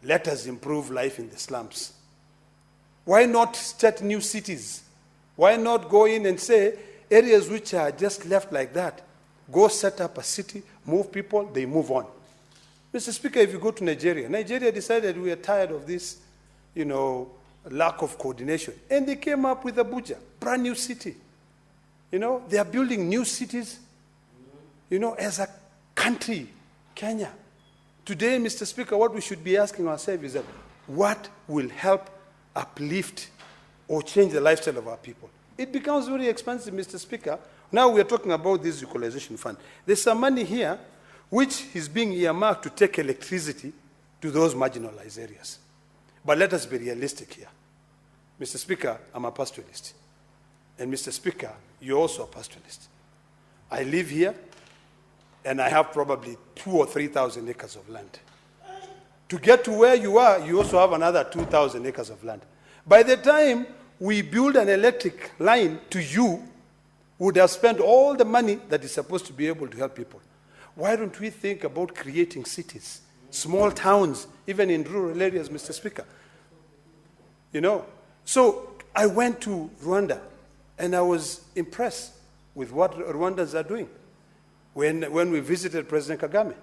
S15: let us improve life in the slums. Why not start new cities? Why not go in and say, areas which are just left like that, go set up a city, move people, they move on. Mr. Speaker, if you go to Nigeria, Nigeria decided we are tired of this, lack of coordination. And they came up with Abuja, brand new city. They are building new cities, as a country, Kenya. Today, Mr. Speaker, what we should be asking ourselves is that what will help uplift or change the lifestyle of our people? It becomes very expensive, Mr. Speaker. Now we are talking about this Equalization fund. There's some money here which is being earmarked to take electricity to those marginalized areas. But let us be realistic here. Mr. Speaker, I'm a pastoralist. And Mr. Speaker, you're also a pastoralist. I live here, and I have probably 2,000 or 3,000 acres of land. To get to where you are, you also have another 2,000 acres of land. By the time we build an electric line to you, we would have spent all the money that is supposed to be able to help people. Why don't we think about creating cities, small towns, even in rural areas, Mr. Speaker? So I went to Rwanda, and I was impressed with what Rwandans are doing when we visited President Kagame.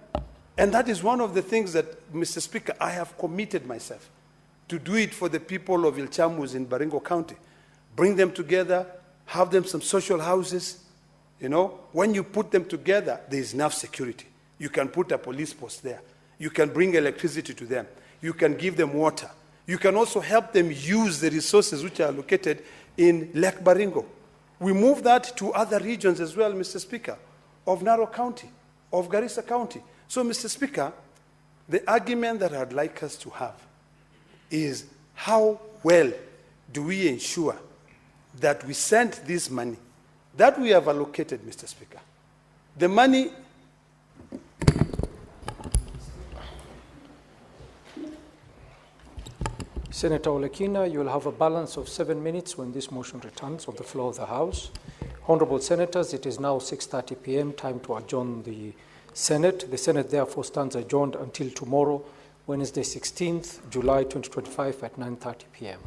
S15: And that is one of the things that, Mr. Speaker, I have committed myself to do it for the people of Ilchamus in Baringo County. Bring them together, have them some social houses. When you put them together, there is enough security. You can put a police post there. You can bring electricity to them. You can give them water. You can also help them use the resources which are located in Lake Baringo. We move that to other regions as well, Mr. Speaker, of Narok County, of Garissa County. So, Mr. Speaker, the argument that I'd like us to have is how well do we ensure that we send this money that we have allocated, Mr. Speaker. The money...
S10: Senator Olekina, you will have a balance of 7 minutes when this motion returns on the floor of the House. Honorable Senators, it is now 6:30 p.m., time to adjourn the Senate. The Senate therefore stands adjourned until tomorrow, Wednesday, 16th July 2025 at 9:30 p.m.